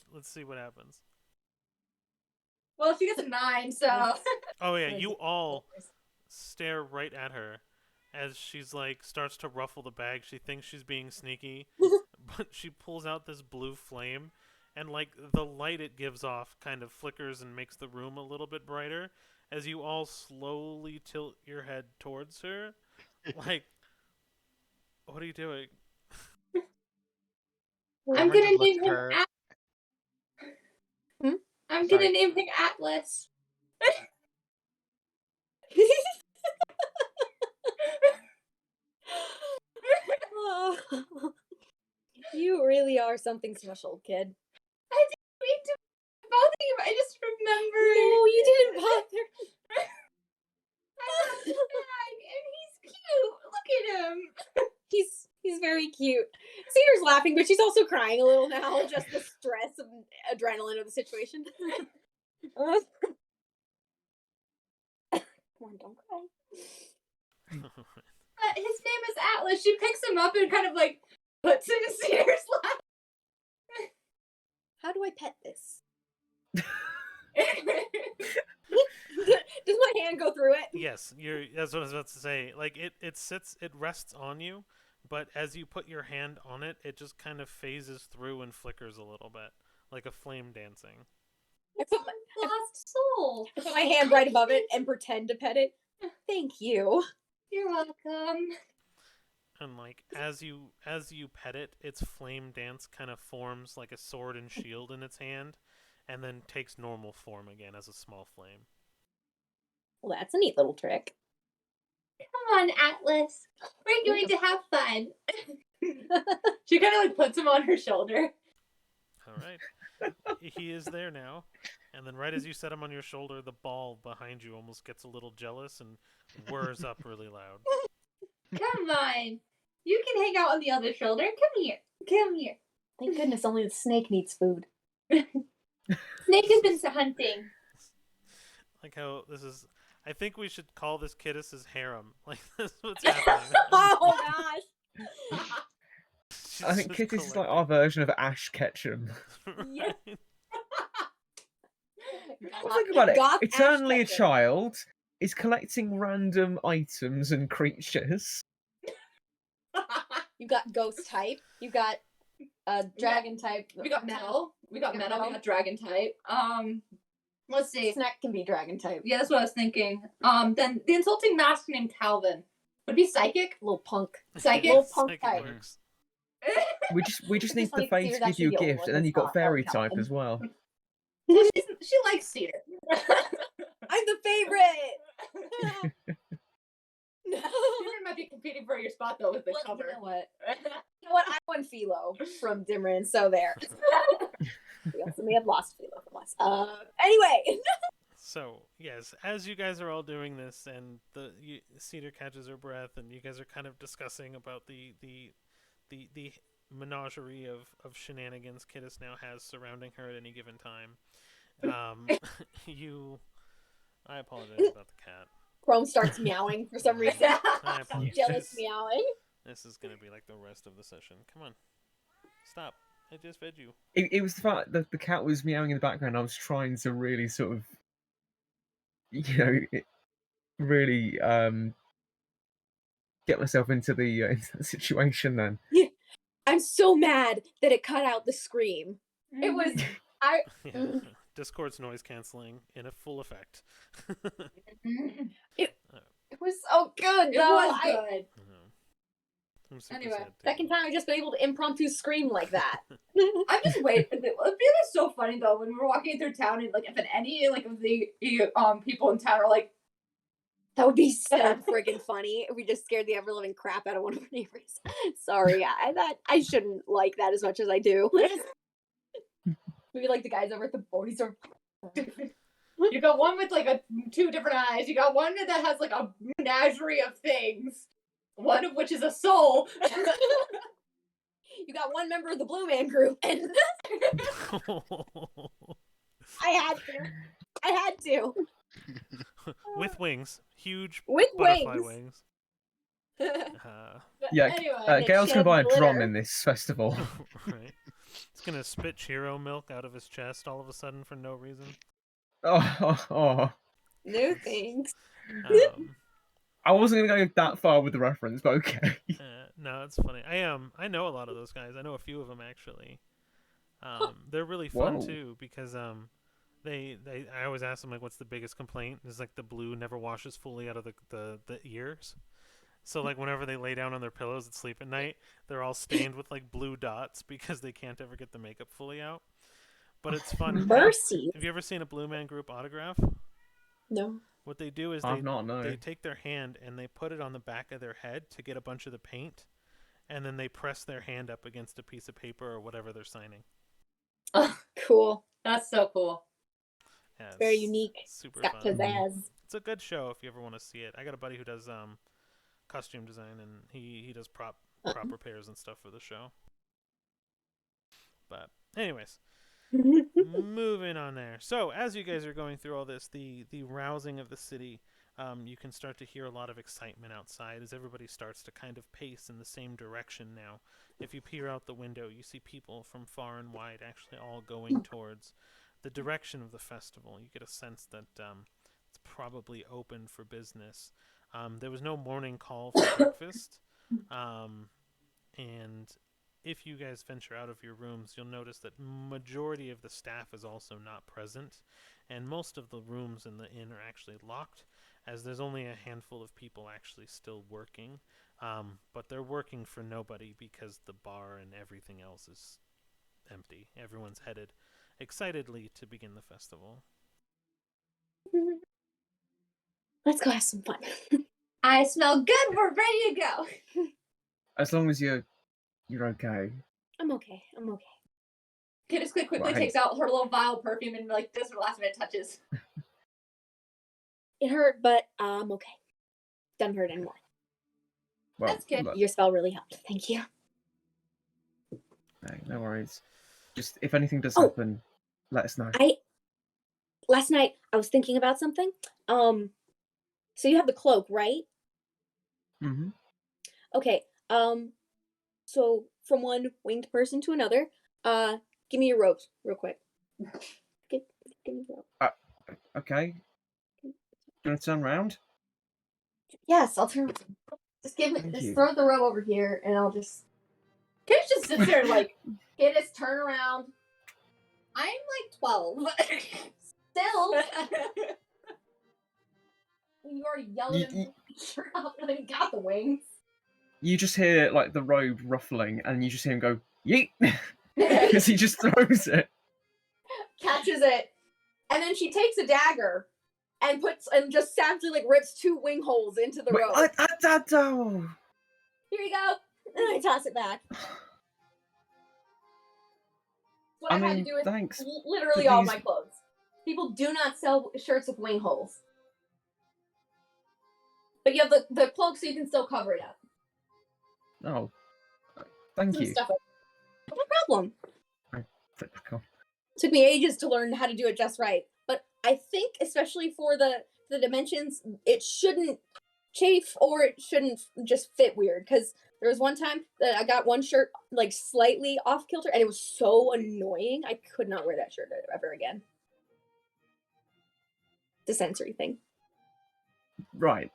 happens. Well, she gets a 9, so Oh yeah, you all stare right at her as she's like starts to ruffle the bag. She thinks she's being sneaky, but she pulls out this blue flame, and like the light it gives off kind of flickers and makes the room a little bit brighter as you all slowly tilt your head towards her. Like, what are you doing? I'm Cameron gonna just looks name at him her. I'm Sorry. gonna name him Atlas. Oh, you really are something special, kid. I didn't mean to bother you. I just remembered. No, you didn't bother. I love the bag, and he's cute. Look at him. He's very cute. Cedar's laughing, but she's also crying a little now. Just the stress and adrenaline of the situation. Come on, don't cry. His name is Atlas. She picks him up and kind of like puts him in Cedar's lap. How do I pet this? It's Does my hand go through it? Yes, that's what I was about to say. Like it rests on you, but as you put your hand on it, it just kind of phases through and flickers a little bit, like a flame dancing. Lost soul. I put my hand right above it and pretend to pet it. Thank you. You're welcome. And like as you pet it, its flame dance kind of forms like a sword and shield in its hand, and then takes normal form again as a small flame. Well, that's a neat little trick. Come on, Atlas. We're going to have fun. She kind of like puts him on her shoulder. All right, he is there now, and then right as you set him on your shoulder, the ball behind you almost gets a little jealous and whirs up really loud. Come on. You can hang out on the other shoulder. Come here. Come here. Thank goodness only the snake needs food. Snake has been hunting. Like how this is. I think we should call this Kittis's harem. Like this is what's happening. Oh gosh. She's I think just Kitty is like collecting. our version of Ash Ketchum. Yeah. Right? Well, think about it. Goth Eternally a Ash Ketchum. child is collecting random items and creatures. You've got ghost type. You've got dragon type. We got metal. We got dragon type. Let's see. Snack can be dragon type. Yeah, that's what I was thinking. Then the insulting mask named Calvin would be psychic. Little punk. Psychic. Little punk Psychic type. works. We just need Just the like face Sears to give you a actually the gift, old and then one you've that's got not fairy Dark type Elven. as well. She likes cedar. I'm the favorite. No. Cedar might be competing for your spot though with the Well, cover. You know what? You know what? I won Philo from Dimran, so there. We also may have lost Philo from us. Anyway. So yes, as you guys are all doing this, and Cedar catches her breath, and you guys are kind of discussing about the menagerie of shenanigans Kittis now has surrounding her at any given time. I apologize about the cat. Chrome starts meowing for some reason. I apologize. Jealous meowing. This is gonna be like the rest of the session. Come on, stop! I just fed you. It was the fact that the cat was meowing in the background. I was trying to really sort of, really get myself into the situation. Then I'm so mad that it cut out the scream. It was Yeah. Discord's noise canceling in a full effect. it was so good. It though. was good. I'm super Anyway, sad too. Second time I've just been able to impromptu scream like that. I'm just waiting. It was so funny though when we were walking through town and like if any like of the people in town are like, That would be so friggin' funny if we just scared the ever living crap out of one of our neighbors. Sorry, I shouldn't like that as much as I do. Maybe like the guys over at the boys or you got one with like two different eyes. You got one that has like a menagerie of things. One of which is a soul. you got one member of the Blue Man Group, and I had to With wings, huge with butterfly wings. wings. yeah, Anyway, Gail's gonna buy a drum glitter. in this festival. Right. It's gonna spit Chiro milk out of his chest all of a sudden for no reason. Oh. No thanks. I wasn't gonna go that far with the reference, but okay. No, it's funny. I know a lot of those guys. I know a few of them actually. They're really fun Whoa. too because I always ask them like, what's the biggest complaint? It's like the blue never washes fully out of the ears. So like whenever they lay down on their pillows and sleep at night, they're all stained with like blue dots because they can't ever get the makeup fully out. But it's fun. Mercy. Have you ever seen a Blue Man Group autograph? No. What they do is I've not, no. they take their hand and they put it on the back of their head to get a bunch of the paint, and then they press their hand up against a piece of paper or whatever they're signing. Cool. That's so cool. Yeah, Very it's unique. Super Got fun. pizzazz. It's a good show if you ever want to see it. I got a buddy who does costume design, and he does prop repairs and stuff for the show. But anyways, moving on there. So as you guys are going through all this, the rousing of the city, you can start to hear a lot of excitement outside as everybody starts to kind of pace in the same direction now. If you peer out the window, you see people from far and wide actually all going towards the direction of the festival. You get a sense that it's probably open for business. There was no morning call for breakfast, And if you guys venture out of your rooms, you'll notice that majority of the staff is also not present, and most of the rooms in the inn are actually locked, as there's only a handful of people actually still working. But they're working for nobody because the bar and everything else is empty. Everyone's headed excitedly to begin the festival. Let's go have some fun. I smell good. We're ready to go. As long as you're okay. I'm okay. I'm okay. Kidis quickly Right. takes out her little vial of perfume and like does her last minute touches. It hurt, but I'm okay. Doesn't hurt anymore. Well, That's good. look, Your spell really helped. Thank you. no worries. Just if anything does Oh. happen, let us know. Last night I was thinking about something. So you have the cloak, right? Mm-hmm. Okay. So from one winged person to another, give me your robes real quick. Give me your robe. Okay. Do you want to turn around? Yes, I'll turn. Just Thank you. throw the robe over here, and I'll just. Kidis just sits there like, Kidis, turn around. I'm like 12. Still, you already yelled You- at him. Sure, I got the wings. You just hear like the robe ruffling, and you just hear him go yeet because he just throws it. Catches it, and then she takes a dagger and just savagely like rips 2 wing holes into the Wait, robe. oh. Here you go. And I toss it back. What I I've had to mean, do with thanks. literally but all these- my clothes. People do not sell shirts with wing holes. But you have the cloak so you can still cover it up. Oh, thank Some you. stuff. No problem. Put it back on. Took me ages to learn how to do it just right. But I think, especially for the dimensions, it shouldn't chafe or it shouldn't just fit weird. Because there was one time that I got one shirt like slightly off kilter, and it was so annoying. I could not wear that shirt ever again. It's a sensory thing. Right.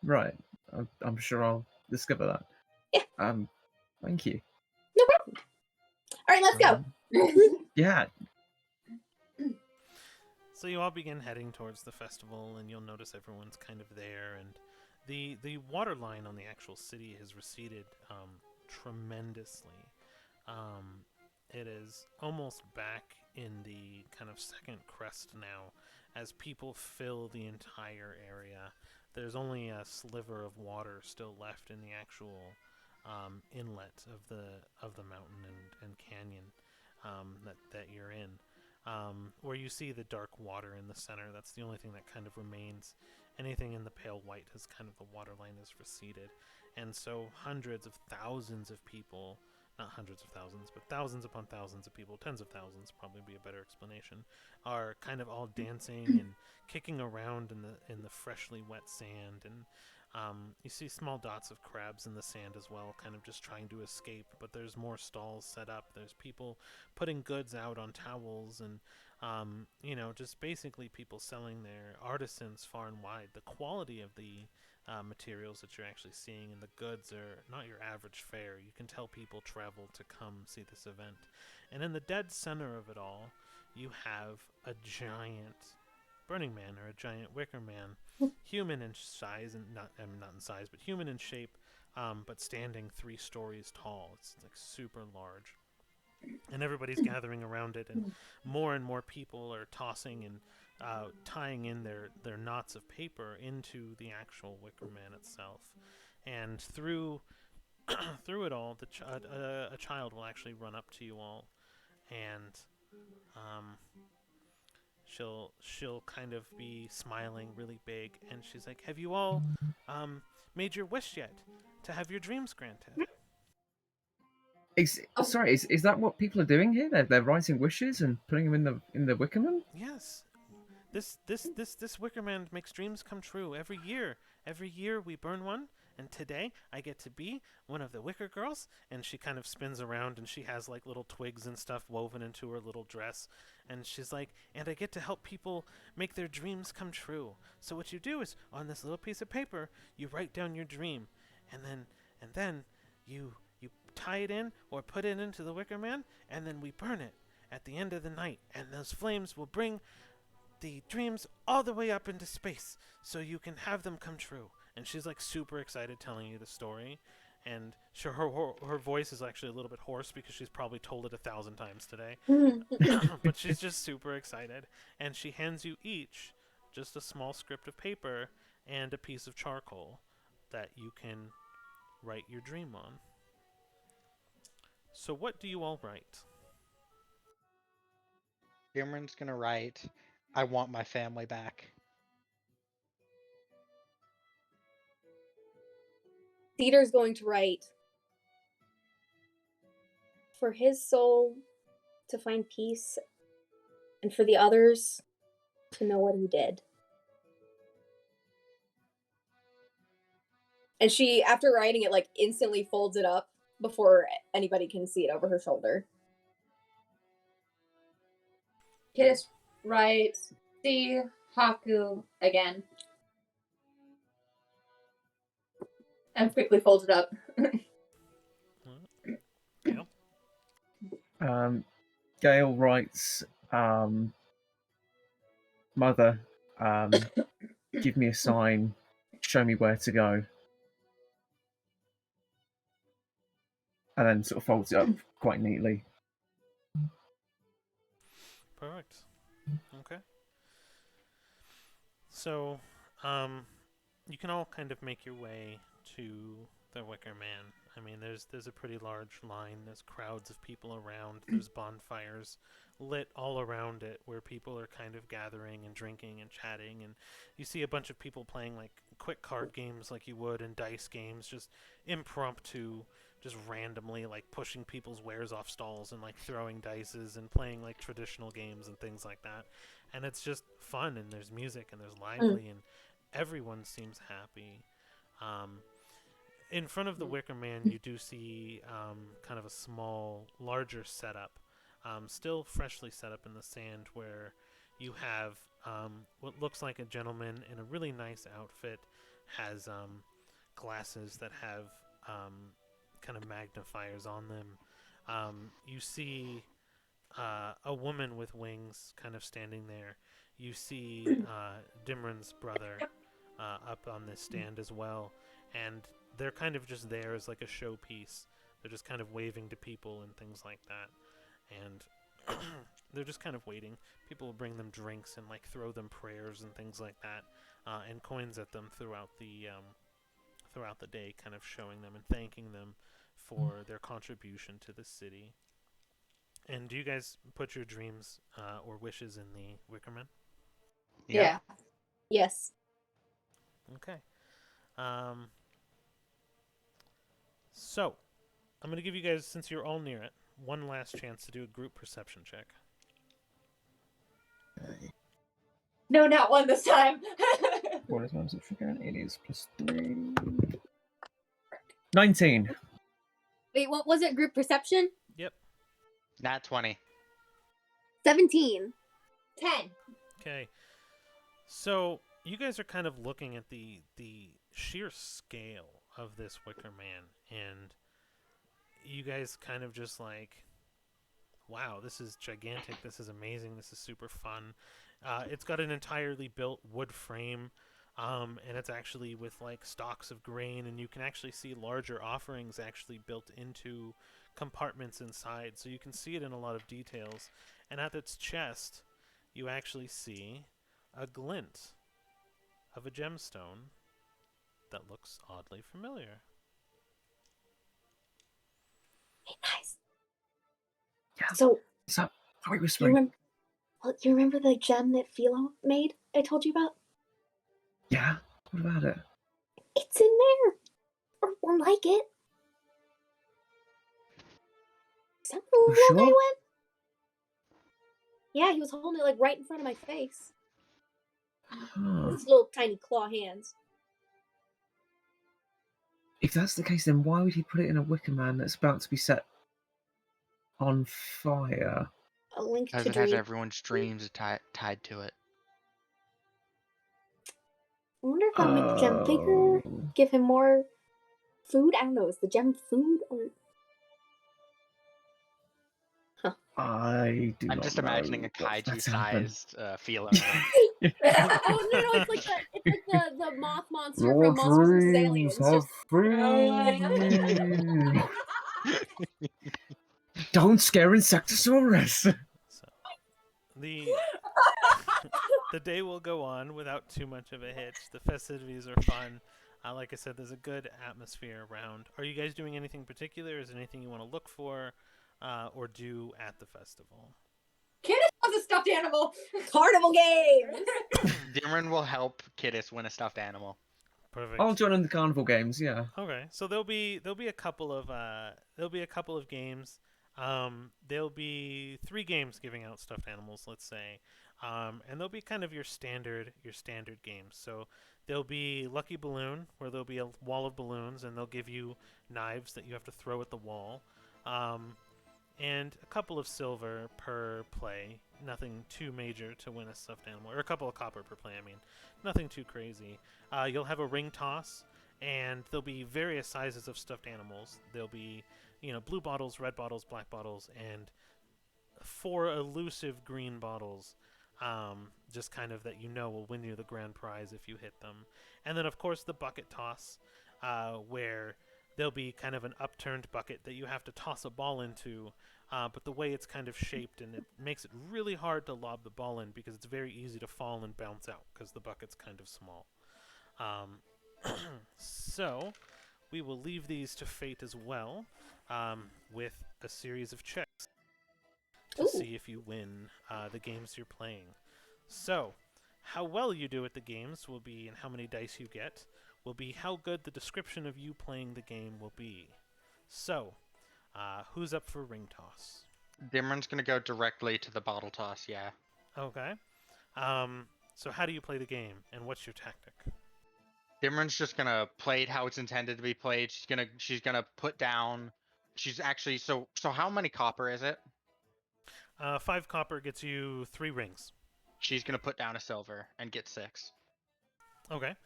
I'm sure I'll discover that. Yeah. Thank you. No problem. All right, let's go. Yeah. So you all begin heading towards the festival, and you'll notice everyone's kind of there, and the water line on the actual city has receded tremendously. It is almost back in the kind of second crest now, as people fill the entire area. There's only a sliver of water still left in the actual inlet of the mountain and canyon that you're in. Where you see the dark water in the center, that's the only thing that kind of remains. Anything in the pale white has kind of, the water line has receded. And so hundreds of thousands of people, not hundreds of thousands, but thousands upon thousands of people, tens of thousands probably be a better explanation, are kind of all dancing and kicking around in the freshly wet sand. And you see small dots of crabs in the sand as well, kind of just trying to escape, but there's more stalls set up. There's people putting goods out on towels, and just basically people selling their artisans far and wide. The quality of the materials that you're actually seeing and the goods are not your average fare. You can tell people travel to come see this event. And in the dead center of it all, you have a giant Burning Man, or a giant wicker man, human in size, and not in size, but human in shape, but standing 3 stories tall. It's like super large, and everybody's gathering around it, and more people are tossing and tying in their knots of paper into the actual wicker man itself. And through it all, a child will actually run up to you all, and she'll kind of be smiling really big, and she's like, "Have you all made your wish yet to have your dreams granted?" Sorry, is that what people are doing here? They're writing wishes and putting them in the Wickerman? Yes. This wicker man makes dreams come true every year. Every year we burn one, and today I get to be one of the wicker girls. And she kind of spins around, and she has like little twigs and stuff woven into her little dress. And she's like, and I get to help people make their dreams come true. So what you do is, on this little piece of paper, you write down your dream, and then you tie it in or put it into the Wicker Man, and then we burn it at the end of the night, and those flames will bring the dreams all the way up into space so you can have them come true. And she's like super excited telling you the story. And sure, her voice is actually a little bit hoarse because she's probably told it 1,000 times today. But she's just super excited. And she hands you each just a small script of paper and a piece of charcoal that you can write your dream on. So what do you all write? Cameron's gonna write, "I want my family back." Cedar's going to write, for his soul to find peace and for the others to know what he did. And she, after writing it, like instantly folds it up before anybody can see it over her shoulder. Kiss, right, see, Haku again. And quickly folds it up. Yeah. Gail writes, Mother, give me a sign, show me where to go. And then sort of folds it up quite neatly. Perfect. Okay. So, you can all kind of make your way to the Wicker Man. I mean, there's a pretty large line. There's crowds of people around. There's bonfires lit all around it where people are kind of gathering and drinking and chatting. And you see a bunch of people playing like quick card games like you would and dice games, just impromptu, just randomly like pushing people's wares off stalls and like throwing dices and playing like traditional games and things like that. And it's just fun, and there's music and there's lively and everyone seems happy. In front of the Wicker Man, you do see kind of a small, larger setup, still freshly set up in the sand, where you have what looks like a gentleman in a really nice outfit, has glasses that have kind of magnifiers on them. You see a woman with wings kind of standing there. You see Dimran's brother up on this stand as well, and they're kind of just there as like a showpiece. They're just kind of waving to people and things like that, and they're just kind of waiting. People will bring them drinks and like throw them prayers and things like that, and coins at them throughout the day, kind of showing them and thanking them for their contribution to the city. And do you guys put your dreams or wishes in the Wickerman? Yeah. Yes. Okay. So, I'm going to give you guys, since you're all near it, one last chance to do a group perception check. No, not one this time. What is my perception again? It is +3. 19. Wait, what was it? Group perception? Yep. Nat 20. 17. 10. Okay. So, you guys are kind of looking at the sheer scale of this Wicker Man, and you guys kind of just like, wow, this is gigantic, this is amazing, this is super fun. It's got an entirely built wood frame, and it's actually with like stalks of grain, and you can actually see larger offerings actually built into compartments inside, so you can see it in a lot of details. And at its chest, you actually see a glint of a gemstone that looks oddly familiar. Hey, guys. Yeah. So, What's up? Are we you whispering? remember the gem that Philo made I told you about? Yeah. What about it? It's in there. Or one like it. Is that where the You little guy sure? went? Yeah, he was holding it like right in front of my face. Huh. With his little tiny claw hands. If that's the case, then why would he put it in a Wicker Man that's about to be set on fire? A link Because to it has dream. everyone's dreams tied to it. I wonder if that'll make the gem bigger, Oh. give him more food. I don't know. Is the gem food or I do I'm not just know imagining a what's about to happen. kaiju-sized feline. Oh no, it's like the moth monster Your from Monsters vs. dreams Aliens. have Just freed me. Don't scare Insectosaurus. So the the day will go on without too much of a hitch. The festivities are fun. Like I said, there's a good atmosphere around. Are you guys doing anything particular? Is there anything you want to look for or do at the festival? Kid was a stuffed animal. carnival games. Dimron will help Kiddis win a stuffed animal. Perfect. I'll join in the carnival games. Yeah. Okay, so there'll be a couple of games. There'll be 3 games giving out stuffed animals, let's say, and they'll be kind of your standard games. So there'll be Lucky Balloon, where there'll be a wall of balloons, and they'll give you knives that you have to throw at the wall, and a couple of silver per play. Nothing too major to win a stuffed animal, or a couple of copper per play. I mean, nothing too crazy. You'll have a ring toss, and there'll be various sizes of stuffed animals. There'll be, blue bottles, red bottles, black bottles, and 4 elusive green bottles, just kind of that will win you the grand prize if you hit them. And then, of course, the bucket toss, where there'll be kind of an upturned bucket that you have to toss a ball into, but the way it's kind of shaped, and it makes it really hard to lob the ball in because it's very easy to fall and bounce out because the bucket's kind of small. So we will leave these to fate as well, with a series of checks to Ooh. see if you win the games you're playing. So, how well you do at the games will be, and how many dice you get, will be how good the description of you playing the game will be. So, who's up for ring toss? Dimron's gonna go directly to the bottle toss, yeah. Okay. So how do you play the game, and what's your tactic? Dimron's just gonna play it how it's intended to be played. She's gonna put down. She's actually so how many copper is it? 5 copper gets you 3 rings. She's gonna put down a silver and get 6. Okay.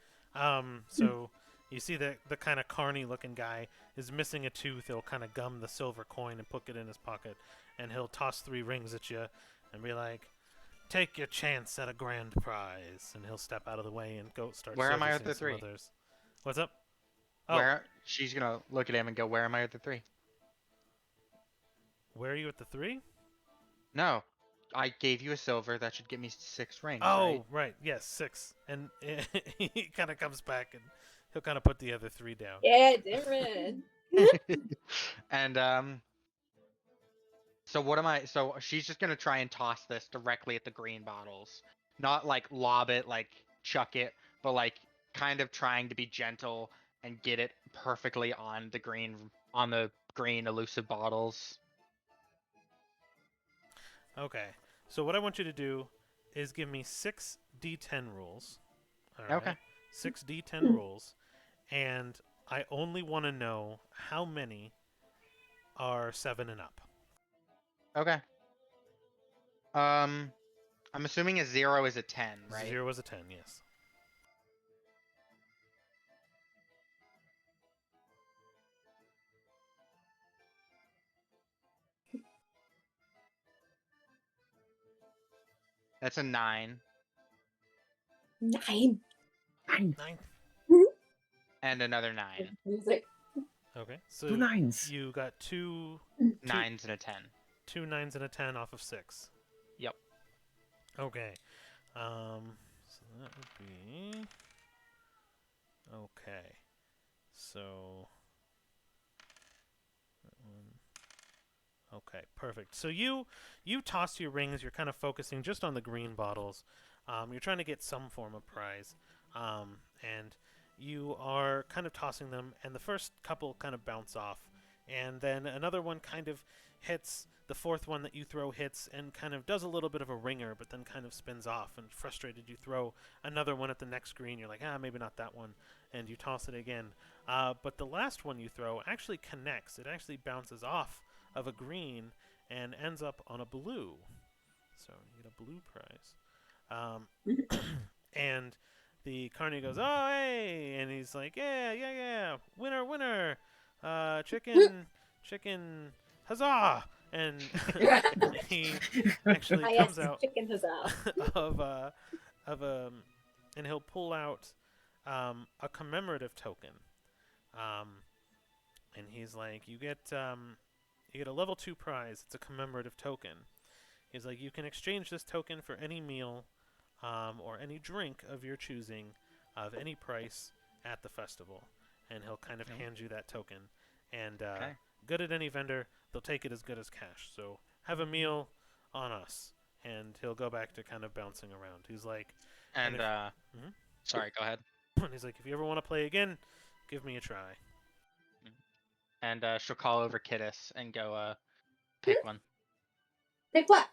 So you see the kind of carny looking guy is missing a tooth. He'll kind of gum the silver coin and put it in his pocket, and he'll toss 3 rings at you and be like, "Take your chance at a grand prize." And he'll step out of the way and go start. Where am I servicing with the some 3? Others. What's up? Oh, Where she's gonna look at him and go, "Where am I with the 3?" where are you at the 3? No, I gave you a silver. That should get me 6 rings. Oh, right. Yes, 6. And he kind of comes back and he'll kind of put the other 3 down. Yeah, different. Right? And so what am I? So she's just gonna try and toss this directly at the green bottles, not like lob it, like chuck it, but like kind of trying to be gentle and get it perfectly on the green elusive bottles. Okay. So what I want you to do is give me 6 D10 rules. All right. Okay. 6 D10 rules, and I only want to know how many are 7 and up. Okay. I'm assuming a 0 is a 10, right? 0 is a 10, yes. That's a 9 9. 9. and another 9. Music. Okay. So 2 9s. you got 2 9s and a 10. 2 9s and a 10 off of 6. Yep. Okay. So that would be okay. So that one. Okay, perfect. So you toss your rings. You're kind of focusing just on the green bottles. You're trying to get some form of prize, and you are kind of tossing them. And the first couple kind of bounce off, and then another one kind of hits. The fourth one that you throw hits and kind of does a little bit of a ringer, but then kind of spins off. And frustrated, you throw another one at the next green. You're like, maybe not that one, and you toss it again. But the last one you throw actually connects. It actually bounces off of a green and ends up on a blue. So you get a blue prize. And the carny goes, "Oh, hey!" And he's like, "Yeah, winner, chicken, huzzah!" and he actually I comes asked out chicken huzzah. of and he'll pull out a commemorative token, and he's like, you get a level 2 prize. It's a commemorative token. He's like, you can exchange this token for any meal or any drink of your choosing of any price at the festival. And he'll kind of hand you that token. And good at any vendor, they'll take it as good as cash. So have a meal on us. And he'll go back to kind of bouncing around. He's like, And sorry, go ahead. he's like, if you ever want to play again, give me a try. And she'll call over Kittis and go, pick one. Pick what?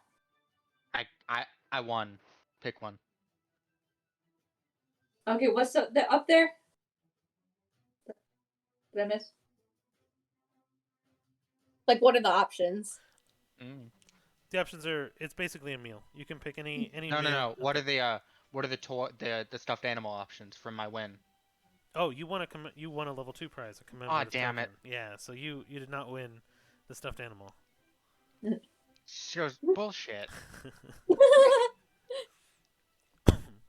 I won. Pick one. Okay, what's up there? Did I miss? Like, what are the options? The options are, it's basically a meal. You can pick any No, meal. no. What are the stuffed animal options from my win? Oh, you won a level 2 prize, a commemorative damn token. it. Yeah, so you did not win the stuffed animal. She goes, bullshit.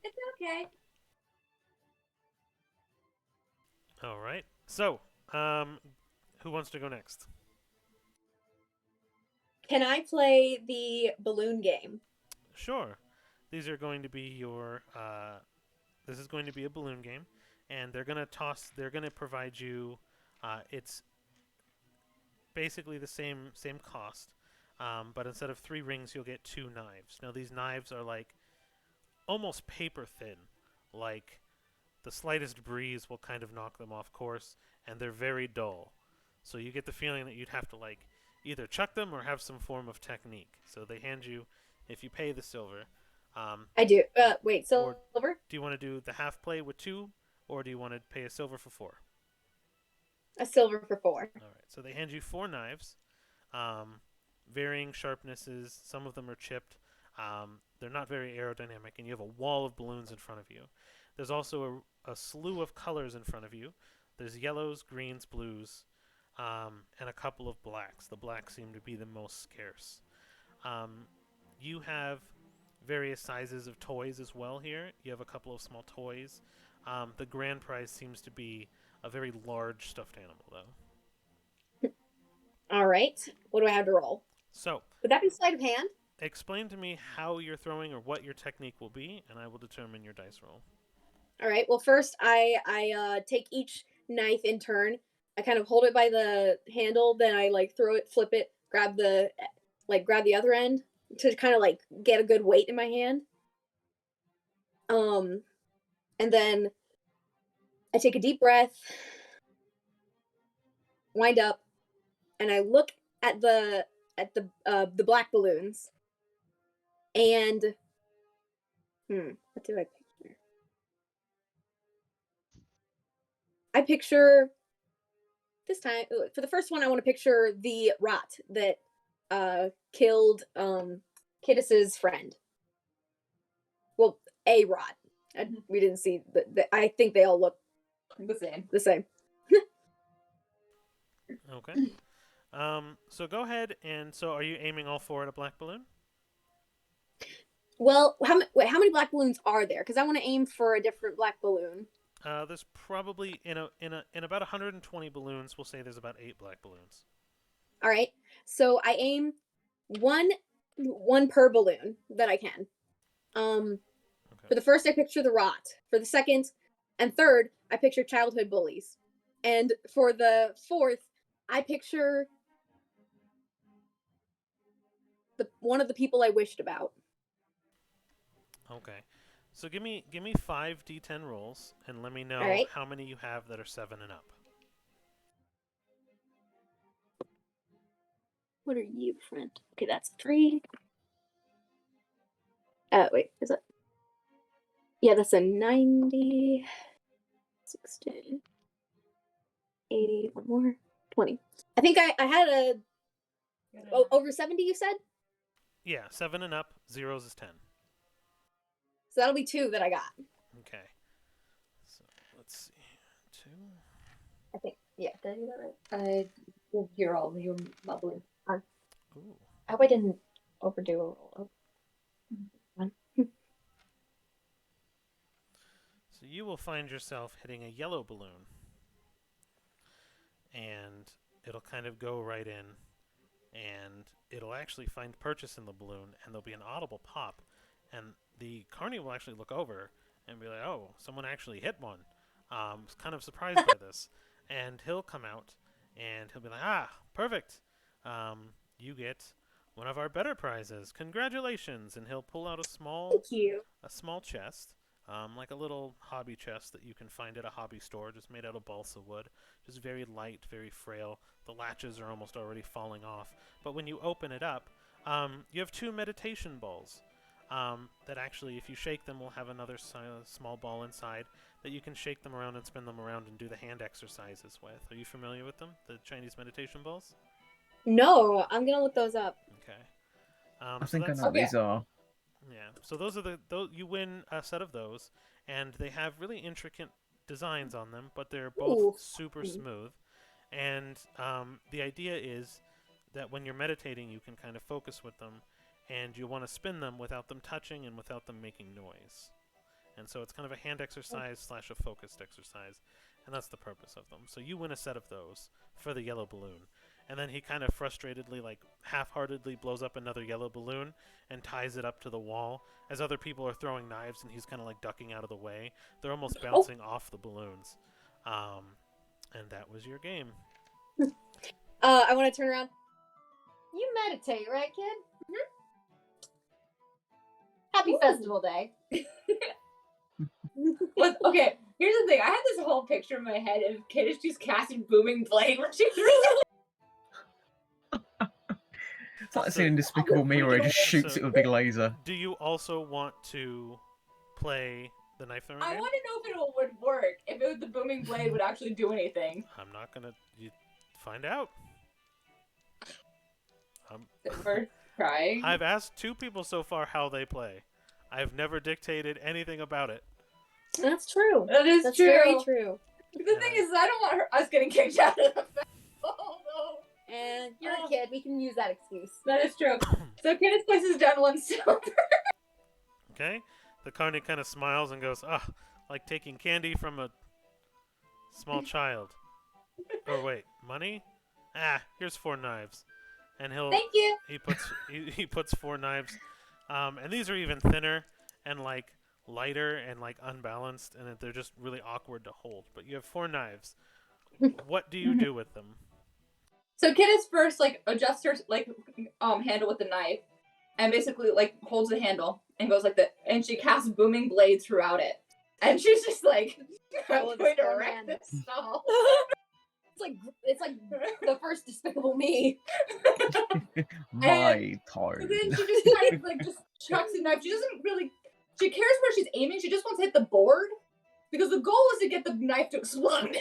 It's okay. All right. So, who wants to go next? Can I play the balloon game? Sure. These are going to be your. This is going to be a balloon game, and they're gonna provide you. It's basically the same cost, but instead of 3 rings, you'll get 2 knives. Now these knives are like almost paper thin, like the slightest breeze will kind of knock them off course, and they're very dull. So you get the feeling that you'd have to like either chuck them or have some form of technique. So they hand you, if you pay the silver. I do. Wait, silver? Do you want to do the half play with 2, or do you want to pay a silver for 4? A silver for 4. All right. So they hand you 4 knives, varying sharpnesses. Some of them are chipped. They're not very aerodynamic, and you have a wall of balloons in front of you. There's also a slew of colors in front of you. There's yellows, greens, blues, and a couple of blacks. The blacks seem to be the most scarce. You have various sizes of toys as well here. You have a couple of small toys. The grand prize seems to be a very large stuffed animal, though. All right. What do I have to roll? So, Would that be sleight of hand? explain to me how you're throwing or what your technique will be, and I will determine your dice roll. All right. Well, first I take each knife in turn. I kind of hold it by the handle, then I like throw it, flip it, grab the other end to kind of like get a good weight in my hand. And then I take a deep breath, wind up, and I look at the black balloons. And what do I picture? I picture this time for the first one. I want to picture the rot that killed Kittis's friend. Well, a rot. We didn't see I think they all look The same. Okay. So go ahead, and so are you aiming all 4 at a black balloon? Well, how many black balloons are there? Because I want to aim for a different black balloon. There's probably in about 120 balloons. We'll say there's about 8 black balloons. All right. So I aim one per balloon that I can. Okay. For the first, I picture the rot. For the second and third, I picture childhood bullies. And for the fourth, I picture one of the people I wished about. Okay. So give me 5 d10 rolls, and let me know right. how many you have that are 7 and up. What are you, friend? Okay, that's 3. Wait, is it? Yeah, that's a 90, 60, 80, one more, 20. I think I had over 70, you said? Yeah, 7 and up. 0s is 10. So that'll be 2 that I got. Okay. So let's see. 2. I think, yeah, did I do that right? I will hear all of you mumbling. Ooh. I hope I didn't overdo a roll. So you will find yourself hitting a yellow balloon, and it'll kind of go right in, and it'll actually find purchase in the balloon, and there'll be an audible pop, and the carny will actually look over and be like, "Oh, someone actually hit one." Kind of surprised by this, and he'll come out, and he'll be like, "Ah, perfect. You get one of our better prizes. Congratulations!" And he'll pull out Thank you. a small chest, like a little hobby chest that you can find at a hobby store, just made out of balsa wood, just very light, very frail. The latches are almost already falling off. But when you open it up, you have 2 meditation balls that actually, if you shake them, will have another small ball inside that you can shake them around and spin them around and do the hand exercises with. Are you familiar with them, the Chinese meditation balls? No, I'm gonna look those up. Okay. I think I that's know what these are. yeah. So those are those you win a set of those, and they have really intricate designs on them, but they're both Ooh. super smooth. And the idea is that when you're meditating, you can kind of focus with them, and you want to spin them without them touching and without them making noise. And so it's kind of a hand exercise slash a focused exercise, and that's the purpose of them. So you win a set of those for the yellow balloon. And then he kind of frustratedly, like half-heartedly blows up another yellow balloon and ties it up to the wall as other people are throwing knives and he's kind of like ducking out of the way. They're almost bouncing off the balloons. And that was your game. I want to turn around. You meditate, right, kid? Happy Festival Day. Well, okay, here's the thing. I had this whole picture in my head of Kid is just casting booming blade when she's It's like seeing Despicable Me where he just shoots it with a big laser. Do you also want to play the knife throwing I game? want to know if it would work. If it was the booming blade would actually do anything. I'm not gonna. You find out. We're trying. I've asked 2 people so far how they play. I've never dictated anything about it. That's true. That is That's true. very true. The thing is, I don't want us getting kicked out of the festival, though. And you're a kid. We can use that excuse. That is true. So Kenneth places down 1 silver. Okay? The carny kind of smiles and goes, "Ah, like taking candy from a small child." Or wait, money? Ah, here's 4 knives. And Thank you. he puts 4 knives. And these are even thinner and like lighter and like unbalanced, and they're just really awkward to hold. But you have 4 knives. What do you do with them? So Kenneth first like adjusts her like handle with the knife, and basically like holds the handle and goes like that, and she casts booming blade throughout it, and she's just like, "I'm Oh, going to poor wreck man. this stall." It's like the first Despicable Me. My So turn. then she just kind of like just chucks the knife. She doesn't really. She cares where she's aiming. She just wants to hit the board because the goal is to get the knife to explode.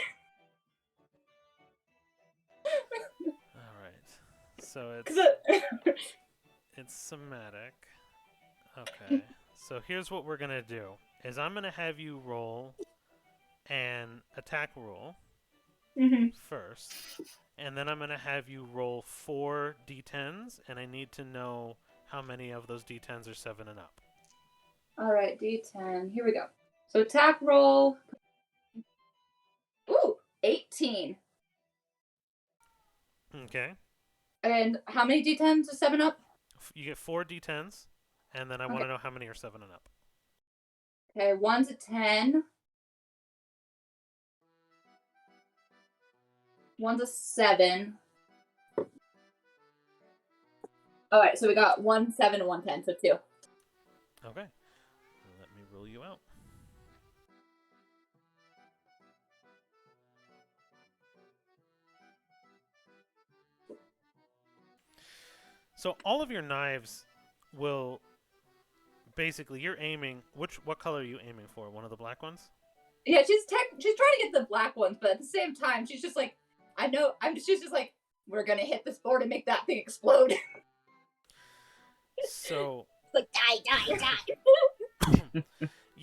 All right. So it's somatic. Okay. So here's what we're gonna do: is I'm gonna have you roll an attack roll first, and then I'm gonna have you roll 4 d10s, and I need to know how many of those d10s are 7 and up. All right, D10. Here we go. So attack roll. Ooh, 18. Okay. And how many D10s is 7 up? You get 4 d10s, and then I want to know how many are 7 and up. Okay, 1's a 10. 1's a 7. All right, so we got 1, 7, and 1, 10, so 2. Okay. Let me rule you out. So all of your knives will basically, you're aiming. What color are you aiming for? One of the black ones? Yeah, she's trying to get the black ones, but at the same time, she's just like, I know. She's just like, we're gonna hit this board and make that thing explode. So It's like die.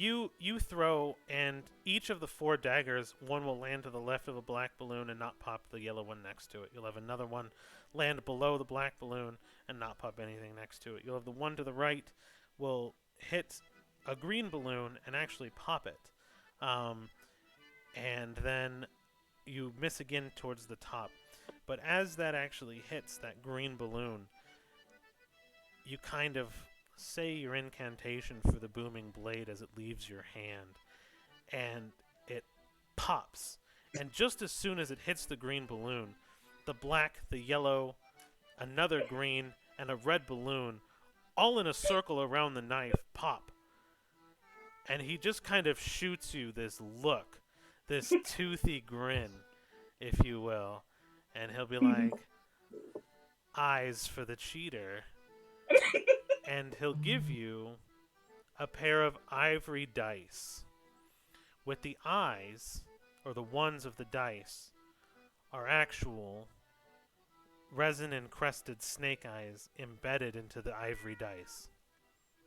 you throw, and each of the 4 daggers, one will land to the left of a black balloon and not pop the yellow one next to it. You'll have another one land below the black balloon and not pop anything next to it. You'll have the one to the right will hit a green balloon and actually pop it. And then you miss again towards the top. But as that actually hits that green balloon, you kind of say your incantation for the booming blade as it leaves your hand, and it pops. And just as soon as it hits the green balloon, the black, the yellow, another green, and a red balloon, all in a circle around the knife, pop. And he just kind of shoots you this look, this toothy grin, if you will. And he'll be like, eyes for the cheater. And he'll give you a pair of ivory dice. With the eyes, or the ones of the dice, are actual resin-encrusted snake eyes embedded into the ivory dice.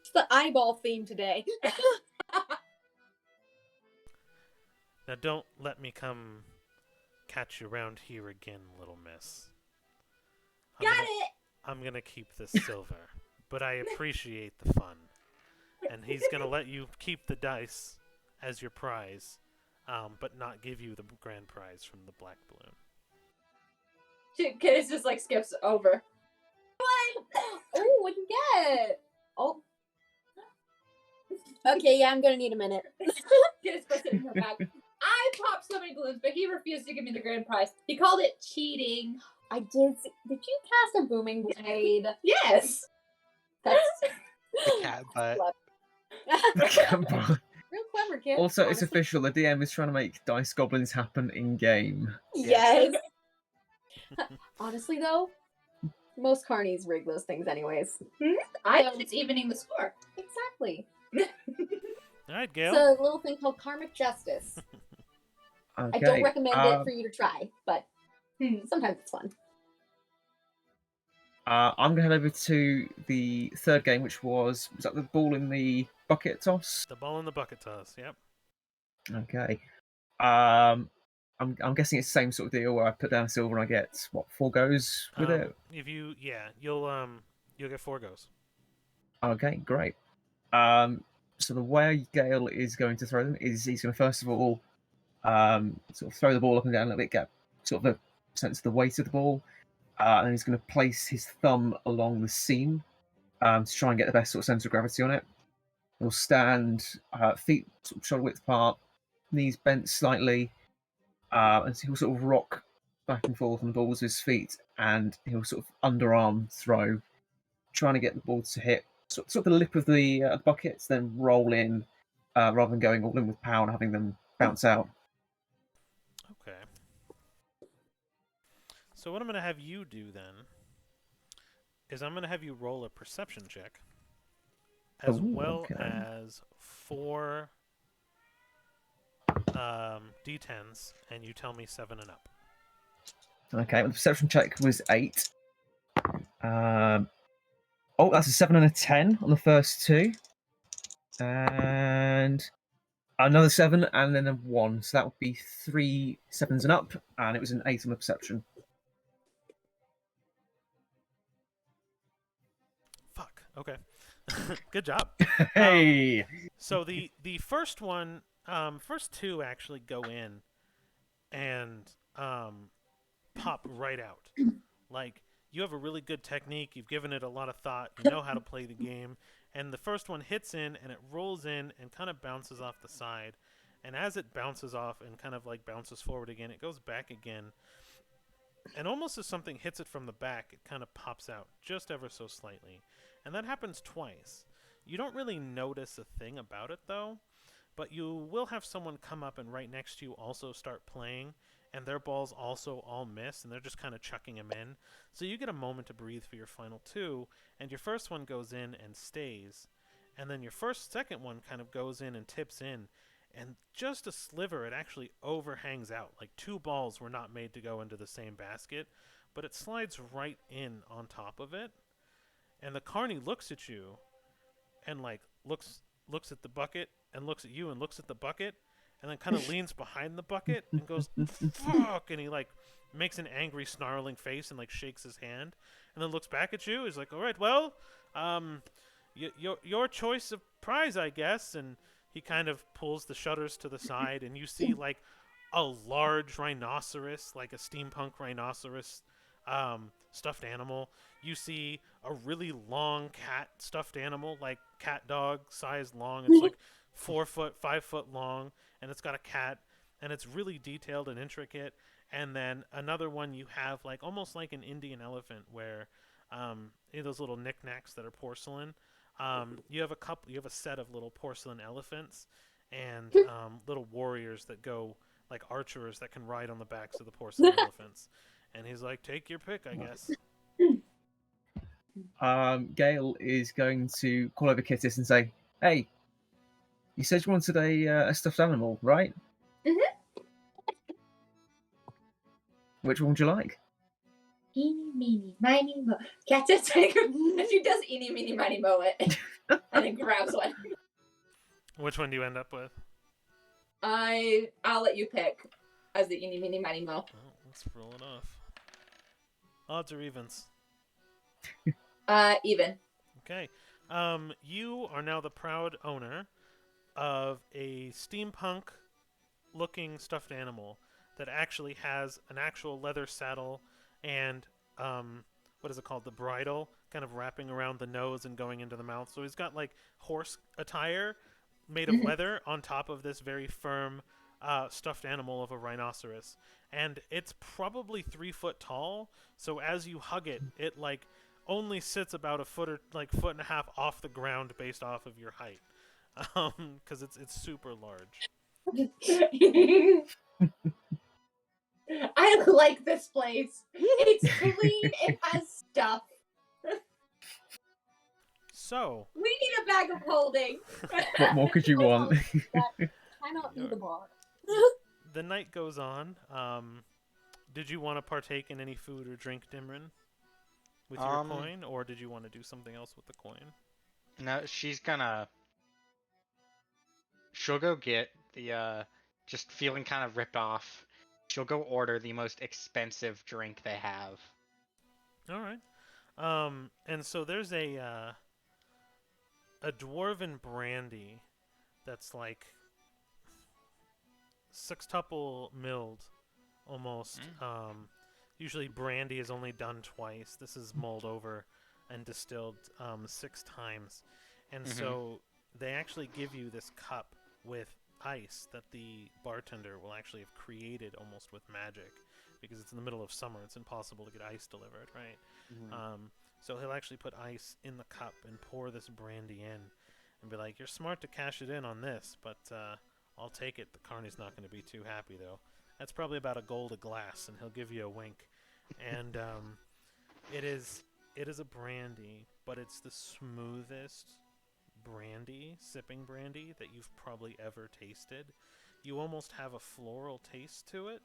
It's the eyeball theme today. Now don't let me come catch you around here again, little miss. I'm gonna keep this silver, but I appreciate the fun. And he's gonna let you keep the dice as your prize, but not give you the grand prize from the black balloon. Kid just like skips over. Oh, what'd you get? Oh. Okay, yeah, I'm gonna need a minute. Kid just puts it in her bag. I popped so many balloons, but he refused to give me the grand prize. He called it cheating. I did. Did you cast a booming blade? Yes. That's The cat butt. real clever, kid. Also, it's honestly. official. The DM is trying to make dice goblins happen in game. Yes. Honestly, though, most carnies rig those things anyways. I think it's evening the score. Exactly. All right, It's Gail. a little thing called karmic justice. Okay. I don't recommend it for you to try, but sometimes it's fun. I'm going to head over to the third game, which was that the ball in the bucket toss? The ball in the bucket toss. Yep. Okay. I'm guessing it's the same sort of deal where I put down silver and I get, 4 goes with it? If you, you'll get 4 goes. Okay, great. So the way Gale is going to throw them is he's going to first of all sort of throw the ball up and down a little bit, get sort of the sense of the weight of the ball, and he's going to place his thumb along the seam to try and get the best sort of center of gravity on it. He'll stand feet sort of shoulder width apart, knees bent slightly, and so he'll sort of rock back and forth on the ball with his feet, and he'll sort of underarm throw, trying to get the ball to hit sort of the lip of the buckets, then roll in, rather than going all in with power and having them bounce out. Okay. So what I'm going to have you do then is I'm going to have you roll a perception check, as well okay. as 4 d10s, and you tell me 7 and up. Okay, well, the perception check was 8. That's a 7 and a 10 on the first 2. And another 7 and then a 1. So that would be 3 7s and up, and it was an 8 on the perception. Fuck. Okay. Good job. Hey! So the first one, first 2 actually go in and pop right out. Like, you have a really good technique. You've given it a lot of thought. You know how to play the game. And the first one hits in, and it rolls in and kind of bounces off the side. And as it bounces off and kind of like bounces forward again, it goes back again. And almost as something hits it from the back, it kind of pops out just ever so slightly. And that happens twice. You don't really notice a thing about it, though. But you will have someone come up and right next to you also start playing, and their balls also all miss, and they're just kind of chucking them in. So you get a moment to breathe for your final 2, and your first one goes in and stays. And then your second one kind of goes in and tips in, and just a sliver, it actually overhangs out. Like 2 balls were not made to go into the same basket, but it slides right in on top of it. And the carny looks at you and like looks looks at the bucket and looks at you and looks at the bucket and then kind of leans behind the bucket and goes fuck, and he like makes an angry snarling face and like shakes his hand and then looks back at you. He's like, all right, well, your choice of prize, I guess. And he kind of pulls the shutters to the side and you see like a large rhinoceros, like a steampunk rhinoceros, stuffed animal. You see a really long cat stuffed animal, like cat dog size long. It's like 4 foot, 5 foot long, and it's got a cat, and it's really detailed and intricate. And then another one you have like almost like an Indian elephant, where those little knickknacks that are porcelain. You have a set of little porcelain elephants and little warriors that go like archers that can ride on the backs of the porcelain elephants. And he's like, take your pick, I guess. Gail is going to call over Kittis and say, "Hey, you said you wanted a stuffed animal, right? Which one would you like?" Eeny, meeny, miny, mo. Cat's and she does eeny, meeny, miny, mo it. And then grabs one. Which one do you end up with? I'll let you pick as the eeny, meeny, miny, mo. Oh, let's roll it off. Odds or evens? Even. Okay. You are now the proud owner of a steampunk-looking stuffed animal that actually has an actual leather saddle and what is it called? The bridle, kind of wrapping around the nose and going into the mouth. So he's got like horse attire made of leather on top of this very firm stuffed animal of a rhinoceros, and it's probably 3 foot tall. So as you hug it, it like only sits about a foot or like foot and a half off the ground based off of your height, because it's super large. I like this place. It's clean. It has stuff. So We need a bag of holding. What more could you want? Cannot be the bar. the night goes on. Did you want to partake in any food or drink, Dimrin, with your coin, or did you want to do something else with the coin? No, she'll go get the just feeling kind of ripped off. She'll go order the most expensive drink they have. All right. And so there's a dwarven brandy that's like sextuple milled, almost. Usually brandy is only done twice. This is mulled over and distilled 6 times. And so they actually give you this cup with ice that the bartender will actually have created almost with magic, because it's in the middle of summer. It's impossible to get ice delivered, right? So he'll actually put ice in the cup and pour this brandy in and be like, you're smart to cash it in on this, but I'll take it. The carney's not going to be too happy, though. That's probably about $1 a glass, and he'll give you a wink. And it is a brandy, but it's the smoothest sipping brandy that you've probably ever tasted. You almost have a floral taste to it,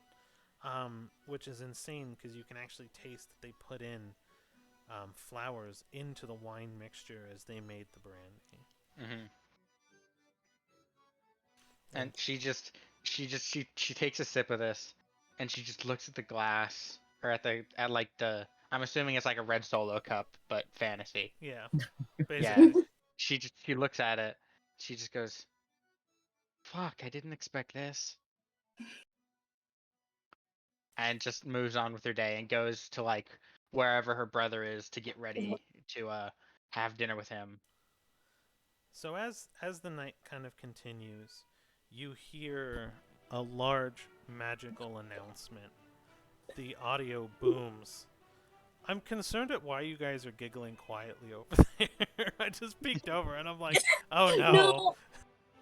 which is insane because you can actually taste that they put in flowers into the wine mixture as they made the brandy. And she takes a sip of this, and she just looks at the glass, or at like the, I'm assuming it's like a red Solo cup, but fantasy. Yeah, basically. Yeah. She looks at it. She just goes, "Fuck, I didn't expect this," and just moves on with her day and goes to like wherever her brother is to get ready to have dinner with him. So as the night kind of continues, you hear a large magical announcement. The audio booms. I'm concerned at why you guys are giggling quietly over there. I just peeked over and I'm like, oh no.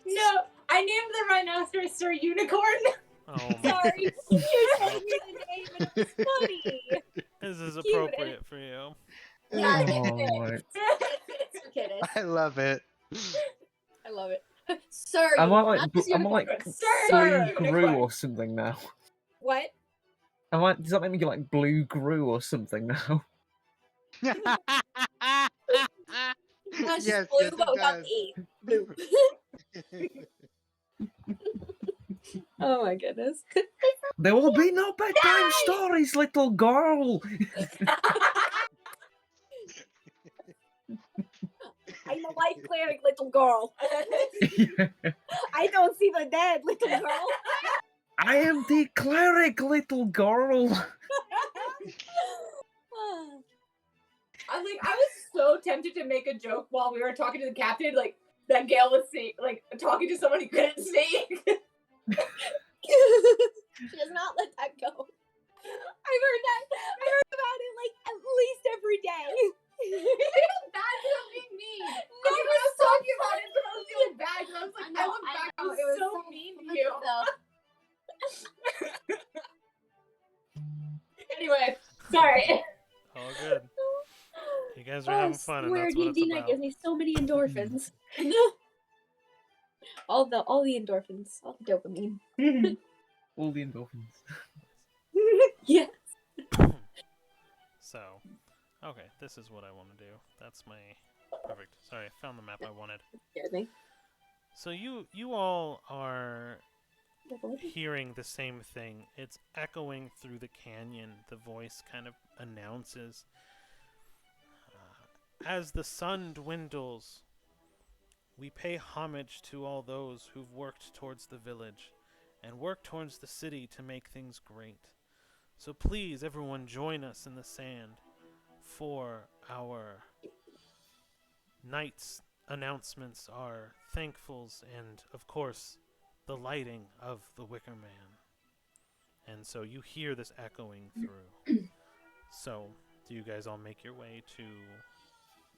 No, I named the rhinoceros Sir Unicorn. Oh my Sorry. You told me the name and it was funny. This is appropriate for you. Yeah, my. I love it. I love it. Sir, Am I like Sir Blue Gru or something now? what? Does that make me like Blue Gru or something now? It's just blue, but without the E. blue. Oh my goodness. There will be no bedtime stories, little girl. I'm a life cleric, little girl. I don't see the dead, little girl. I am the cleric, little girl. I was so tempted to make a joke while we were talking to the captain, like that Gail was talking to someone he couldn't see. She does not let that go. I've heard that. I heard about it like at least every day. Bad for being mean. No, I was talking about it, but I was feeling bad. And I was like, I looked back out. It was so mean to you. Anyway, sorry. All good. You guys are having fun, and that's what it's D&D night about. gives me so many endorphins. all the endorphins, all the dopamine. All the endorphins. Yeah. So, okay, this is what I want to do. That's my perfect. Sorry, I found the map I wanted. Scared me. So you all are hearing the same thing. It's echoing through the canyon. The voice kind of announces, as the sun dwindles, we pay homage to all those who've worked towards the village and worked towards the city to make things great. So please, everyone, join us in the sand for our night's announcements, our thankfuls, and, of course, the lighting of the Wicker Man. And so you hear this echoing through. So, do you guys all make your way to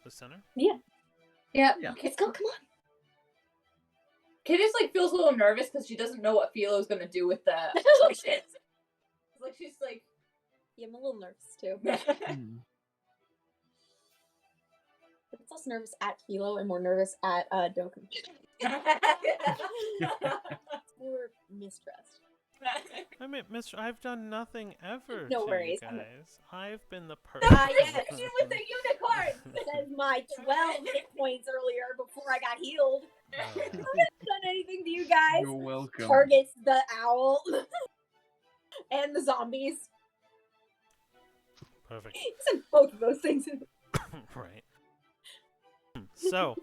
the center? Yeah. Let's go, come on. Kid just feels a little nervous because she doesn't know what Philo's gonna do with the shit. She's like, yeah, I'm a little nervous too. It's less nervous at Philo and more nervous at Doku. More mistrust. I mean, Mr. I've done nothing ever No to worries. you guys. I've been the person. Yes. with the unicorn. Says my 12 hit points earlier before I got healed. I haven't done anything to you guys. You're welcome. Targets the owl and the zombies. Perfect. He said both of those things. Right. So,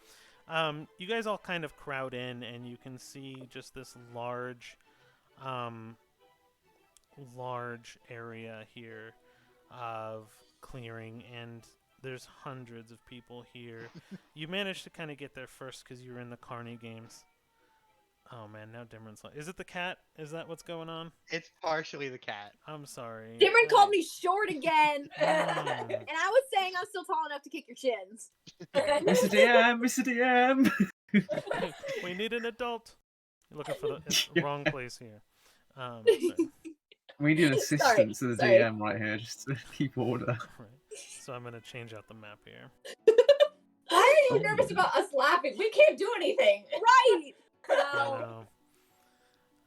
you guys all kind of crowd in, and you can see just this large area here of clearing, and there's hundreds of people here. You managed to kind of get there first because you were in the Carney games. Oh man, now Dimron's like, is it the cat? Is that what's going on? It's partially the cat. I'm sorry. Dimron called me short again. Mm. And I was saying I'm still tall enough to kick your shins. Mr. DM, Mr. DM. We need an adult. You're looking for the Yeah. wrong place here. Sorry. We need an assistant to the sorry. DM right here, just to keep order. Right. So I'm gonna change out the map here. Why are you nervous about us laughing? We can't do anything. Right! I No. know.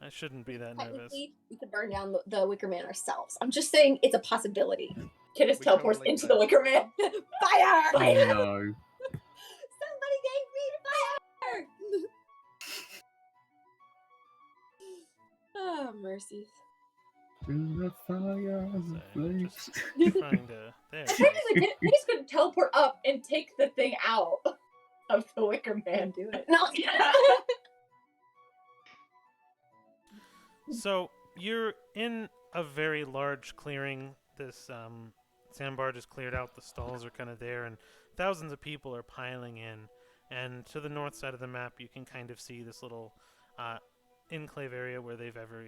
I shouldn't be that nervous. Technically, we could burn down the Wicker Man ourselves. I'm just saying it's a possibility. Kid just We teleports totally into could. the Wicker Man. Fire! Oh no. Somebody gave me fire! Oh, mercies. Through the fire and the So, flames. just trying to. There. it is. Technically, Kid just could teleport up and take the thing out of the Wicker Man. Do it. No. So you're in a very large clearing. This sandbar just cleared out. The stalls are kind of there, and thousands of people are piling in. And to the north side of the map, you can kind of see this little enclave area where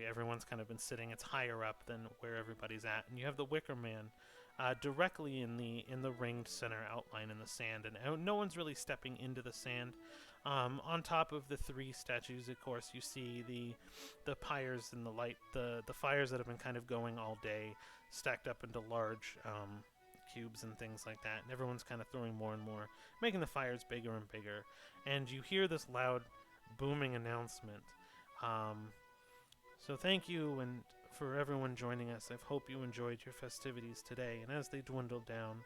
everyone's kind of been sitting. It's higher up than where everybody's at, and you have the Wicker Man directly in the ringed center outline in the sand, and no one's really stepping into the sand. On top of the three statues, of course, you see the pyres and the fires that have been kind of going all day, stacked up into large cubes and things like that. And everyone's kind of throwing more and more, making the fires bigger and bigger. And you hear this loud, booming announcement. So thank you and for everyone joining us. I hope you enjoyed your festivities today. And as they dwindle down,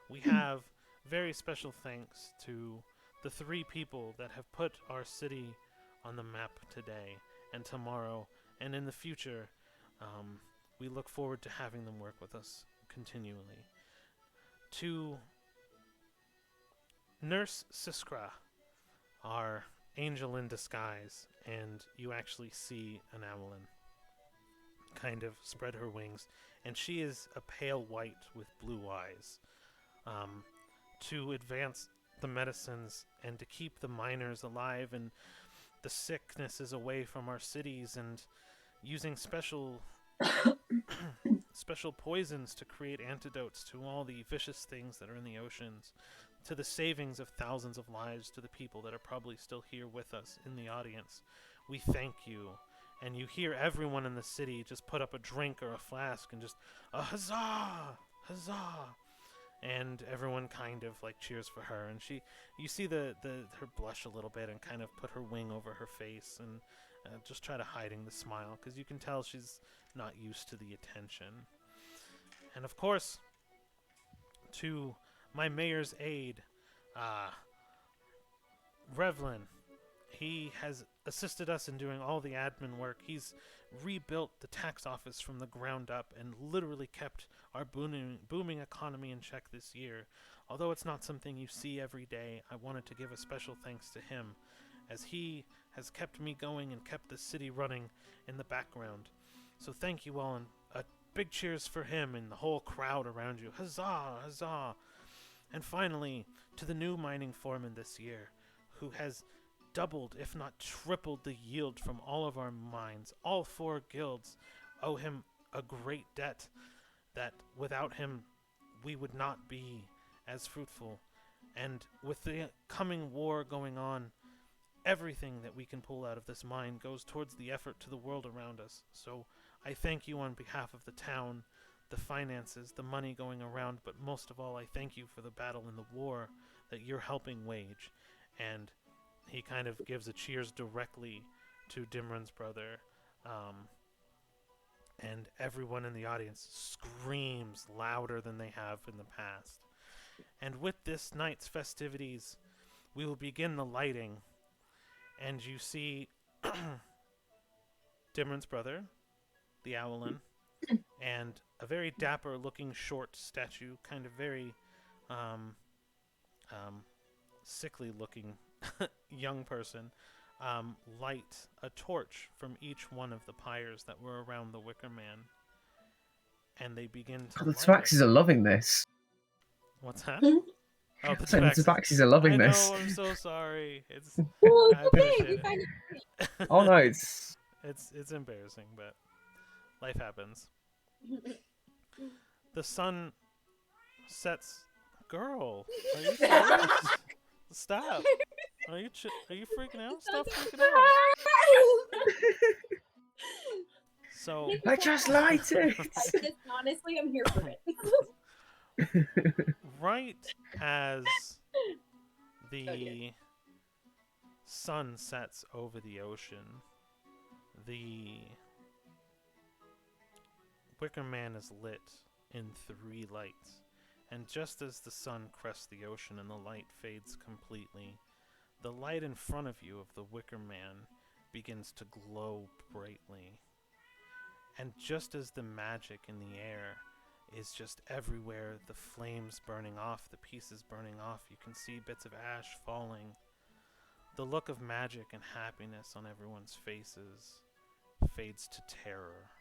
we have very special thanks to the three people that have put our city on the map today and tomorrow and in the future. We look forward to having them work with us continually. To Nurse Siskra, our angel in disguise, and you actually see an Amelin kind of spread her wings, and she is a pale white with blue eyes. To advance the medicines and to keep the miners alive and the sicknesses away from our cities, and using special special poisons to create antidotes to all the vicious things that are in the oceans, to the savings of thousands of lives, to the people that are probably still here with us in the audience. We thank you. And you hear everyone in the city just put up a drink or a flask and just a huzzah! Huzzah! And everyone kind of like cheers for her, and you see her blush a little bit and kind of put her wing over her face and just try to hiding the smile, because you can tell she's not used to the attention. And of course, to my mayor's aide, Revlin, he has assisted us in doing all the admin work. He's rebuilt the tax office from the ground up and literally kept our booming economy in check this year. Although it's not something you see every day, I wanted to give a special thanks to him, as he has kept me going and kept the city running in the background. So thank you all, and a big cheers for him and the whole crowd around you. Huzzah! Huzzah! And finally, to the new mining foreman this year, who has doubled, if not tripled, the yield from all of our mines. All 4 guilds owe him a great debt that without him we would not be as fruitful. And with the coming war going on, everything that we can pull out of this mine goes towards the effort to the world around us. So I thank you on behalf of the town, the finances, the money going around, but most of all I thank you for the battle and the war that you're helping wage. And he kind of gives a cheers directly to Dimran's brother, and everyone in the audience screams louder than they have in the past. And with this night's festivities, we will begin the lighting, and you see Dimran's brother, the Owlin, and a very dapper-looking short statue, kind of very sickly-looking young person, light a torch from each one of the pyres that were around the Wicker Man, and they begin to God, the light it. Tabaxis are loving this. What's that? Hmm? Oh, the So the Tabaxis. Tabaxis are loving I know, this. I'm so sorry. It's Well, I it's okay. We appreciate find it. Oh no, it's It's embarrassing, but life happens. it. The sun sets. Girl, are you serious? Stop. Are you freaking out? Stop freaking out. So I just liked it. Honestly, I'm here for it. right as the Okay. sun sets over the ocean, the Wicker Man is lit in 3 lights. And just as the sun crests the ocean and the light fades completely, the light in front of you of the Wicker Man begins to glow brightly. And just as the magic in the air is just everywhere, the flames burning off, the pieces burning off, you can see bits of ash falling. The look of magic and happiness on everyone's faces fades to terror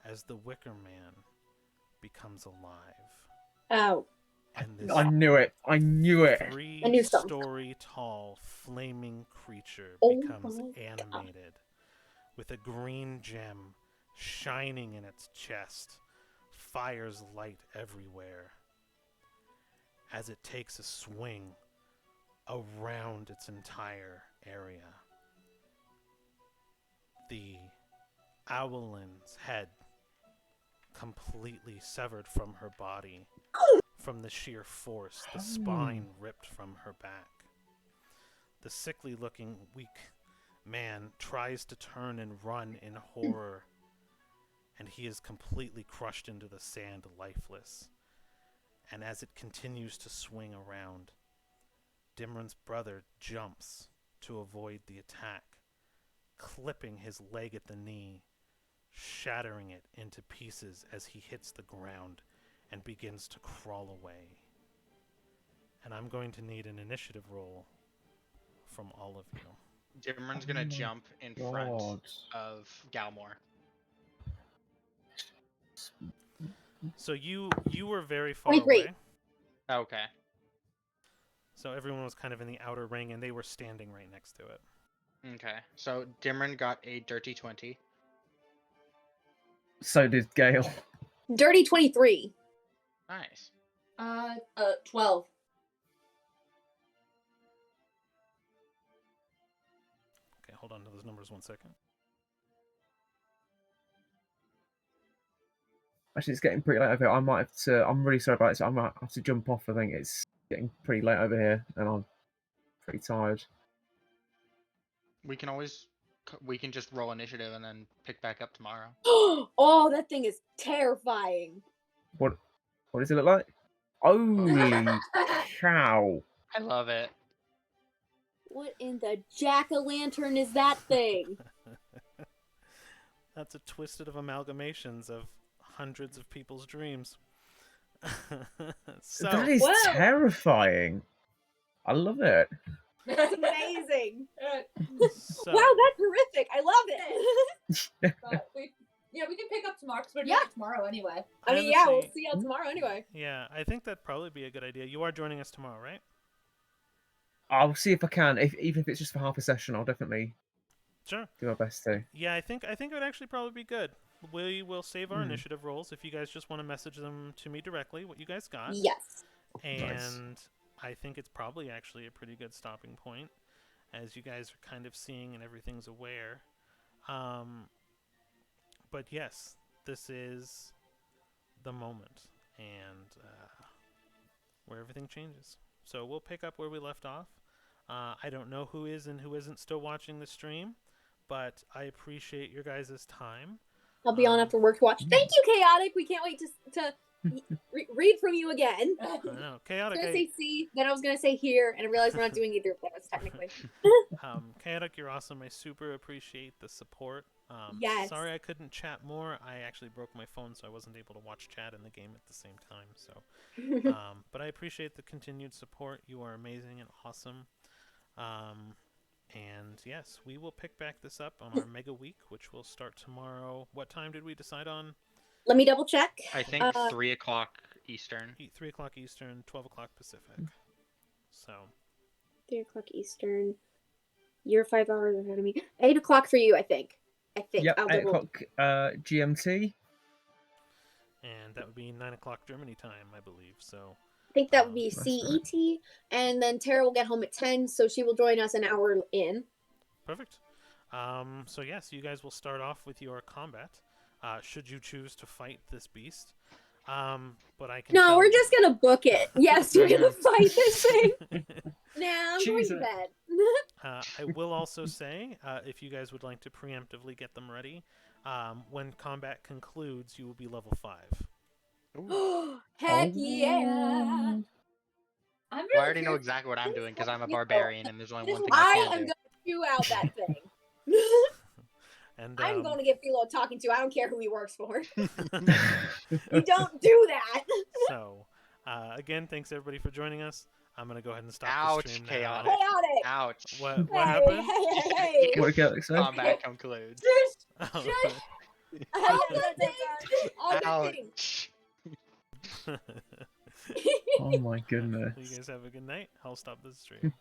as the Wicker Man becomes alive. Ow. And this I knew it. I knew it. I knew something. 3-story tall flaming creature Oh becomes my God. animated with a green gem shining in its chest, fires light everywhere as it takes a swing around its entire area. The Owlin's head completely severed from her body from the sheer force, the spine ripped from her back. The sickly-looking, weak man tries to turn and run in horror, and he is completely crushed into the sand, lifeless. And as it continues to swing around, Dimran's brother jumps to avoid the attack, clipping his leg at the knee, shattering it into pieces as he hits the ground and begins to crawl away. And I'm going to need an initiative roll from all of you. Dimran's gonna jump in front of Galmore. So you were very far 23. away. Okay. So everyone was kind of in the outer ring, and they were standing right next to it. Okay. So Dimran got a dirty 20. So did Gale. Dirty 23. Nice. 12. Okay, hold on to those numbers 1 second. Actually, it's getting pretty late over here. I might have to. I'm really sorry about it. So I might have to jump off. I think it's getting pretty late over here, and I'm pretty tired. We can just roll initiative and then pick back up tomorrow. Oh, that thing is terrifying. What does it look like? Holy cow! I love it. What in the jack-o'-lantern is that thing? That's a twisted of amalgamations of hundreds of people's dreams. So That is Whoa. terrifying. I love it. That's amazing. so Wow, that's horrific. I love it. But we can pick up tomorrow because we're doing Yeah. it tomorrow anyway. I mean, yeah, we'll Honestly- see y'all tomorrow anyway. yeah, I think that'd probably be a good idea. You are joining us tomorrow, right? I'll see if I can. Even if it's just for half a session, I'll definitely Sure. do my best to. Yeah, I think it would actually probably be good. We will save our Hmm. initiative rolls if you guys just want to message them to me directly, what you guys got. Yes. And I think it's probably actually a pretty good stopping point, as you guys are kind of seeing and everything's aware. But yes, this is the moment, and where everything changes. So we'll pick up where we left off. I don't know who is and who isn't still watching the stream, but I appreciate your guys' time. I'll be on after work to watch. Thank you, Chaotic. We can't wait to read from you again. I I was know, Chaotic. gonna say see, then I was gonna say here, and I realized we're not doing either of those technically. Chaotic, you're awesome. I super appreciate the support. Yes. Sorry I couldn't chat more. I actually broke my phone, so I wasn't able to watch chat in the game at the same time. So, but I appreciate the continued support. You are amazing and awesome. And yes, we will pick back this up on our Mega Week, which will start tomorrow. What time did we decide on? Let me double check. I think 3 o'clock Eastern. 3 o'clock Eastern, 12 o'clock Pacific. So 3 o'clock Eastern. You're 5 hours ahead of me. 8 o'clock for you, I think. Yep, I'll 8 double. o'clock GMT. and that would be 9 o'clock Germany time, I believe. So I think that would be That's right. CET, and then Tara will get home at 10, so she will join us an hour in. perfect. So yes, you guys will start off with your combat. Should you choose to fight this beast, but I can. No, tell we're you- just gonna book it. Yes, we're gonna fight this thing. Nah, I'm going Choose to it. bed. I will also say, if you guys would like to preemptively get them ready, when combat concludes, you will be level 5. Heck yeah! I'm really Well, I already know curious. exactly what I'm doing because I'm a People- barbarian and there's only one thing I I am can going do. to chew out that thing. And I'm going to get Philo talking to. I don't care who he works for. You don't do that. So, again, thanks everybody for joining us. I'm gonna go ahead and stop Ouch, the stream chaotic. now. Chaotic. Ouch. What Hey, happened? hey. What did Gaelic say? Combat concludes. Oh, All good things. All good things. Ouch. Oh my goodness. You guys have a good night. I'll stop the stream.